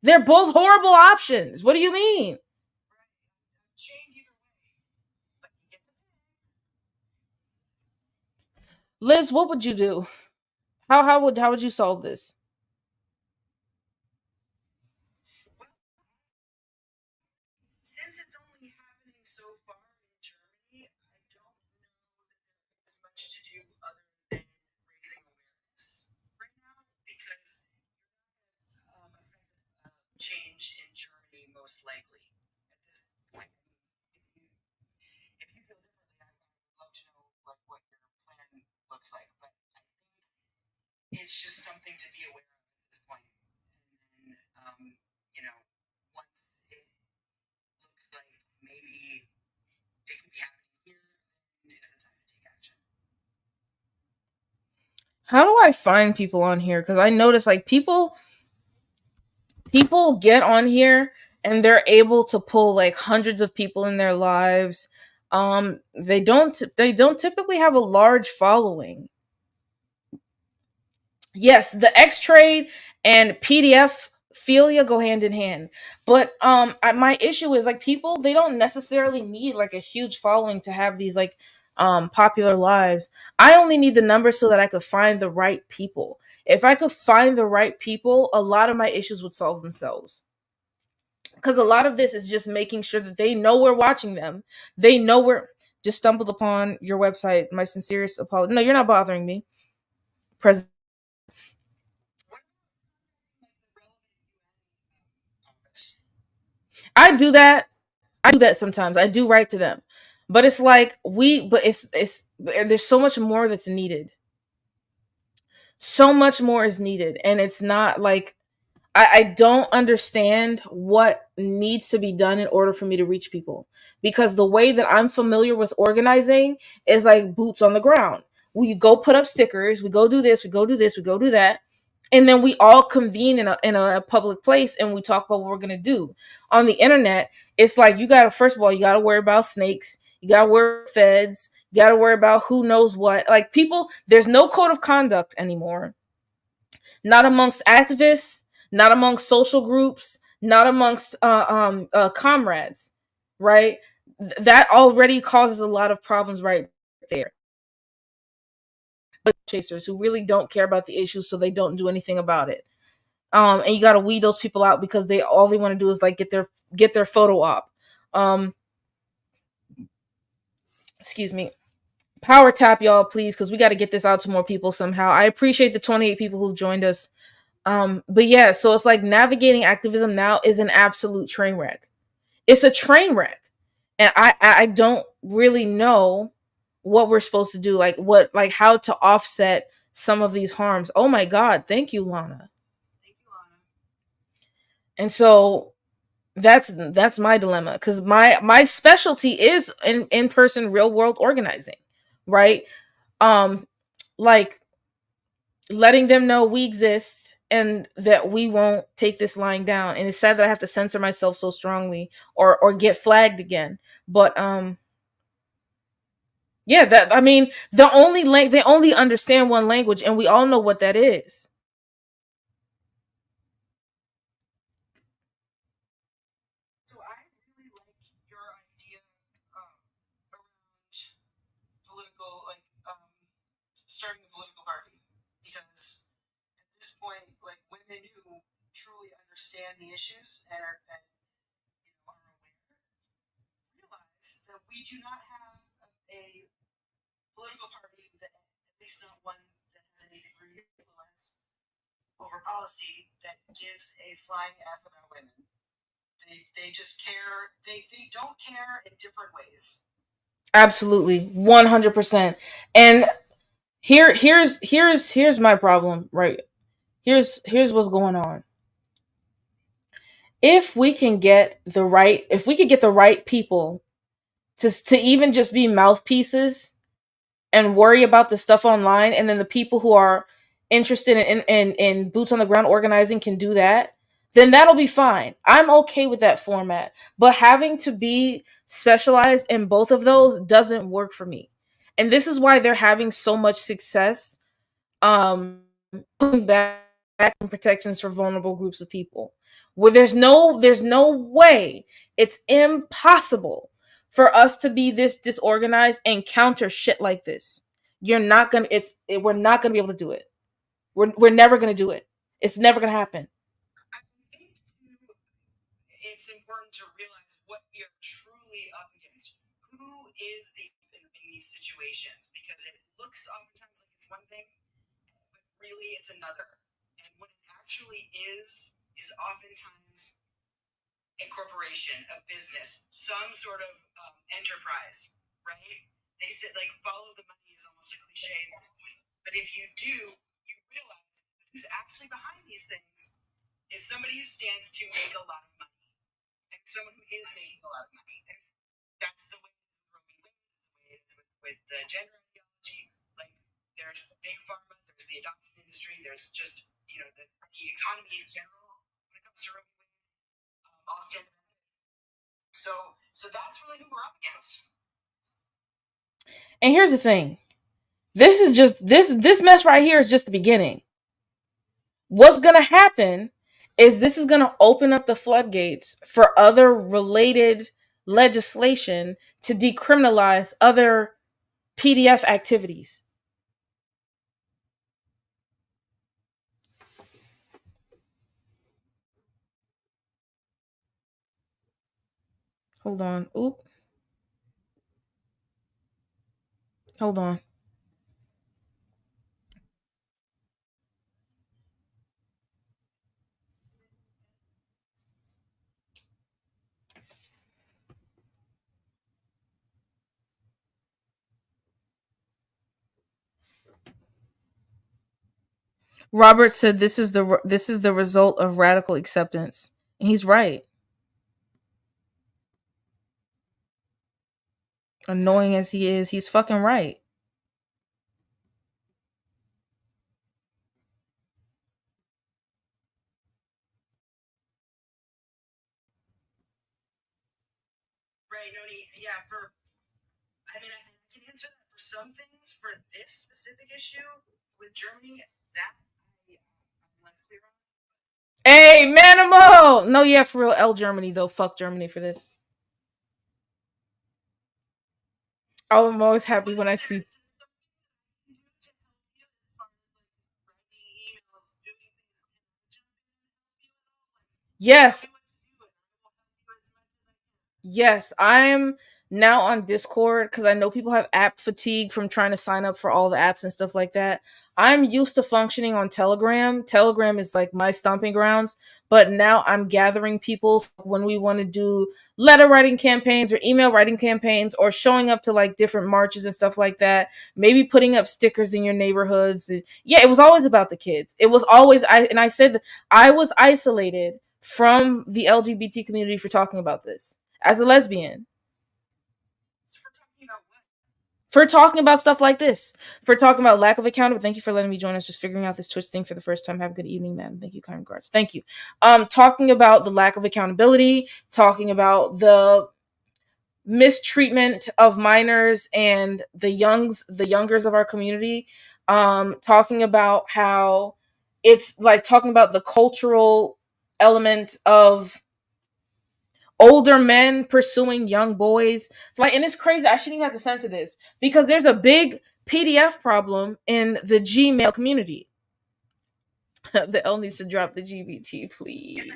They're both horrible options. What do you mean? Liz, what would you do? How would you solve this? Since it's only happening so far in Germany, I don't know that there is much to do other than raising awareness right now because affect change in Germany most likely at this point. If you feel differently, I would love to know like what your plan looks like. But I think it's just something to be aware of at this point. And then, once it looks like maybe it could be happening here, then it's the time to take action. How do I find people on here? Because I notice like people get on here and they're able to pull like hundreds of people in their lives. They don't typically have a large following. Yes, the X trade and PDF philia go hand in hand. But my issue is like people they don't necessarily need like a huge following to have these like popular lives. I only need the numbers so that I could find the right people. If I could find the right people, a lot of my issues would solve themselves. Because a lot of this is just making sure that they know we're watching them. They know we're just stumbled upon your website. My sincerest apology. No, you're not bothering me. President. I do that. I do that sometimes. I do write to them. But it's like but it's there's so much more that's needed. So much more is needed. And it's not like I don't understand what needs to be done in order for me to reach people. Because the way that I'm familiar with organizing is like boots on the ground. We go put up stickers, we go do this, we go do this, we go do that. And then we all convene in a public place and we talk about what we're gonna do. On the internet, it's like you gotta first of all, you gotta worry about snakes, you gotta worry about feds, you gotta worry about who knows what. Like people, there's no code of conduct anymore, not amongst activists, not amongst social groups, not amongst comrades, right? That already causes a lot of problems right there. But chasers who really don't care about the issue, so they don't do anything about it. And you got to weed those people out because they want to do is like get their photo op. Um, excuse me. Power tap y'all, please, because we got to get this out to more people somehow. I appreciate the 28 people who've joined us. But yeah, so it's like navigating activism now is an absolute train wreck. It's a train wreck. And I don't really know what we're supposed to do, like how to offset some of these harms. Oh my god, thank you, Lana. And so that's my dilemma because my specialty is in person real world organizing, right? Um like letting them know we exist and that we won't take this lying down. And it's sad that I have to censor myself so strongly or get flagged again. But yeah, that I mean they only understand one language and we all know what that is. So I really like your idea around understand the issues and are aware, realize that we do not have a political party, that at least not one that has any degree of influence over policy, that gives a flying F about women. They just care. They don't care in different ways. Absolutely, 100%. And here's my problem, right? Here's what's going on. If we can get the right people to even just be mouthpieces and worry about the stuff online, and then the people who are interested in boots on the ground organizing can do that, then that'll be fine. I'm okay with that format. But having to be specialized in both of those doesn't work for me. And this is why they're having so much success putting back protections for vulnerable groups of people. Where there's no way, it's impossible for us to be this disorganized and counter shit like this. We're not gonna be able to do it. We're never gonna do it. It's never gonna happen. I think it's important to realize what we are truly up against. Who is in these situations? Because it looks oftentimes like it's one thing, but really it's another. And what it actually is oftentimes a corporation, a business, some sort of enterprise, right? They said like follow the money is almost a cliche at this point. But if you do, you realize who's actually behind these things is somebody who stands to make a lot of money. And someone who is making a lot of money. And that's the way Roe v. Wade is, the way it is with the gender ideology. Like there's big pharma, there's the adoption industry, there's just the economy in general when it comes to Roe v. Wade. All stand to benefit. So that's really who we're up against. And here's the thing. This is just this mess right here is just the beginning. What's gonna happen is this is gonna open up the floodgates for other related legislation to decriminalize other PDF activities. Hold on. Oop. Hold on. Robert said this is the result of radical acceptance. And he's right. Annoying as he is, he's fucking right. Right, Noni. Yeah, I can answer that for some things. For this specific issue with Germany, that I'm less clear on. Hey, Manimo! No, yeah, for real. L Germany, though. Fuck Germany for this. I'm always happy when I see. Yes. Yes, I'm now on Discord because I know people have app fatigue from trying to sign up for all the apps and stuff like that. I'm used to functioning on Telegram. Telegram is like my stomping grounds, but now I'm gathering people when we want to do letter writing campaigns or email writing campaigns or showing up to like different marches and stuff like that. Maybe putting up stickers in your neighborhoods. Yeah, it was always about the kids. It was always I said that I was isolated from the LGBT community for talking about this as a lesbian. For talking about stuff like this. For talking about lack of accountability. Thank you for letting me join us. Just figuring out this Twitch thing for the first time. Have a good evening, ma'am. Thank you, kind regards. Thank you. Talking about the lack of accountability. Talking about the mistreatment of minors and the youngers of our community. Talking about how it's like talking about the cultural element of older men pursuing young boys. Like, and it's crazy. I shouldn't even have to censor this because there's a big PDF problem in the Gmail community. The L needs to drop the GBT, please.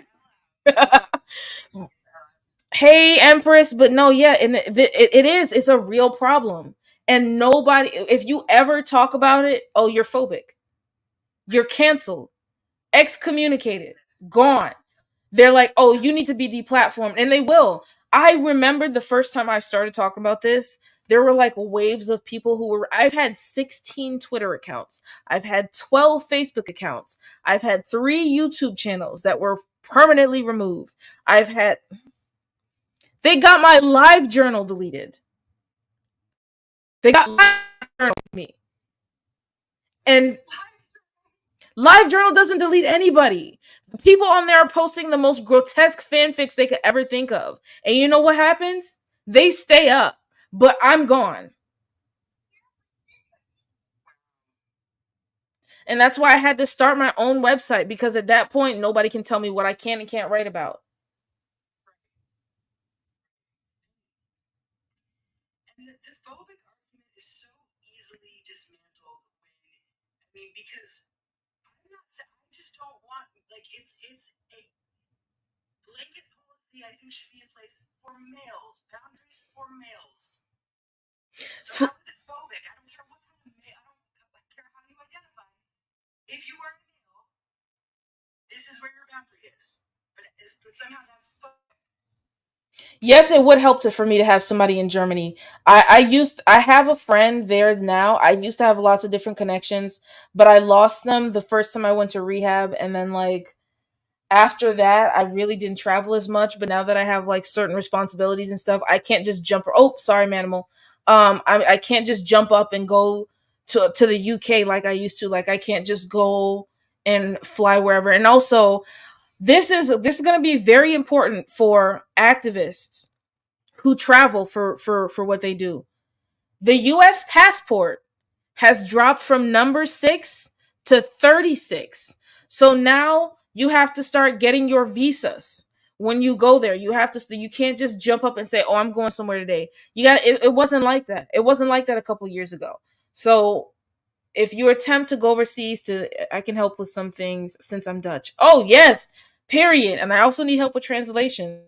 Hey, Empress, but no, yeah, and it is. It's a real problem, and nobody. If you ever talk about it, oh, you're phobic. You're canceled, excommunicated, gone. They're like, oh, you need to be deplatformed, and they will. I remember the first time I started talking about this, there were like waves of people who were. I've had 16 Twitter accounts. I've had 12 Facebook accounts. I've had 3 YouTube channels that were permanently removed. I've had. They got my live journal deleted. They got live journal me. And live journal doesn't delete anybody. People on there are posting the most grotesque fanfics they could ever think of. And you know what happens? They stay up, but I'm gone. And that's why I had to start my own website, because at that point, nobody can tell me what I can and can't write about. And the phobic argument is so easily dismantled because I just don't want, like, it's a blanket policy I think should be in place for males, boundaries for males. So how is it phobic? I don't care what kind of male, I don't care how you identify. If you are a male, this is where your boundary is. But somehow that's phobic. Yes, it would help for me to have somebody in Germany. I have a friend there now. I used to have lots of different connections, but I lost them the first time I went to rehab, and then like after that, I really didn't travel as much. But now that I have like certain responsibilities and stuff, I can't just jump. Oh, sorry, Manimal. I can't just jump up and go to the UK like I used to. Like I can't just go and fly wherever. And also, this is going to be very important for activists who travel for what they do. The US passport has dropped from number 6 to 36. So now you have to start getting your visas. When you go there, you can't just jump up and say, "Oh, I'm going somewhere today." It wasn't like that. It wasn't like that a couple years ago. So if you attempt to go overseas, I can help with some things since I'm Dutch. Oh, yes. Period. And I also need help with translation.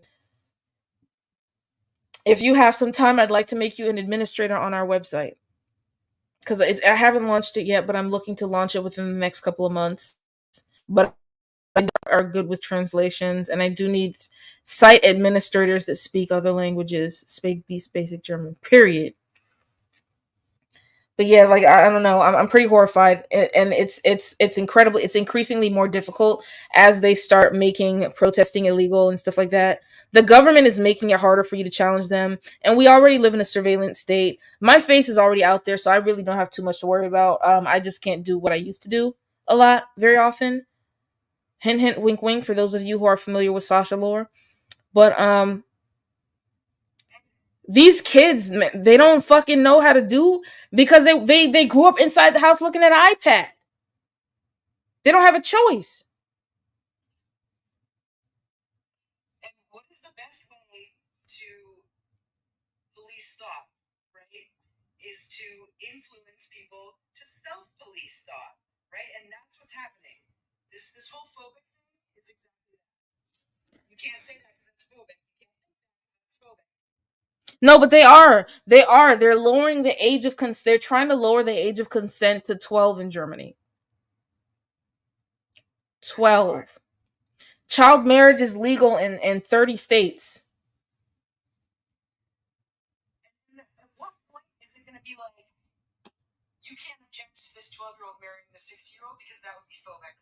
If you have some time, I'd like to make you an administrator on our website, because I haven't launched it yet, but I'm looking to launch it within the next couple of months. But I are good with translations, and I do need site administrators that speak other languages, speak basic German. Period. But yeah, like I don't know, I'm pretty horrified, and it's incredible. It's increasingly more difficult as they start making protesting illegal and stuff like that. The government is making it harder for you to challenge them, and we already live in a surveillance state. My face is already out there, so I really don't have too much to worry about. I just can't do what I used to do a lot, very often. Hint, hint, wink, wink. For those of you who are familiar with Sasha lore, but these kids, they don't fucking know how to do, because they grew up inside the house looking at an iPad. They don't have a choice. And what is the best way to police thought, right? Is to influence people to self-police thought, right? And that's what's happening. This whole phobic thing is exactly that. You can't say that because that's phobic. You can't think that because it's phobic. No, but they are. They're lowering the age of consent. They're trying to lower the age of consent to 12 in Germany. 12. Child marriage is legal in 30 states. And at what point is it going to be like, you can't object to this 12-year-old marrying the 60-year-old because that would be phobic?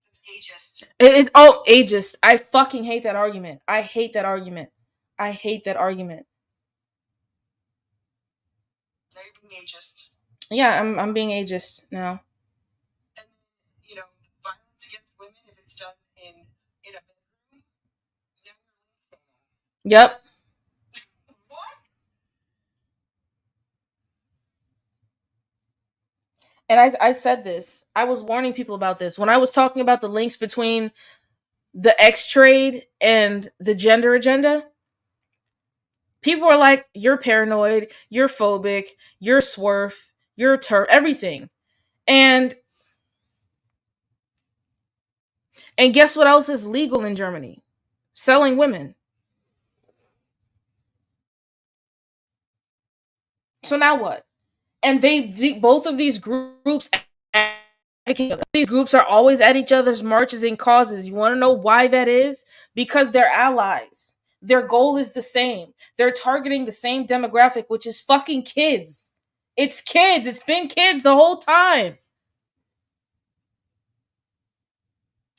That's ageist. Ageist. I fucking hate that argument. I hate that argument. I hate that argument. Now you're being ageist. Yeah, I'm being ageist now. And violence against women, if it's done in a bedroom, Yep. What? And I said this. I was warning people about this when I was talking about the links between the X trade and the gender agenda. People are like, "You're paranoid, you're phobic, you're swerf, you're everything." And guess what else is legal in Germany? selling women. So now what? And both of these groups, these groups are always at each other's marches and causes. You want to know why that is? Because they're allies. Their goal is the same. They're targeting the same demographic, which is fucking kids. It's kids. It's been kids the whole time.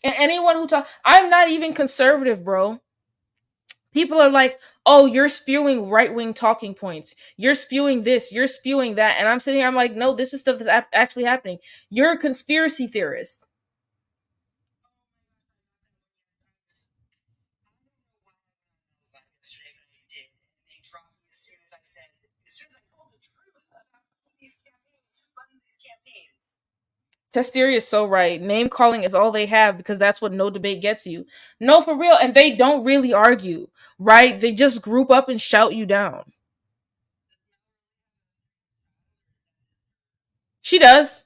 And anyone who I'm not even conservative, bro. People are like, oh, you're spewing right-wing talking points. You're spewing this. You're spewing that. And I'm sitting here, I'm like, no, this is stuff that's actually happening. You're a conspiracy theorist. Testeria is so right. Name calling is all they have because that's what no debate gets you. No, for real. And they don't really argue, right? They just group up and shout you down. She does.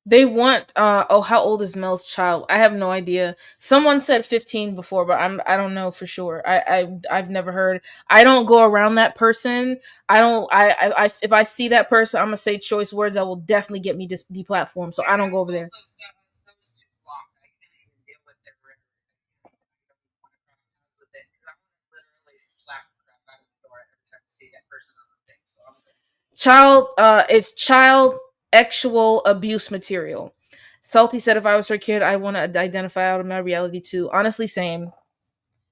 They want how old is Mel's child? I have no idea. Someone said 15 before, but I don't know for sure. I've never heard. I don't go around that person. I don't I if I see that person, I'm gonna say choice words that will definitely get me deplatformed. So I don't go over there. It's child sexual abuse material. Salty said if I was her kid, I want to identify out of my reality too. Honestly, same.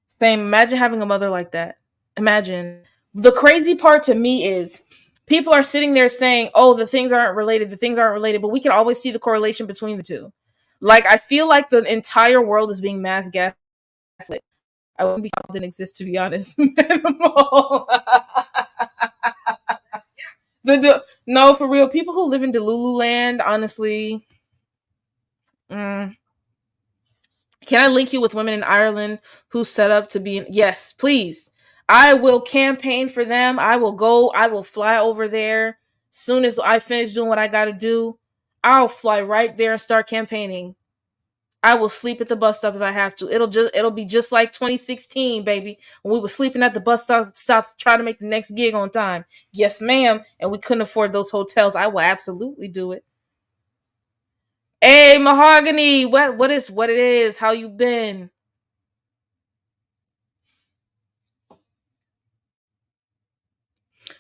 Same. Imagine having a mother like that. Imagine. The crazy part to me is people are sitting there saying, oh, the things aren't related, but we can always see the correlation between the two. Like, I feel like the entire world is being mass gaslit. I wouldn't be didn't exist, to be honest. No, for real. People who live in Delulu land, honestly. Can I link you with women in Ireland who set up to be yes, please. I will campaign for them. I will fly over there. Soon as I finish doing what I gotta do, I'll fly right there and start campaigning. I will sleep at the bus stop if I have to. It'll be just like 2016, baby, when we were sleeping at the bus stops trying to make the next gig on time. Yes, ma'am. And we couldn't afford those hotels. I will absolutely do it. Hey, Mahogany, what it is? How you been?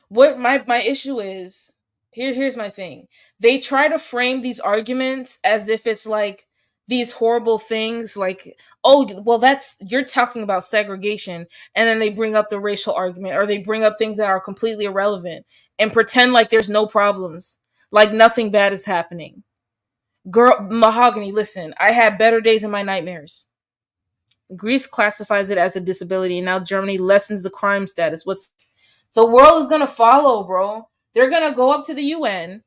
What my issue is, here's my thing. They try to frame these arguments as if it's like these horrible things like, oh, well, that's you're talking about segregation, and then they bring up the racial argument, or they bring up things that are completely irrelevant and pretend like there's no problems, like nothing bad is happening. Girl, Mahogany, listen, I had better days in my nightmares. Greece classifies it as a disability, and now Germany lessens the crime status. The world is gonna follow, bro. They're gonna go up to the UN.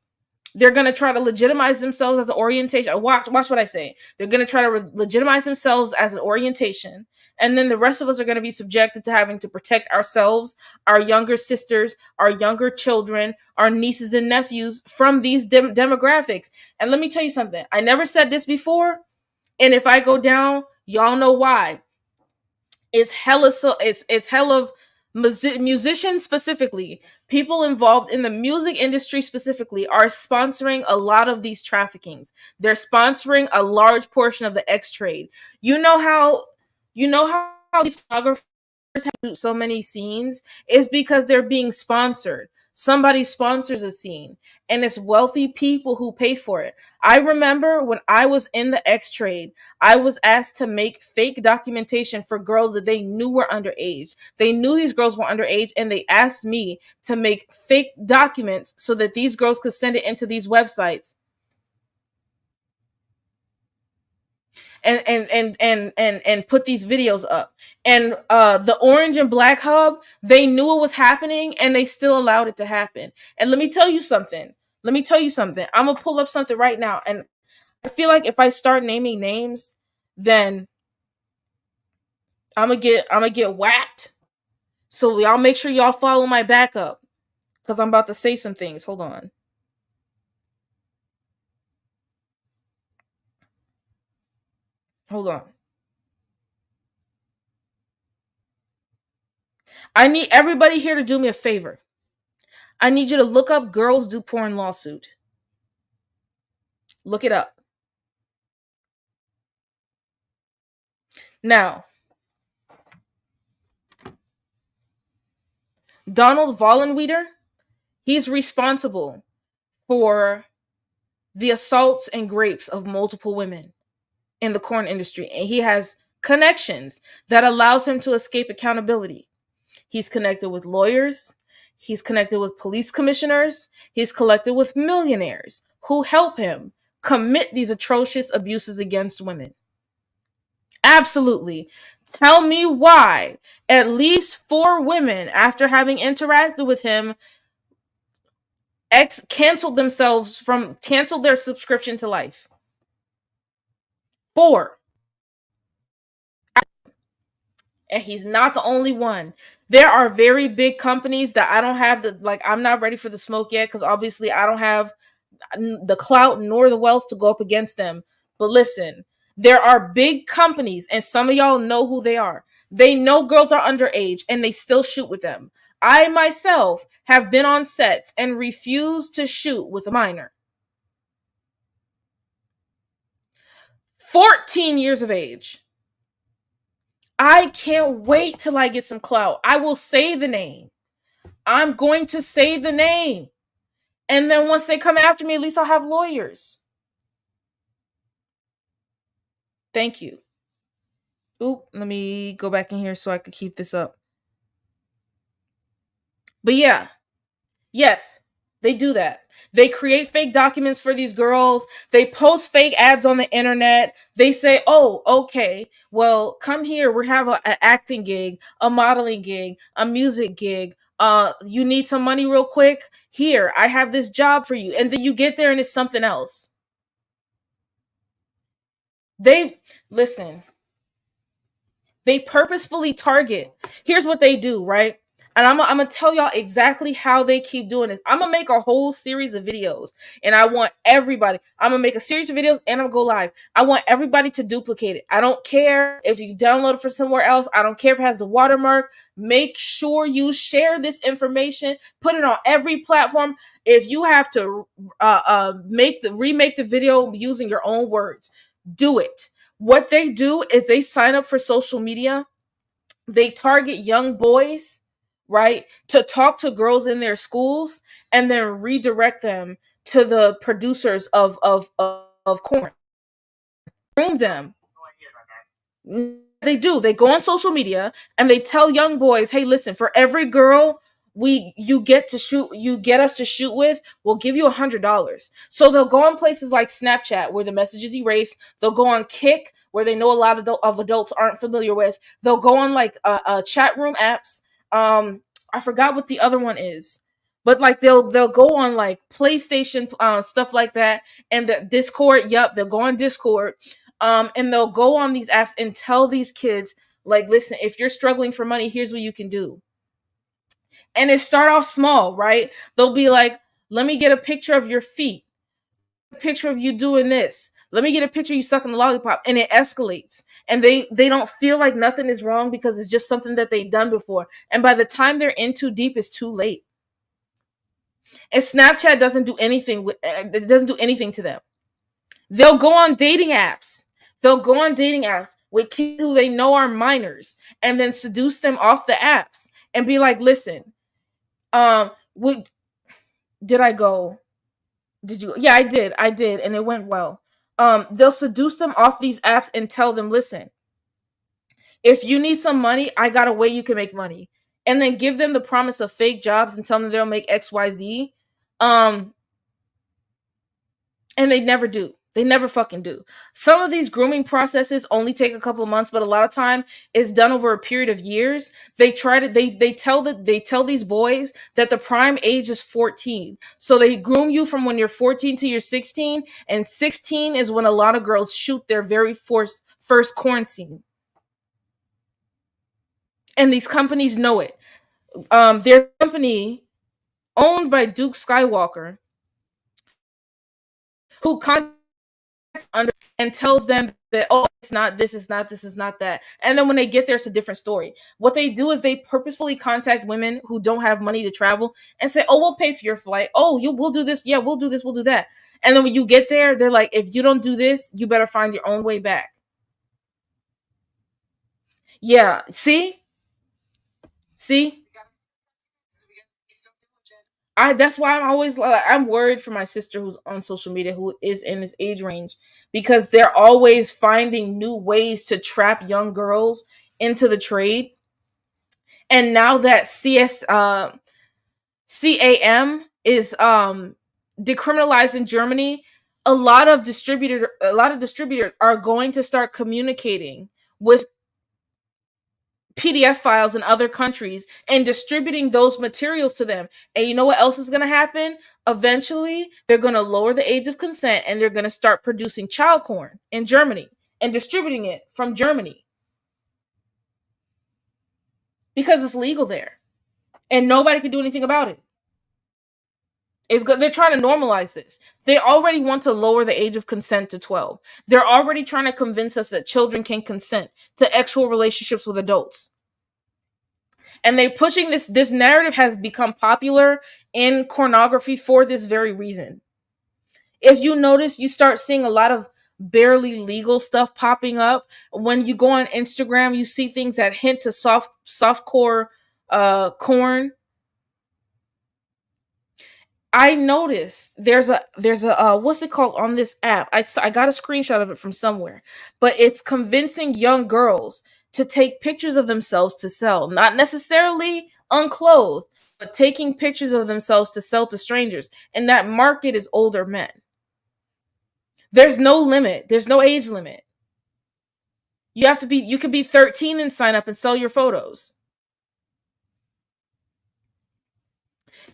They're gonna try to legitimize themselves as an orientation. Watch what I say. They're gonna try to legitimize themselves as an orientation, and then the rest of us are gonna be subjected to having to protect ourselves, our younger sisters, our younger children, our nieces and nephews from these demographics. And let me tell you something. I never said this before, and if I go down, y'all know why. It's hella musicians specifically, people involved in the music industry specifically are sponsoring a lot of these traffickings. They're sponsoring a large portion of the X trade. You know how these photographers have so many scenes is because they're being sponsored. Somebody sponsors a scene, and it's wealthy people who pay for it. I remember when I was in the X trade, I was asked to make fake documentation for girls that they knew were underage. They knew these girls were underage, and they asked me to make fake documents so that these girls could send it into these websites. And put these videos up. And the Orange and Black Hub, they knew it was happening and they still allowed it to happen. And let me tell you something. I'm gonna pull up something right now, and I feel like if I start naming names, then I'm gonna get whacked. So y'all make sure y'all follow my backup, because I'm about to say some things. Hold on. Hold on. I need everybody here to do me a favor. I need you to look up Girls Do Porn lawsuit. Look it up. Now, Donald Vollenweider, he's responsible for the assaults and rapes of multiple women in the porn industry, and he has connections that allows him to escape accountability. He's connected with lawyers, he's connected with police commissioners, he's connected with millionaires who help him commit these atrocious abuses against women. Absolutely. Tell me why at least 4 women, after having interacted with him, canceled their subscription to Life. 4. And he's not the only one. There are very big companies that I don't have I'm not ready for the smoke yet, because obviously I don't have the clout nor the wealth to go up against them. But listen, there are big companies, and some of y'all know who they are. They know girls are underage and they still shoot with them. I myself have been on sets and refused to shoot with a minor. 14 years of age. I can't wait till I get some clout. I will say the name. I'm going to say the name. And then once they come after me, at least I'll have lawyers. Thank you. Oop, let me go back in here so I could keep this up. But yeah, yes, they do that. They create fake documents for these girls. They post fake ads on the internet. They say, oh, okay, well, come here. We have an acting gig, a modeling gig, a music gig. You need some money real quick? Here, I have this job for you. And then you get there and it's something else. Listen, they purposefully target. Here's what they do, right? And I'm going to tell y'all exactly how they keep doing this. I'm going to make a whole series of videos. And I want everybody. I'm going to make a series of videos and I'm going to go live. I want everybody to duplicate it. I don't care if you download it from somewhere else. I don't care if it has the watermark. Make sure you share this information. Put it on every platform. If you have to remake the video using your own words, do it. What they do is they sign up for social media. They target young boys, right, to talk to girls in their schools and then redirect them to the producers of porn. Groom them. They do. They go on social media and they tell young boys, "Hey, listen, for every girl you get us to shoot with, we'll give you $100." So they'll go on places like Snapchat where the message is erased. They'll go on Kick where they know a lot of adults aren't familiar with. They'll go on like chat room apps. I forgot what the other one is, but like they'll go on like PlayStation stuff like that, and the Discord. Yep, they'll go on Discord. And they'll go on these apps and tell these kids, like, listen, if you're struggling for money, here's what you can do. And it start off small, right? They'll be like, let me get a picture of your feet, a picture of you doing this. Let me get a picture of you sucking the lollipop. And it escalates. And they don't feel like nothing is wrong because it's just something that they've done before. And by the time they're in too deep, it's too late. And Snapchat doesn't do anything to them. They'll go on dating apps. With kids who they know are minors and then seduce them off the apps and be like, listen, did I go? Did you? Yeah, I did. And it went well. They'll seduce them off these apps and tell them, listen, if you need some money, I got a way you can make money. And then give them the promise of fake jobs and tell them they'll make XYZ. And they never do. They never fucking do. Some of these grooming processes only take a couple of months, but a lot of time it's done over a period of years. They tell these boys that the prime age is 14. So they groom you from when you're 14 to you're 16, and 16 is when a lot of girls shoot their very first corn scene. And these companies know it. their company owned by Duke Skywalker, who contacts under and tells them that, oh, it's not this, is not this, is not that. And then when they get there, it's a different story. What they do is they purposefully contact women who don't have money to travel and say, oh, we'll pay for your flight. Oh, we'll do this. Yeah, we'll do this. We'll do that. And then when you get there, they're like, if you don't do this, you better find your own way back. Yeah. See? That's why I'm always I'm worried for my sister who's on social media, who is in this age range, because they're always finding new ways to trap young girls into the trade. And now that CAM is decriminalized in Germany, a lot of distributors are going to start communicating with PDF files in other countries and distributing those materials to them. And you know what else is going to happen? Eventually, they're going to lower the age of consent and they're going to start producing child porn in Germany and distributing it from Germany because it's legal there and nobody can do anything about it. They're trying to normalize this. They already want to lower the age of consent to 12. They're already trying to convince us that children can consent to actual relationships with adults. And they're pushing this narrative has become popular in pornography for this very reason. If you notice, you start seeing a lot of barely legal stuff popping up. When you go on Instagram, you see things that hint to softcore corn. I noticed there's a what's it called on this app? I got a screenshot of it from somewhere, but it's convincing young girls to take pictures of themselves to sell, not necessarily unclothed, but taking pictures of themselves to sell to strangers. And that market is older men. There's no limit. There's no age limit. You could be 13 and sign up and sell your photos.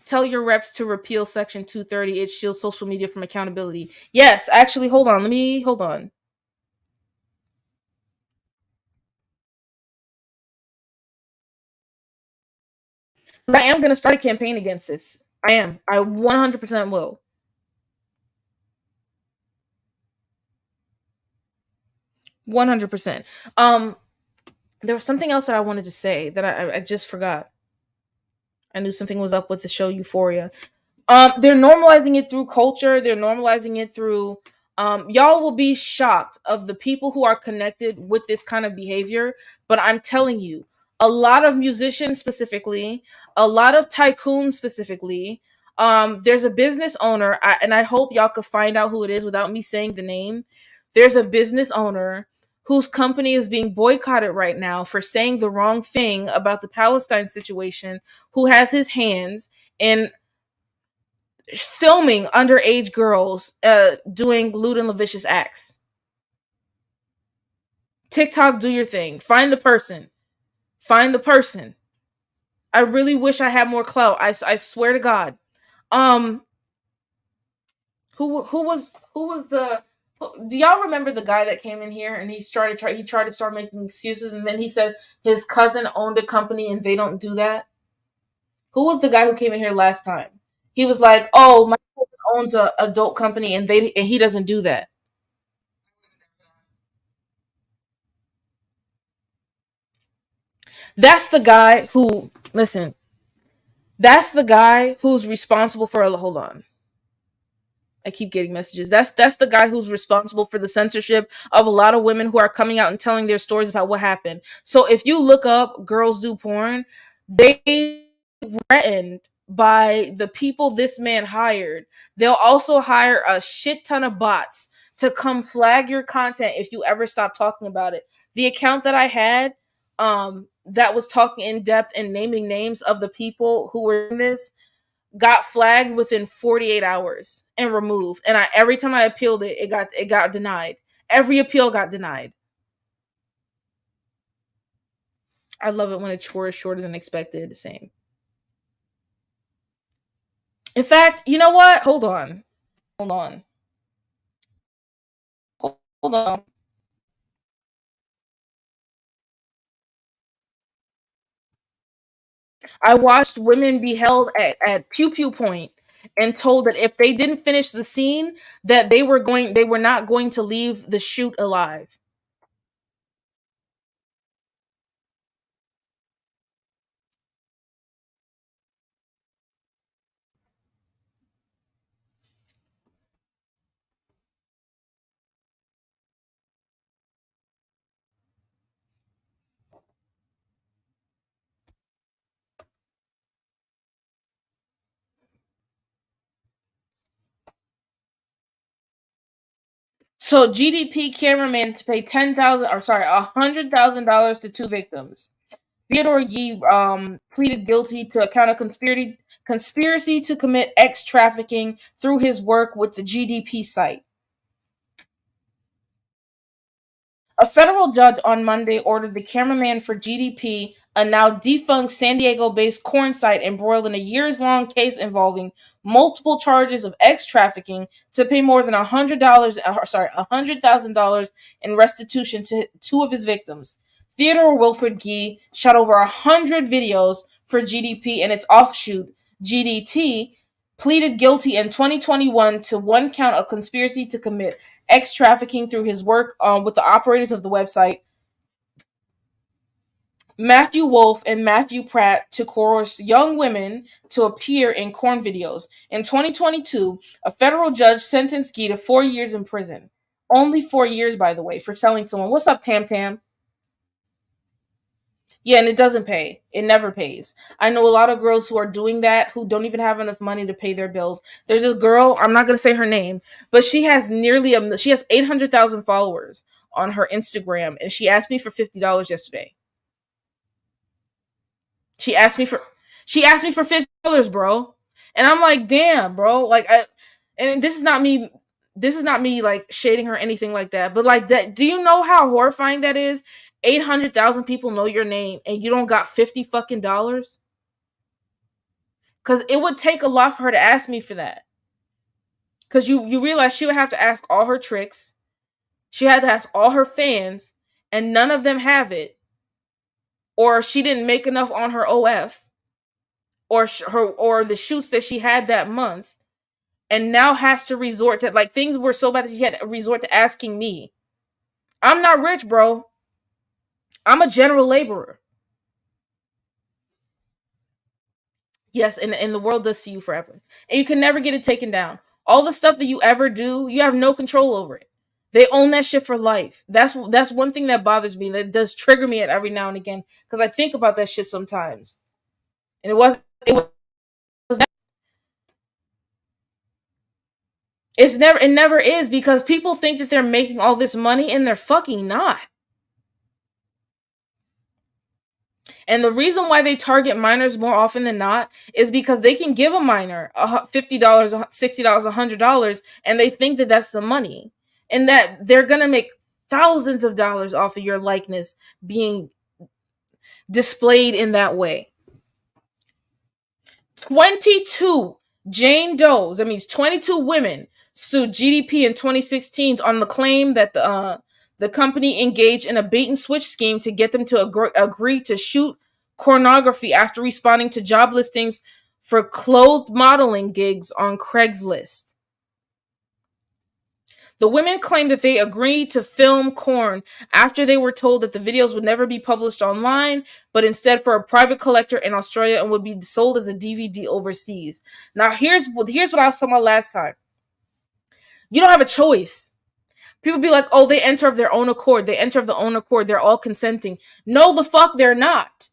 Tell your reps to repeal Section 230. It shields social media from accountability. Yes, actually, hold on. Hold on. I am going to start a campaign against this. I am. I 100% will. 100%. There was something else that I wanted to say that I just forgot. I knew something was up with the show Euphoria. They're normalizing it through culture. They're normalizing it through y'all will be shocked of the people who are connected with this kind of behavior. But I'm telling you, a lot of musicians specifically, a lot of tycoons specifically. There's a business owner, and I hope y'all could find out who it is without me saying the name. There's a business owner whose company is being boycotted right now for saying the wrong thing about the Palestine situation, who has his hands in filming underage girls doing lewd and lascivious acts. TikTok, do your thing. Find the person. I really wish I had more clout. I swear to God. Who was the? Do y'all remember the guy that came in here and he tried to start making excuses, and then he said his cousin owned a company and they don't do that? Who was the guy who came in here last time? He was like, "Oh, my cousin owns a adult company and he doesn't do that." That's the guy who, listen, that's the guy who's responsible for, hold on. I keep getting messages. That's the guy who's responsible for the censorship of a lot of women who are coming out and telling their stories about what happened. So if you look up girls do porn, they threatened by the people this man hired. They'll also hire a shit ton of bots to come flag your content if you ever stop talking about it. The account that I had that was talking in depth and naming names of the people who were in this got flagged within 48 hours and removed. And every time I appealed it, it got denied. Every appeal got denied. I love it when a chore is shorter than expected. Same. In fact, you know what? Hold on. Hold on. I watched women be held at pew pew point and told that if they didn't finish the scene, that they were not going to leave the shoot alive. So GDP cameraman to pay $100,000 to two victims. Theodore Yee pleaded guilty to a count of conspiracy to commit X trafficking through his work with the GDP site. A federal judge on Monday ordered the cameraman for GDP, a now defunct San Diego-based corn site embroiled in a years-long case involving multiple charges of X trafficking, to pay more than $100,000 in restitution to two of his victims. Theodore Wilfred Gee shot over 100 videos for GDP and its offshoot, GDT, pleaded guilty in 2021 to one count of conspiracy to commit X trafficking through his work with the operators of the website, Matthew Wolf and Matthew Pratt, to coerce young women to appear in corn videos. In 2022, a federal judge sentenced Gee to 4 years in prison. Only 4 years, by the way, for selling someone. What's up, Tam Tam? Yeah, and it doesn't pay. It never pays. I know a lot of girls who are doing that who don't even have enough money to pay their bills. There's a girl, I'm not going to say her name, but she has she has 800,000 followers on her Instagram, and she asked me for $50 yesterday. She asked me for $50, bro. And I'm like, "Damn, bro." And this is not me like shading her or anything like that, but like, that, do you know how horrifying that is? 800,000 people know your name and you don't got 50 fucking dollars? Cuz it would take a lot for her to ask me for that. Cuz you realize she would have to ask all her tricks. She had to ask all her fans, and none of them have it. Or she didn't make enough on her OF, or the shoots that she had that month, and now has to resort to, like, things were so bad that she had to resort to asking me. I'm not rich, bro. I'm a general laborer. Yes, and the world does see you forever. And you can never get it taken down. All the stuff that you ever do, you have no control over it. They own that shit for life. That's one thing that bothers me, that does trigger me at every now and again, because I think about that shit sometimes. And it never is, because people think that they're making all this money and they're fucking not. And the reason why they target minors more often than not is because they can give a minor $50, $60, $100, and they think that that's the money, and that they're gonna make thousands of dollars off of your likeness being displayed in that way. 22 Jane Does, that means 22 women, sued GDP in 2016 on the claim that the company engaged in a bait and switch scheme to get them to agree to shoot pornography after responding to job listings for clothed modeling gigs on Craigslist. The women claimed that they agreed to film corn after they were told that the videos would never be published online, but instead for a private collector in Australia, and would be sold as a DVD overseas. Now, here's what I was talking about last time. You don't have a choice. People be like, "Oh, they enter of their own accord. They enter of their own accord. They're all consenting." No, the fuck, they're not.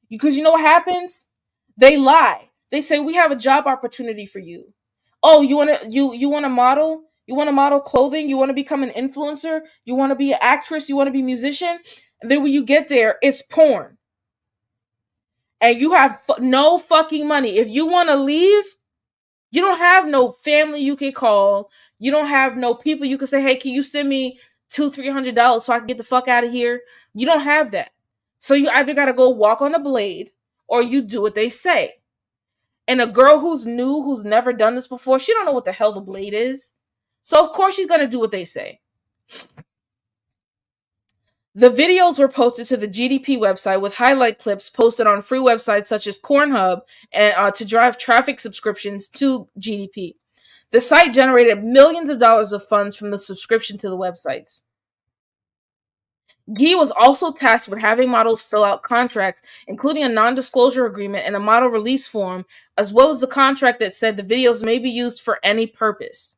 Because you know what happens? They lie. They say, "We have a job opportunity for you." Oh, you want to model? You want to model clothing? You want to become an influencer? You want to be an actress? You want to be a musician? And then when you get there, it's porn. And you have no fucking money. If you want to leave, you don't have no family you can call. You don't have no people you can say, "Hey, can you send me $200-$300 so I can get the fuck out of here?" You don't have that. So you either got to go walk on a blade, or you do what they say. And a girl who's new, who's never done this before, she don't know what the hell the blade is. So of course she's going to do what they say. The videos were posted to the GDP website with highlight clips posted on free websites such as Pornhub and to drive traffic subscriptions to GDP. The site generated millions of dollars of funds from the subscription to the websites. Gee was also tasked with having models fill out contracts, including a non disclosure agreement and a model release form, as well as the contract that said the videos may be used for any purpose.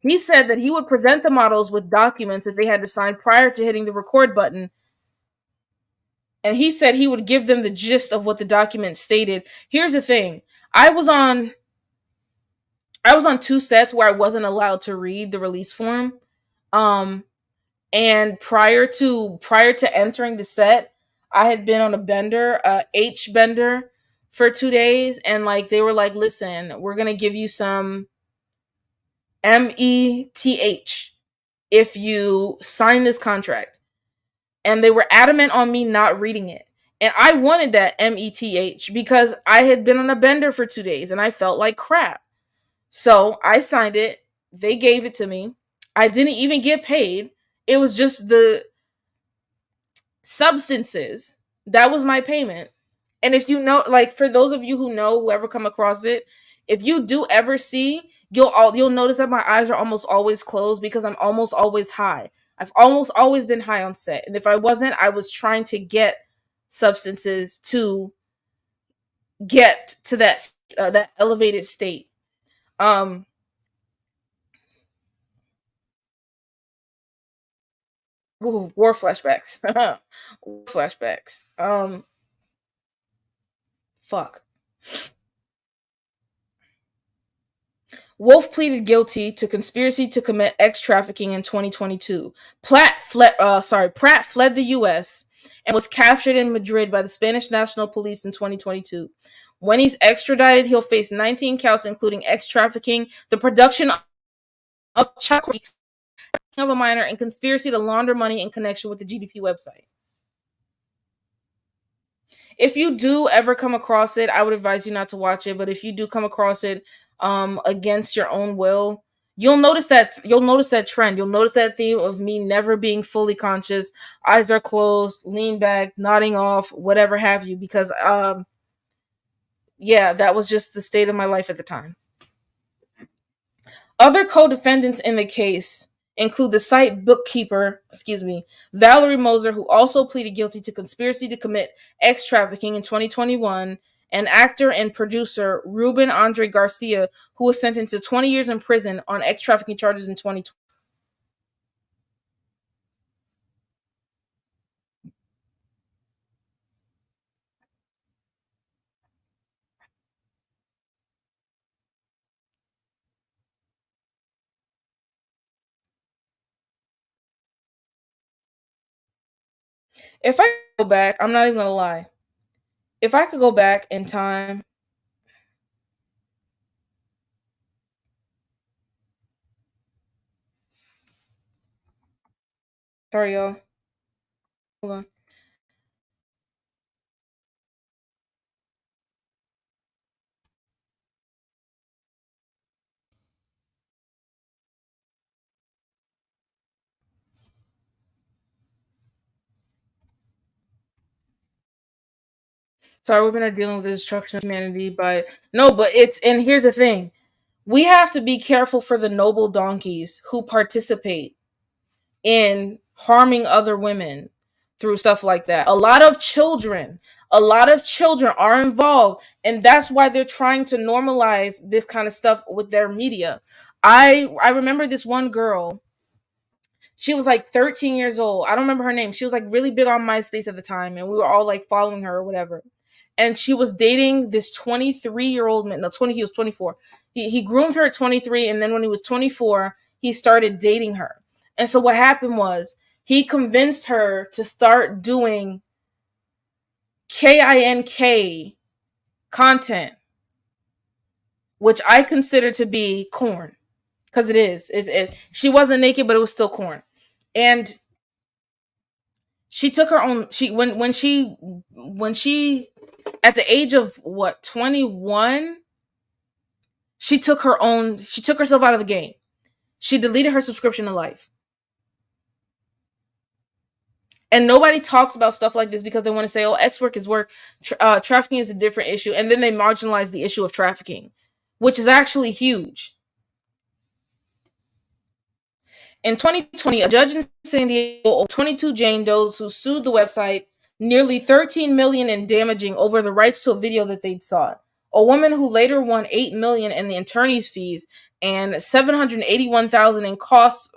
He said that he would present the models with documents that they had to sign prior to hitting the record button. And he said he would give them the gist of what the document stated. Here's the thing. I was on 2 sets where I wasn't allowed to read the release form. And prior to entering the set, I had been on a bender, H bender for 2 days, and like they were like, "Listen, we're going to give you some METH if you sign this contract." And they were adamant on me not reading it. And I wanted that METH because I had been on a bender for 2 days and I felt like crap. So I signed it. They gave it to me. I didn't even get paid. It was just the substances. That was my payment. And if you know, like for those of you who know, whoever come across it, if you do ever see, you'll notice that my eyes are almost always closed because I'm almost always high. I've almost always been high on set. And if I wasn't, I was trying to get substances to get to that elevated state. Ooh, war flashbacks. War flashbacks. Fuck. Wolf pleaded guilty to conspiracy to commit X trafficking in 2022. Pratt fled the U.S. and was captured in Madrid by the Spanish National Police in 2022. When he's extradited, he'll face 19 counts, including X trafficking, the production of child of a minor, and conspiracy to launder money in connection with the GDP website. If you do ever come across it, I would advise you not to watch it. But if you do come across it against your own will, you'll notice that trend. You'll notice that theme of me never being fully conscious, eyes are closed, lean back, nodding off, whatever have you, because yeah, that was just the state of my life at the time. Other co-defendants in the case include the site bookkeeper, Valerie Moser, who also pleaded guilty to conspiracy to commit X trafficking in 2021, and actor and producer Ruben Andre Garcia, who was sentenced to 20 years in prison on X trafficking charges in 2020. If I go back, I'm not even gonna lie. If I could go back in time, sorry y'all, hold on. Sorry, we've been dealing with the destruction of humanity, but no, but and here's the thing. We have to be careful for the noble donkeys who participate in harming other women through stuff like that. A lot of children are involved, and that's why they're trying to normalize this kind of stuff with their media. I remember this one girl. She was like 13 years old. I don't remember her name. She was like really big on MySpace at the time, and we were all like following her or whatever. And she was dating this 23-year-old man. No, 20. He was 24. He groomed her at 23, and then when he was 24, he started dating her. And so what happened was he convinced her to start doing KINK content, which I consider to be corn, because it is. She wasn't naked, but it was still corn. And she took her own. When she at the age of what 21, she took herself out of the game. She deleted her subscription to Life. And nobody talks about stuff like this because they want to say, oh, X work is work. Trafficking is a different issue. And then they marginalize the issue of trafficking, which is actually huge. In 2020, a judge in San Diego, 22 Jane Does who sued the website nearly $13 million in damaging over the rights to a video that they'd sought. A woman who later won $8 million in the attorney's fees and $781,000 in costs,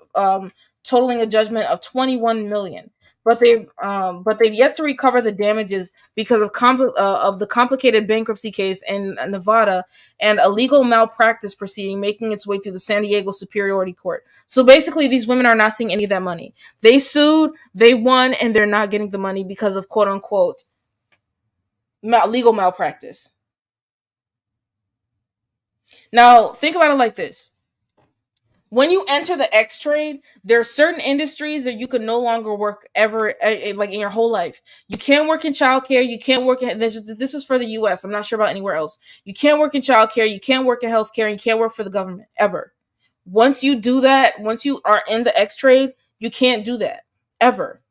totaling a judgment of $21 million. But they've yet to recover the damages because of the complicated bankruptcy case in Nevada and a legal malpractice proceeding making its way through the San Diego Superiority Court. So basically, these women are not seeing any of that money. They sued, they won, and they're not getting the money because of quote unquote legal malpractice. Now, think about it like this. When you enter the X trade, there are certain industries that you can no longer work ever, like in your whole life. You can't work in childcare. You can't work in this is for the U.S. I'm not sure about anywhere else. You can't work in childcare. You can't work in healthcare. And you can't work for the government ever. Once you do that, once you are in the X trade, you can't do that ever.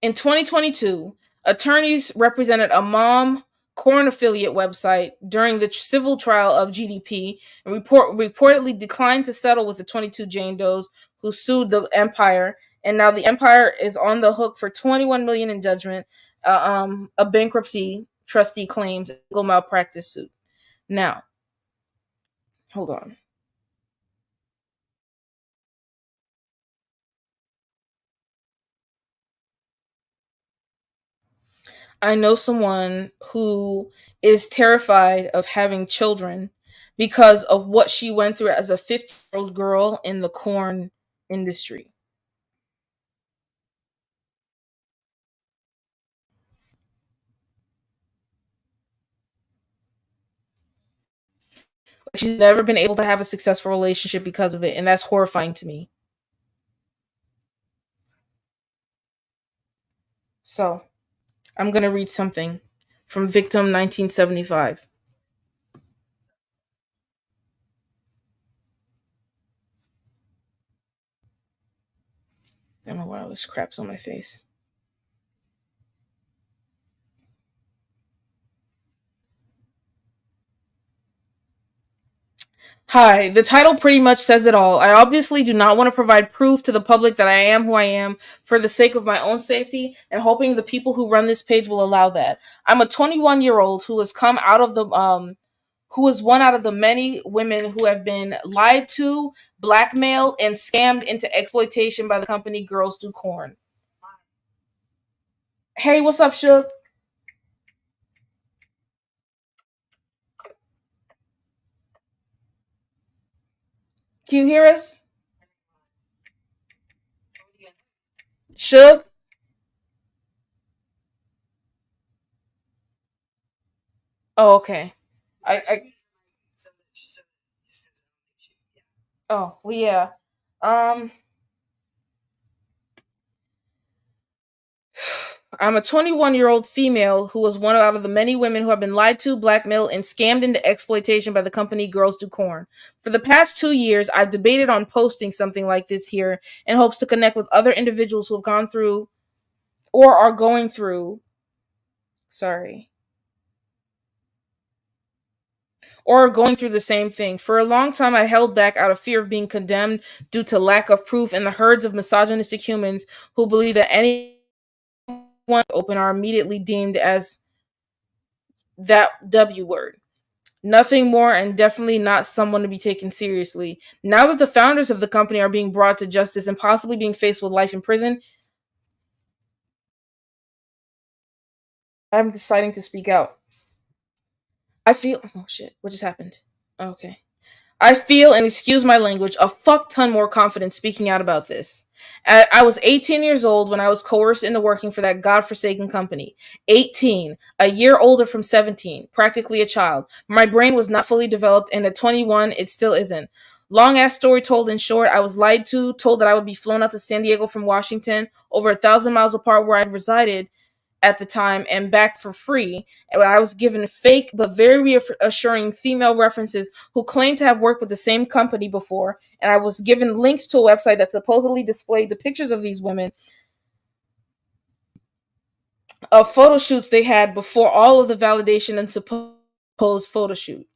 In 2022, attorneys represented a mom corn affiliate website during the civil trial of GDP and reportedly declined to settle with the 22 Jane Does who sued the Empire, and now the Empire is on the hook for $21 million in judgment, a bankruptcy trustee claims legal malpractice suit. Now, hold on. I know someone who is terrified of having children because of what she went through as a 15-year-old girl in the corn industry. She's never been able to have a successful relationship because of it, and that's horrifying to me. So, I'm going to read something from Victim 1975. I don't know why all this crap's on my face. Hi, the title pretty much says it all. I obviously do not want to provide proof to the public that I am who I am for the sake of my own safety and hoping the people who run this page will allow that. I'm a 21-year-old who has come out of the who is one out of the many women who have been lied to, blackmailed, and scammed into exploitation by the company Girls Do Corn. Hey, what's up, Shook? Can you hear us? Shook? Oh, okay. Oh, well, yeah. I'm a 21-year-old female who was one out of the many women who have been lied to, blackmailed, and scammed into exploitation by the company Girls Do Corn. For the past 2 years, I've debated on posting something like this here in hopes to connect with other individuals who have gone through or are going through the same thing. For a long time, I held back out of fear of being condemned due to lack of proof and the herds of misogynistic humans who believe that anyone open are immediately deemed as that W word. Nothing more, and definitely not someone to be taken seriously. Now that the founders of the company are being brought to justice and possibly being faced with life in prison, I'm deciding to speak out. I feel... Oh, shit. What just happened? Okay. I feel, and excuse my language, a fuck ton more confident speaking out about this. I was 18 years old when I was coerced into working for that godforsaken company. 18, a year older from 17, practically a child. My brain was not fully developed, and at 21, it still isn't. Long ass story told in short, I was lied to, told that I would be flown out to San Diego from Washington, over 1,000 miles apart where I resided, at the time and back for free. And I was given fake but very reassuring female references who claimed to have worked with the same company before. And I was given links to a website that supposedly displayed the pictures of these women of photo shoots they had before all of the validation and supposed photo shoot.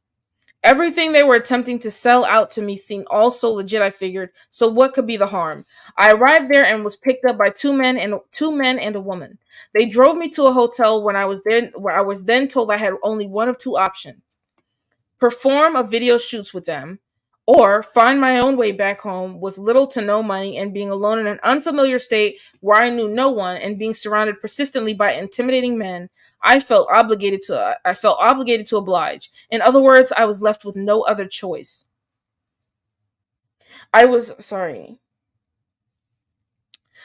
Everything they were attempting to sell out to me seemed all so legit, I figured, so what could be the harm? I arrived there and was picked up by two men and a woman. They drove me to a hotel when I was there, where I was then told I had only one of two options: perform a video shoots with them, or find my own way back home with little to no money and being alone in an unfamiliar state where I knew no one and being surrounded persistently by intimidating men. I felt obligated to oblige. In other words, I was left with no other choice. I was sorry.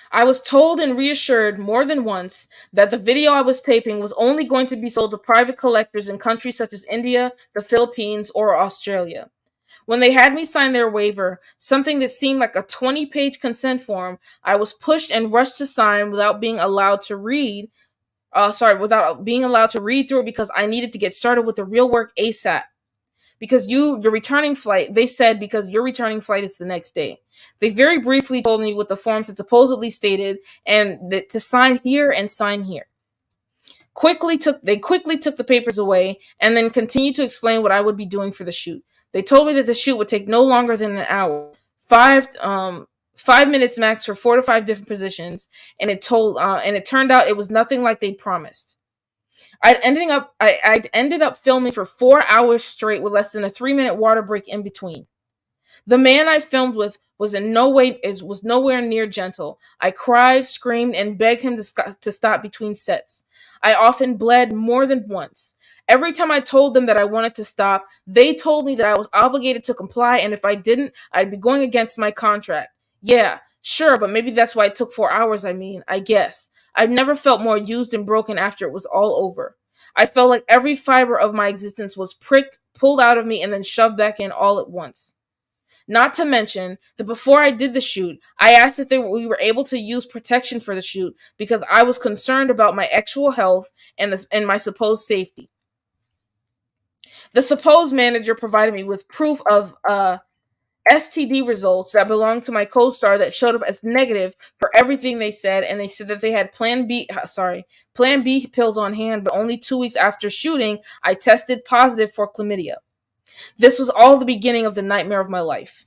I was told and reassured more than once that the video I was taping was only going to be sold to private collectors in countries such as India, the Philippines, or Australia. When they had me sign their waiver, something that seemed like a 20-page consent form, I was pushed and rushed to sign without being allowed to read. Without being allowed to read through it because I needed to get started with the real work ASAP. Because your returning flight, they said, because your returning flight is the next day. They very briefly told me what the forms had supposedly stated and that to sign here and sign here. They quickly took the papers away and then continued to explain what I would be doing for the shoot. They told me that the shoot would take no longer than an hour, 5 minutes max for 4 to 5 different positions, and it turned out it was nothing like they'd promised. I'd ended up filming for 4 hours straight with less than a 3-minute water break in between. The man I filmed with was nowhere near gentle. I cried, screamed, and begged him to stop between sets. I often bled more than once. Every time I told them that I wanted to stop, they told me that I was obligated to comply, and if I didn't, I'd be going against my contract. Yeah, sure, but maybe that's why it took 4 hours, I guess. I've never felt more used and broken after it was all over. I felt like every fiber of my existence was pricked, pulled out of me, and then shoved back in all at once. Not to mention that before I did the shoot, I asked if we were able to use protection for the shoot because I was concerned about my actual health and my supposed safety. The supposed manager provided me with proof of STD results that belonged to my co-star that showed up as negative for everything they said, and they said that they had Plan B pills on hand, but only 2 weeks after shooting, I tested positive for chlamydia. This was all the beginning of the nightmare of my life.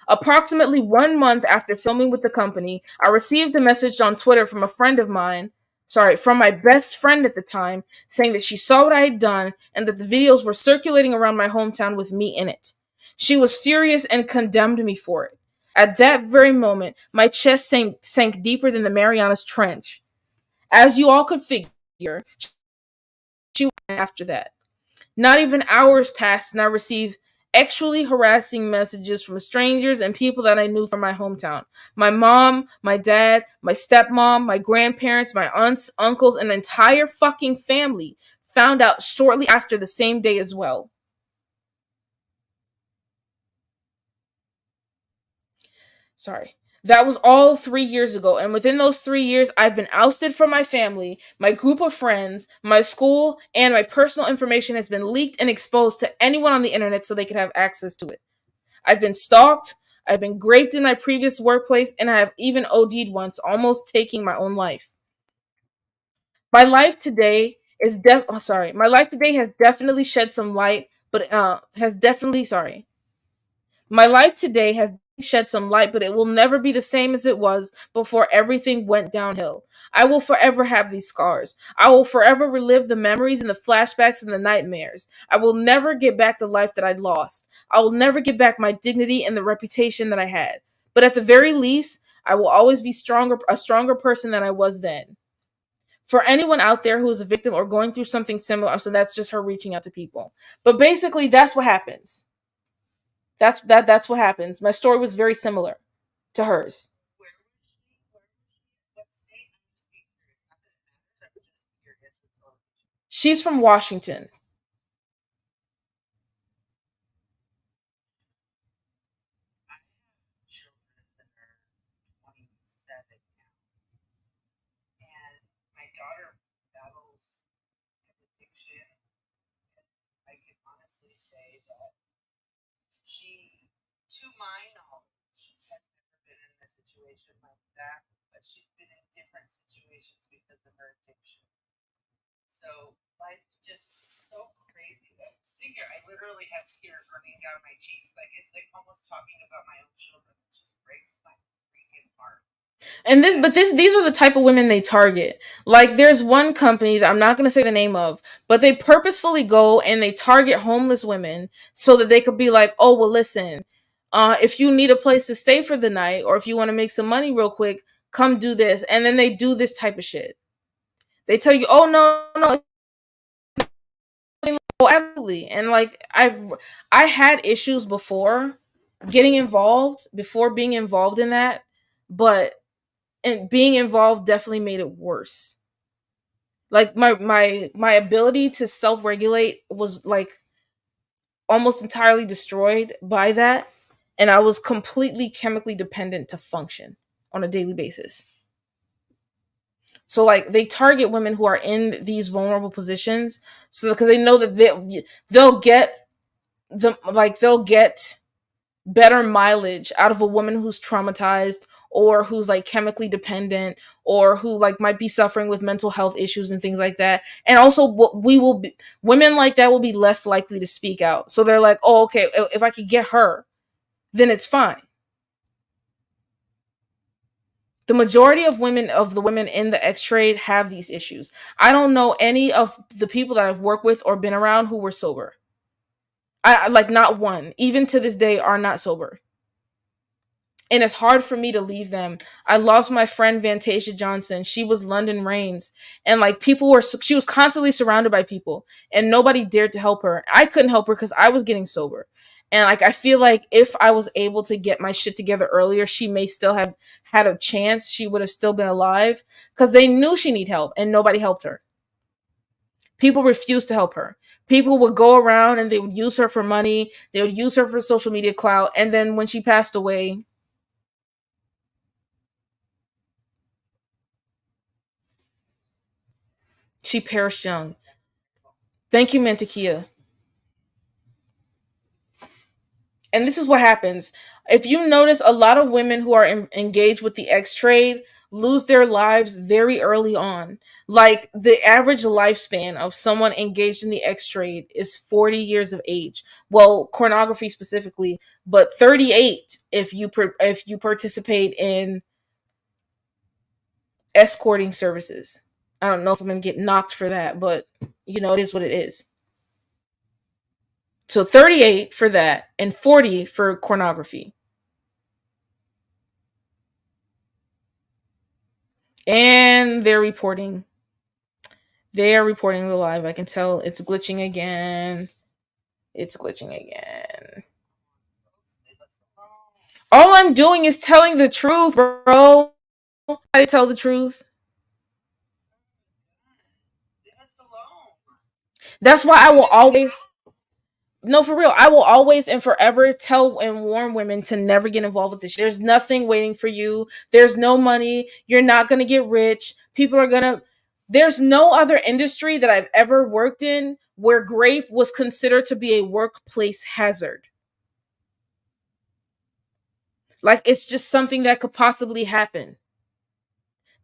Approximately 1 month after filming with the company, I received a message on Twitter from from my best friend at the time, saying that she saw what I had done and that the videos were circulating around my hometown with me in it. She was furious and condemned me for it. At that very moment, my chest sank deeper than the Marianas Trench. As you all could figure, she went after that. Not even hours passed and I received actually harassing messages from strangers and people that I knew from my hometown. My mom, my dad, my stepmom, my grandparents, my aunts, uncles, and the entire fucking family found out shortly after the same day as well. Sorry. That was all 3 years ago, and within those 3 years, I've been ousted from my family, my group of friends, my school, and my personal information has been leaked and exposed to anyone on the internet so they could have access to it. I've been stalked, I've been raped in my previous workplace, and I have even OD'd once, almost taking my own life. My life today my life today has definitely shed some light, but has definitely sorry. My life today has shed some light, but it will never be the same as it was before everything went downhill. I will forever have these scars. I will forever relive the memories and the flashbacks and the nightmares. I will never get back the life that I'd lost. I will never get back my dignity and the reputation that I had. But at the very least, I will always be a stronger person than I was then. For anyone out there who is a victim or going through something similar, so that's just her reaching out to people. But basically, that's what happens. That's what happens. My story was very similar to hers. She's from Washington. to my knowledge, has never been in a situation like that, but she's been in different situations because of her addiction. So life just is so crazy. Sitting here, I literally have tears running down my cheeks. Like it's like almost talking about my own children. It just breaks my freaking heart. And these are the type of women they target. Like there's one company that I'm not going to say the name of, but they purposefully go and they target homeless women so that they could be like, oh well, listen, if you need a place to stay for the night or if you want to make some money real quick, come do this, and then they do this type of shit. They tell you, oh no, oh, absolutely, and like I had issues before being involved in that, but and being involved definitely made it worse. Like my ability to self-regulate was like almost entirely destroyed by that, and I was completely chemically dependent to function on a daily basis. So like they target women who are in these vulnerable positions, so because they know that they'll get they'll get better mileage out of a woman who's traumatized or who's like chemically dependent or who like might be suffering with mental health issues and things like that. And also we will be women like that will be less likely to speak out. So they're like, "Oh, okay, if I could get her, then it's fine." The majority of the women in the X trade have these issues. I don't know any of the people that I've worked with or been around who were sober. I like not one, even to this day, are not sober, and it's hard for me to leave them. I lost my friend Vantasia Johnson. She was London Reigns, and like she was constantly surrounded by people, and nobody dared to help her. I couldn't help her because I was getting sober, and like I feel like if I was able to get my shit together earlier, she may still have had a chance. She would have still been alive because they knew she needed help, and nobody helped her. People refused to help her. People would go around and they would use her for money. They would use her for social media clout, and then when she passed away, she perished young. Thank you, Mantequilla. And this is what happens. If you notice, a lot of women who are engaged with the X trade lose their lives very early on. Like the average lifespan of someone engaged in the X trade is 40 years of age. Well, pornography specifically, but 38 if if you participate in escorting services. I don't know if I'm going to get knocked for that, but it is what it is. So 38 for that and 40 for pornography. And they're reporting. They are reporting the live. I can tell it's glitching again. It's glitching again. All I'm doing is telling the truth, bro. I tell the truth. That's why I will always no, for real. I will always and forever tell and warn women to never get involved with this. There's nothing waiting for you. There's no money. You're not going to get rich. People are going to. There's no other industry that I've ever worked in where grape was considered to be a workplace hazard. Like it's just something that could possibly happen.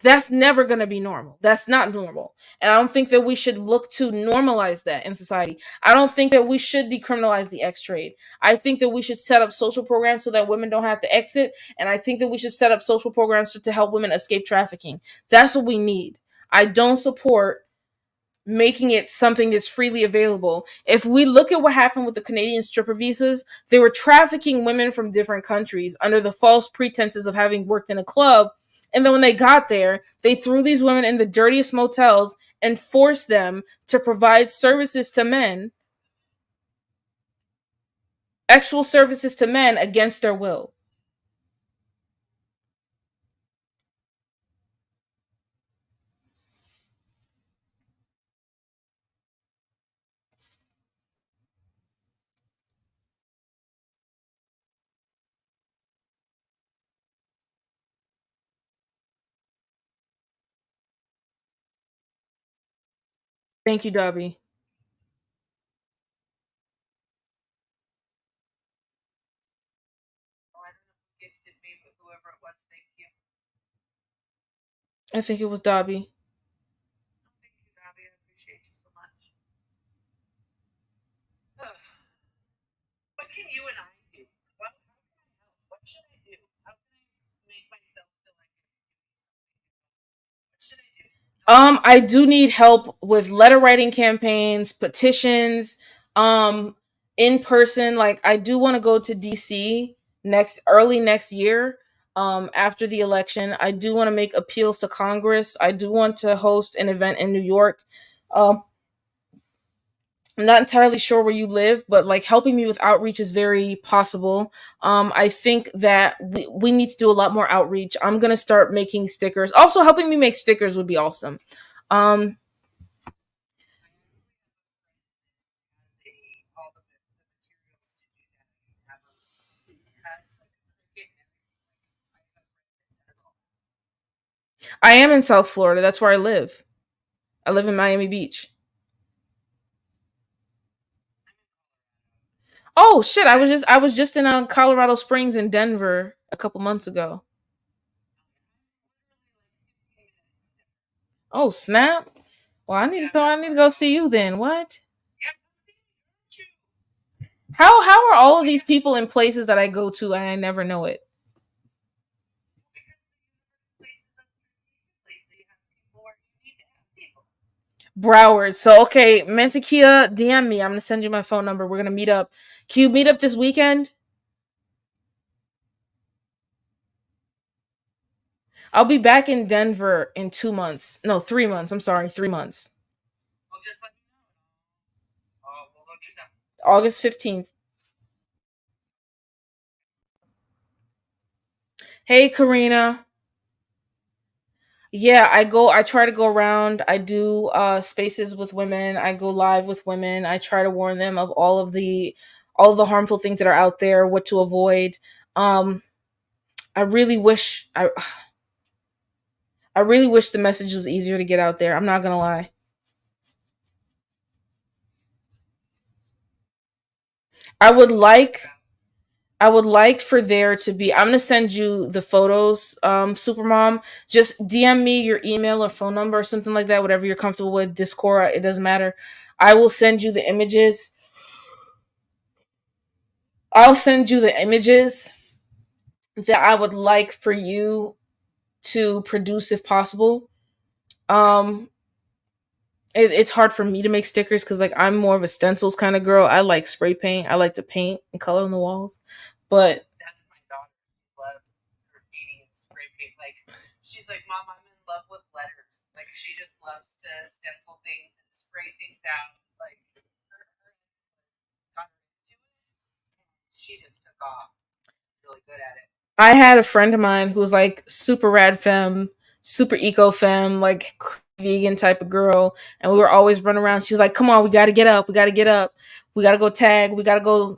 That's never going to be normal. That's not normal. And I don't think that we should look to normalize that in society. I don't think that we should decriminalize the X trade. I think that we should set up social programs so that women don't have to exit. And I think that we should set up social programs to help women escape trafficking. That's what we need. I don't support making it something that's freely available. If we look at what happened with the Canadian stripper visas, they were trafficking women from different countries under the false pretenses of having worked in a club. And then when they got there, they threw these women in the dirtiest motels and forced them to provide services to men, actual services to men against their will. Thank you, Dobby. it was. Thank you. I think it was Dobby. Thank you, Dobby. I appreciate you so much. What can you and I do? How can I help? What should I do? How can I make myself feel like I'm doing something? What should I do? I do need help with letter writing campaigns, petitions, um, in person. Like I do want to go to DC early next year. After the election, I do want to make appeals to Congress. I do want to host an event in New York. Um, I'm not entirely sure where you live, but like helping me with outreach is very possible. I think that we need to do a lot more outreach. I'm gonna start making stickers. Also, helping me make stickers would be awesome. Um, All the materials to do that. I have a cricket and I have a friend that does all that. I am in South Florida. That's where I live. I live in Miami Beach. Oh shit! I was just in Colorado Springs and Denver a couple months ago. Oh snap! Well, I need to go see you then. What? How are all of these people in places that I go to and I never know it? Broward. So okay, Mantequilla, DM me. I'm gonna send you my phone number. We're gonna meet up. Can you meet up this weekend? I'll be back in Denver in 2 months. No, 3 months. I'm sorry, 3 months. Well, just let me know. We'll go do something. August 15th. Hey, Karina. Yeah, I try to go around. I do spaces with women. I go live with women. I try to warn them of all of the harmful things that are out there, what to avoid. Um I really wish I really wish the message was easier to get out there. I'm not going to lie. I would like I would like for there to be. I'm gonna send you the photos, Supermom. Just DM me your email or phone number or something like that, whatever you're comfortable with. Discord, it doesn't matter. I will send you the images. I'll send you the images that I would like for you to produce if possible. Um, it's hard for me to make stickers because like I'm more of a stencils kind of girl. I like spray paint. I like to paint and color on the walls, but That's my daughter. She loves graffiti and spray paint. Like she's like, Mom, I'm in love with letters. Like she just loves to stencil things and spray things out. Like her got her into it. She just took off. Really good at it. I had a friend of mine who was like super rad femme, super eco femme, like vegan type of girl, and we were always running around. She's like, "Come on, we got to get up. We got to get up. We got to go tag. We got to go."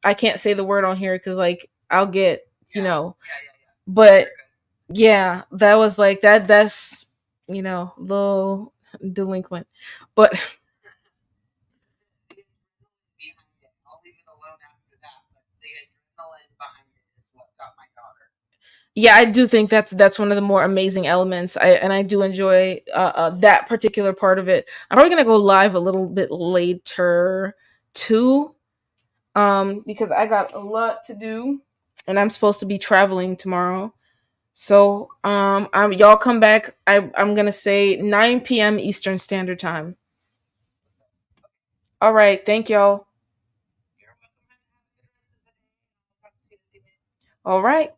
I can't say the word on here because like I'll get, but yeah, that was like that. That's little delinquent, but Behind it. I'll leave it alone after that. But the adrenaline behind it is what got my daughter. yeah, I do think that's one of the more amazing elements. I do enjoy that particular part of it. I'm probably gonna go live a little bit later too, because I got a lot to do, and I'm supposed to be traveling tomorrow. So y'all come back. I'm gonna say 9 p.m. Eastern Standard Time. All right, thank y'all. All right.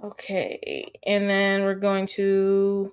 Okay, and then we're going to